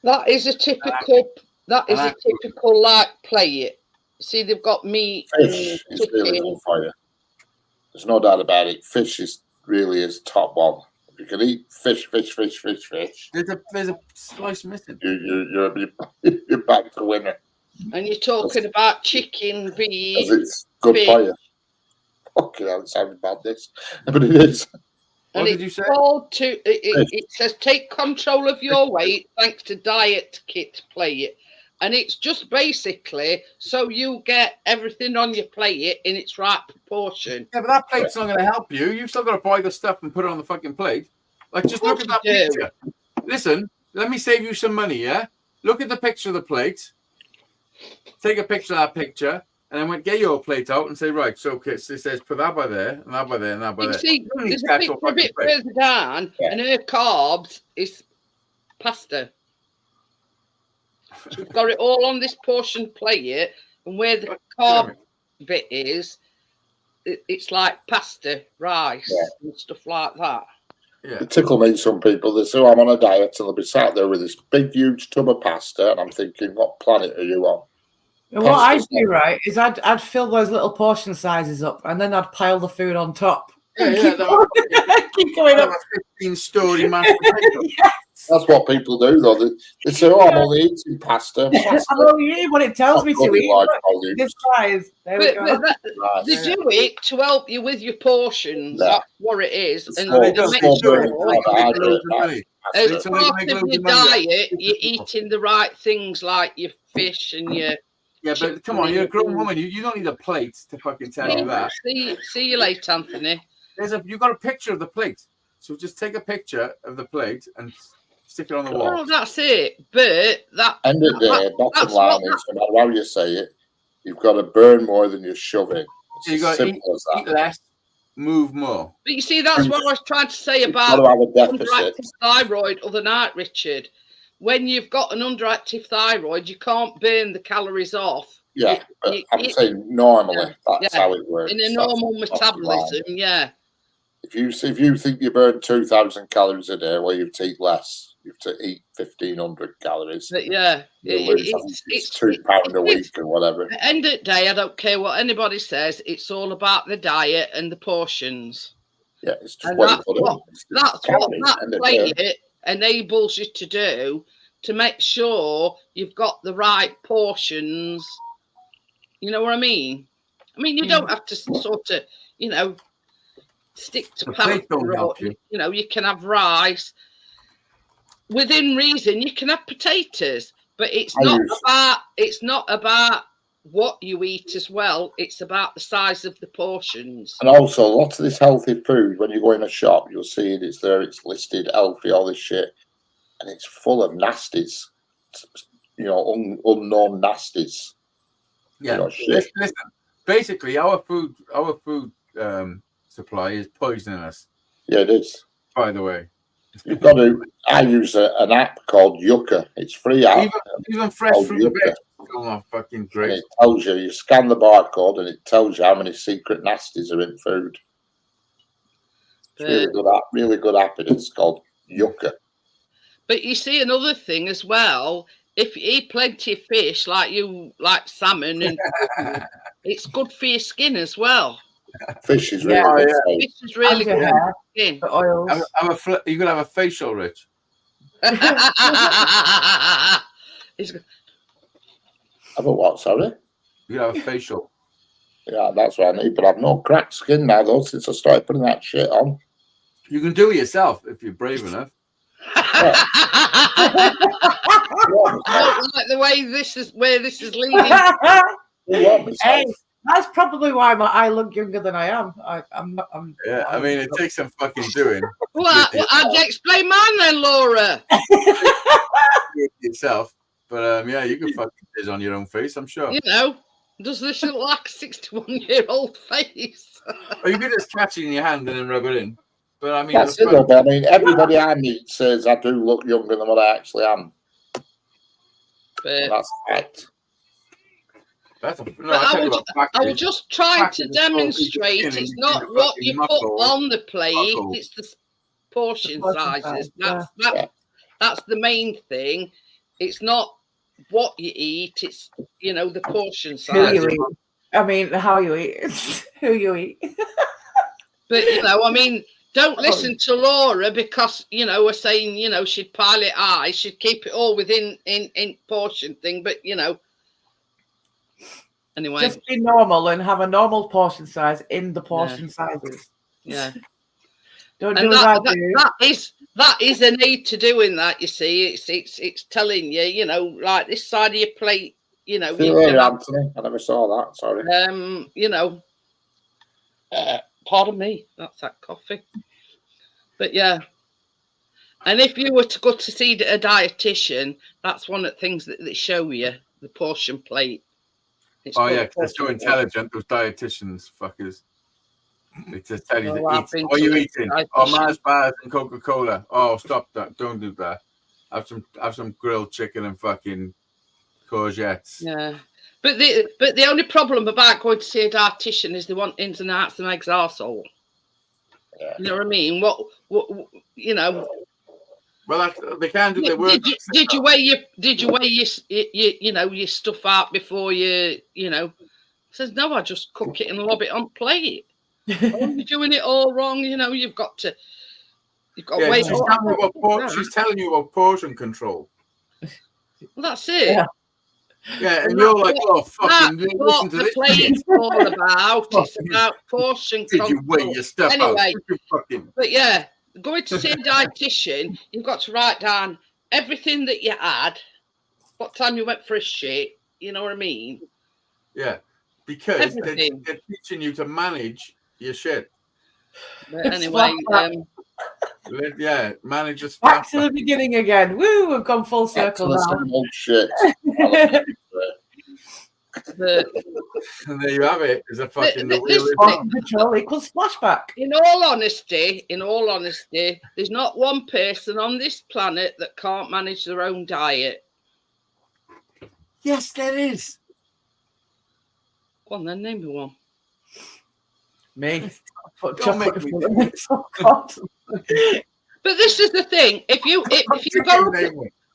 That is a typical. That is a typical like plate. See, they've got meat,
Fish
and
is really
chicken.
good for you. There's no doubt about it. Fish is really top one. If you can eat fish,
There's a slice missing.
you're back to winner.
And you're talking about chicken,
Because
beef,
it's good for you. Okay, that sounds bad, this. But it is.
What
and
did
it's
you say?
called to. It says take control of your weight thanks to Diet Kit Plate, and it's just basically so you get everything on your plate in its right proportion.
Yeah, but that plate's not going to help you. You've still got to buy the stuff and put it on the fucking plate. Like, just look at that
you do.
picture. Listen, let me save you some money, yeah? Look at the picture of the plate. Take a picture of that picture, and then get your plate out and say, right, so it says put that by there, and that by there, and that by
You
there.
see,
You don't need
there's
to
a
catch
picture
your
a bit
fucking plate.
further down,
Yeah.
and her carbs is pasta. She's got it all on this portion plate, and where the carb bit is, it's like pasta, rice,
Yeah.
and stuff like that.
Yeah.
It tickle me, some people. They say, oh, I'm on a diet, and they'll be sat there with this big, huge tub of pasta, and I'm thinking, what planet are you on?
And what I
Pasta's
do, right, is I'd fill those little portion sizes up and then I'd pile the food on top.
Yeah,
And
yeah,
keep, keep going up.
15-story mashed potato.
That's what people do, though. They say, oh, I'm only eating pasta.
I'm only eating what it tells me to
Bloody
eat.
large
Look,
volumes.
this size. There we
But,
go.
but
Right.
they do it to help you with your portions.
Yeah.
That's what it is. And
Small-
They
to
don't
make
small
sure
burning
make loads of money.
as
They make
part
loads
of
of
your
money.
diet, you're eating the right things like your fish and your.
Yeah, but come on, you're a grown woman. You don't need a plate to fucking tell you that.
See you later, Anthony.
You got a picture of the plate, so just take a picture of the plate and stick it on the wall.
Well, that's it. But that
End of the day, bottom
that's
line
what-
is, no matter how you say it, you've got to burn more than you're shoving. It's
You
as
got to
simple as
eat
that.
less, move more.
But you see, that's what I was trying to say
You've got
about
to have a deficit.
underactive thyroid other night, Richard. When you've got an underactive thyroid, you can't burn the calories off.
Yeah, but I'm saying normally that's how it works.
In a
That's
normal
the bottom
metabolism,
line.
yeah.
If you think you burn 2,000 calories a day, well, you have to eat less. You have to eat 1,500 calories.
But yeah,
You lose, I think it's £2 a week or whatever.
At the end of the day, I don't care what anybody says. It's all about the diet and the portions.
Yeah, it's just
And
what
that's
you put in.
what
Calories,
that
end of the day.
plate enables you to do, to make sure you've got the right portions. You know what I mean? I mean, you don't have to sort of, you know, stick to
The plate don't
pasta.
help you.
You know, you can have rice. Within reason, you can have potatoes, but it's not about what you eat as well. It's about the size of the portions.
And also, lots of this healthy food, when you go in a shop, you'll see it's there, it's listed healthy, all this shit, and it's full of nasties, you know, unknown nasties.
Yeah,
You know, shit.
listen. Basically, our food supply is poisonous.
Yeah, it is.
By the way,
You've got to. I use an app called Yucca. It's free app.
even fresh
called
fruit and
Yucca.
veg. Oh my fucking
And
great!
it tells you. You scan the barcode, and it tells you how many secret nasties are in food. It's really good app. Really good app. It's called Yucca.
But you see another thing as well. If you eat plenty of fish, like salmon, and it's good for your skin as well.
Fish is really
Yeah.
good.
Yeah.
So
Fish is really
And your
good
hair,
for your skin.
the oils.
You could have a facial, Rich.
have a what? Sorry.
You could have a facial.
Yeah, that's what I need. But I've no cracked skin now, though, since I started putting that shit on.
You can do it yourself if you're brave enough.
I don't like the way this is leading.
Hey, that's probably why I look younger than I am. I'm not.
Yeah, I mean, it takes some fucking doing.
Well, I'd explain mine then, Laura.
Yourself, but yeah, you can fucking jizz on your own face, I'm sure.
You know, does this look like a 61-year-old face?
Or you could just catch it in your hand and then rub it in. But I mean,
That's it, though. But I mean, everybody I meet says I do look younger than what I actually am.
But
That's a fact.
I was just trying to demonstrate it's not what you put on the plate, it's the portion sizes. That's the main thing. It's not what you eat, it's, you know, the portion size.
Who you eat. I mean, how you eat. Who you eat.
But, you know, I mean, don't listen to Laura because, you know, we're saying, you know, she'd pile it high, she'd keep it all within in portion thing, but, you know, anyway.
Just be normal and have a normal portion size in the portion sizes.
Yeah.
Don't
And
do
that is a need to doing that, you see. It's telling you, you know, like this side of your plate, you know.
Anthony. I never saw that, sorry.
You know, pardon me, that's that coffee. But yeah. And if you were to go to see a dietitian, that's one of the things that they show you, the portion plate. It's
yeah, they're so intelligent, those dietitians, fuckers. They just tell you to eat. What are you eating? Oh, Mars bars and Coca-Cola. Oh, stop that. Don't do that. Have some grilled chicken and fucking courgettes.
Yeah. But the only problem about going to see a dietitian is they want ins and outs and eggs arsehole. Yeah. You know what I mean? What you know.
Well, they can do their work.
Did you weigh your stuff out before you know? Says no, I just cook it and lob it on plate. Oh, you're doing it all wrong. You know, you've got to wait.
She's telling you about portion control.
Well, that's it.
Yeah, and you're like, oh, fucking listen to this.
Plate's all about. It's about portion control.
Did you weigh your stuff
anyway,
out?
But yeah, going to see a dietitian, you've got to write down everything that you had, what time you went for a shit. You know what I mean?
Yeah, because they're teaching you to manage your shit.
But anyway,
manage your stuff.
Back to the beginning again. Woo, we've gone full circle now.
Old shit.
But
And there you have it. There's a fucking
Th-
the
this-
wheel.
Quality control equals splashback.
in all honesty, there's not one person on this planet that can't manage their own diet.
Yes, there is.
Go on then, name me one.
Me.
Don't make me do this.
Oh, God.
But this is the thing: if you go up,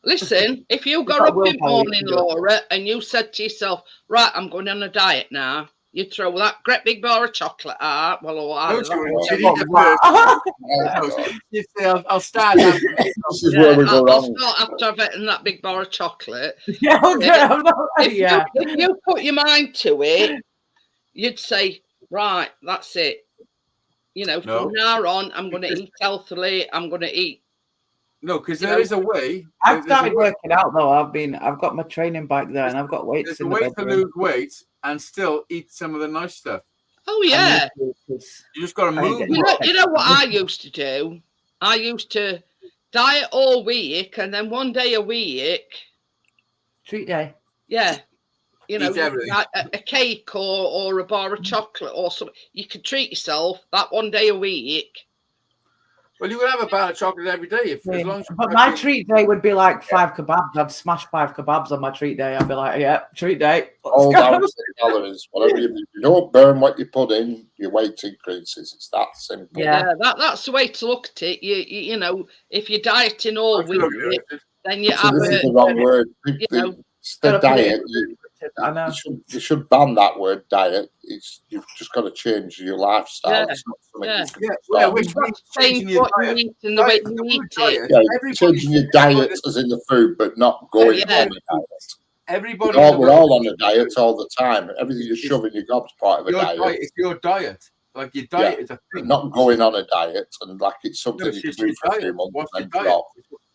listen, if you got
got
up in
willpower, you
morning,
can do it.
Laura, and you said to yourself, "Right, I'm going on a diet now," you throw that great big bar of chocolate out. Well, or
No,
whatever.
you need to first.
Oh,
No,
God.
you say, I'll start.
This is where we go
I'll
wrong.
start after I've eaten that big bar of chocolate.
Yeah, okay. I'm not,
If
yeah.
you put your mind to it, you'd say, right, that's it. You know,
No.
from now on, I'm going to eat healthily. I'm going to eat.
No, because
You
there
know,
is a way.
I've
there's a
started
way-
working out though. I've got my training bike there, and I've got weights
There's a
in the
way to
bedroom.
lose weight and still eat some of the nice stuff.
Oh yeah.
And
You just got to
I ain't
move.
getting
You
more.
know what I used to do? I used to diet all week, and then one day a week,
treat day.
yeah, you know,
Eat everything.
like a cake or a bar of chocolate or something. You could treat yourself that one day a week.
Well, you would have a bar of chocolate every day if as long as you
But my treat day would be like 5 kebabs. I'd smash 5 kebabs on my treat day. I'd be like, yeah, treat day. Let's
All
go.
down to the calories. Whatever you don't burn what you put in, your weight increases. It's that simple.
Yeah.
That's the way to look at it. You know, if you're dieting all
Look at
week,
it.
then you
So
have
this is
a
the wrong word.
you know,
It's the
Gotta put it
diet.
in. I know.
You should ban that word diet. You've just got to change your lifestyle.
Yeah,
It's not something
yeah.
you can
Yeah,
start.
well, which
you've got
means
to change
changing your
what you
diet.
eat and the way
Diet,
you
the
eat
food
it.
diet.
Yeah,
Everybody's
changing your diet as in the food, but not going
Yeah.
on a diet.
Everybody.
We're all on a diet all the time. Everything you shove in your gob's part of a
Your
diet.
diet is your diet. Like your diet is a
But
thing.
not going on a diet and like it's something
No,
you
it's
can
your
do for a few
diet.
months
What's your
and then
diet?
drop.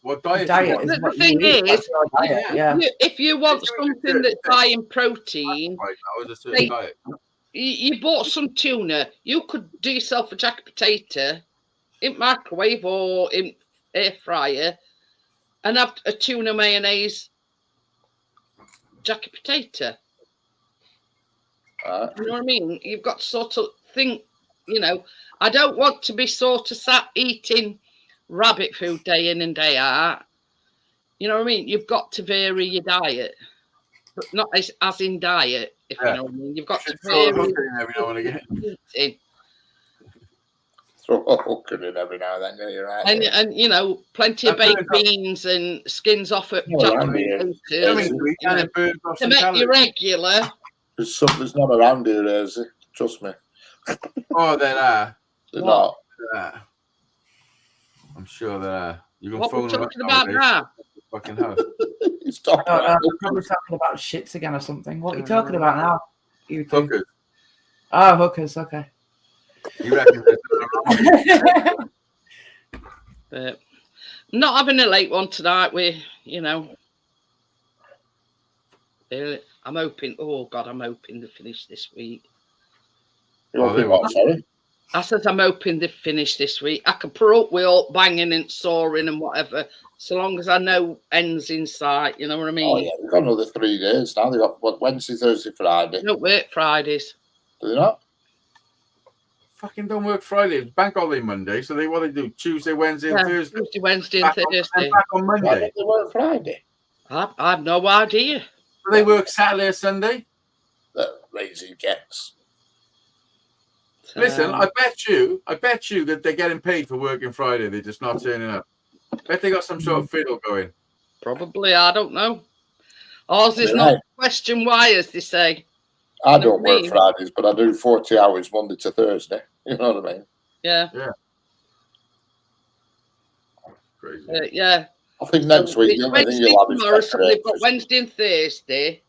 What diet?
Diet
you want?
is
The
what
thing
you eat. That's
is,
your diet. Yeah.
if you want
It's doing
something
it
that's
to-
high in protein,
Right now is a certain
They-
diet.
you bought some tuna. You could do yourself a jacket potato in microwave or in air fryer, and have a tuna mayonnaise jacket potato. You know what I mean? You've got to sort of think, you know, I don't want to be sort of sat eating rabbit food day in and day out. You know what I mean? You've got to vary your diet, but not as in diet, if
Yeah.
you know what I mean. You've got to
Should throw a
vary
hooker in every now and again.
your eating.
Throw a hooker in every now and then. Yeah, you're right.
And you know, plenty of
That's
baked
good.
beans and skins off at
Oh,
jacket
around here.
potatoes,
I mean,
you
and
know,
it burns off
to
some
make you
calories.
regular.
There's not around here, is it? Trust me.
Oh, there are.
They're
What?
not.
There are. I'm sure there are. You can
What we're
phone them up
talking about
nowadays.
now?
Fucking house.
He's talking
No,
about
no,
hookers.
I'm probably talking about shits again or something. What are you talking about now? You two?
Hookers.
Oh, hookers. Okay.
You reckon there's nothing wrong with it?
But not having a late one tonight. You know, I'm hoping. Oh God, I'm hoping to finish this week.
You're
Oh, they
hoping what, sorry?
I said I'm hoping they finish this week. I can put up with all banging and sawing and whatever, so long as I know ends in sight. You know what I mean?
Oh, yeah. They've got another 3 days now. They've got what, Wednesday, Thursday, Friday.
Don't work Fridays.
Do they not?
Fucking don't work Friday. It's bank holiday Monday. So what they do? Tuesday, Wednesday, and
Yeah,
Thursday.
Tuesday, Wednesday, and
Back on,
Thursday.
and back on
Why
Monday.
don't they work Friday?
I have no idea.
Do they work Saturday or Sunday?
That lazy gets.
Listen, I bet you that they're getting paid for working Friday. They're just not turning up. Bet they got some sort of fiddle going.
Probably, I don't know. Ours is
You're
not
right.
question why, as they say.
I don't
What do you
work
mean?
Fridays, but I do 40 hours Monday to Thursday. You know what I mean?
Yeah,
Crazy.
yeah.
I think next week
It's
the only thing
Wednesday,
you'll have is
tomorrow, so they've got
decorators.
Wednesday and Thursday,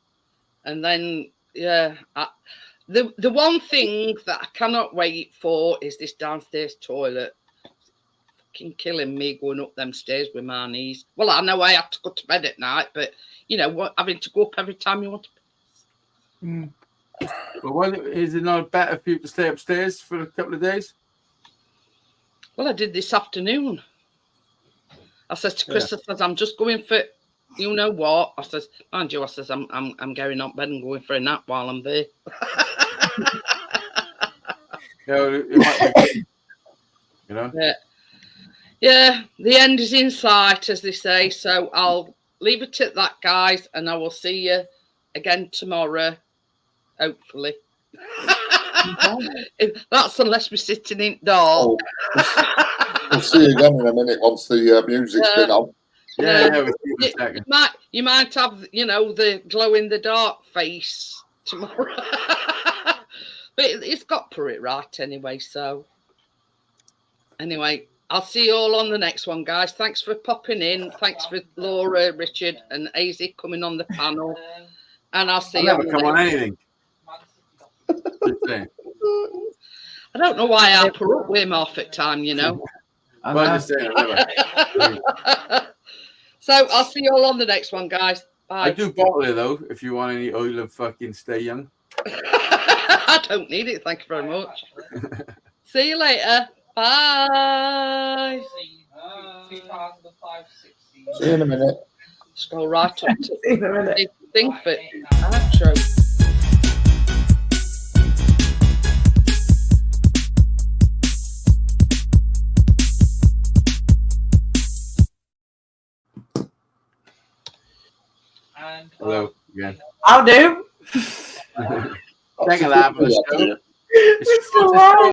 and then the one thing that I cannot wait for is this downstairs toilet. Fucking killing me going up them stairs with my knees. Well, I know I have to go to bed at night, but you know what? Having to go up every time you want to.
Mm.
Well, is it not better for you to stay upstairs for a couple of days?
Well, I did this afternoon. I said to Chris, I said, I'm just going for you know what? I says, mind you, I says, I'm going up bed and going for a nap while I'm there.
It might be, you know.
Yeah, the end is in sight, as they say. So I'll leave it at that, guys, and I will see you again tomorrow, hopefully. That's unless we're sitting in dark.
We'll see you again in a minute once the music's been on.
Yeah, we'll see you in a second.
You might have, the glow in the dark face tomorrow. But it's got put it right anyway. So anyway, I'll see you all on the next one, guys. Thanks for popping in. Thanks for Laura, Richard, and Azy coming on the panel. And I'll see you.
Never come on anything.
I don't know why I put up with him half at time, So I'll see you all on the next one, guys. Bye.
I do bottle it though, if you want any oil of fucking Stay Young.
I don't need it, thank you very much. See you later. Bye.
See you in a minute.
Scroll right up to the thing for outro.
Hello again.
I'll do.
Take a lap.
Yeah.
It's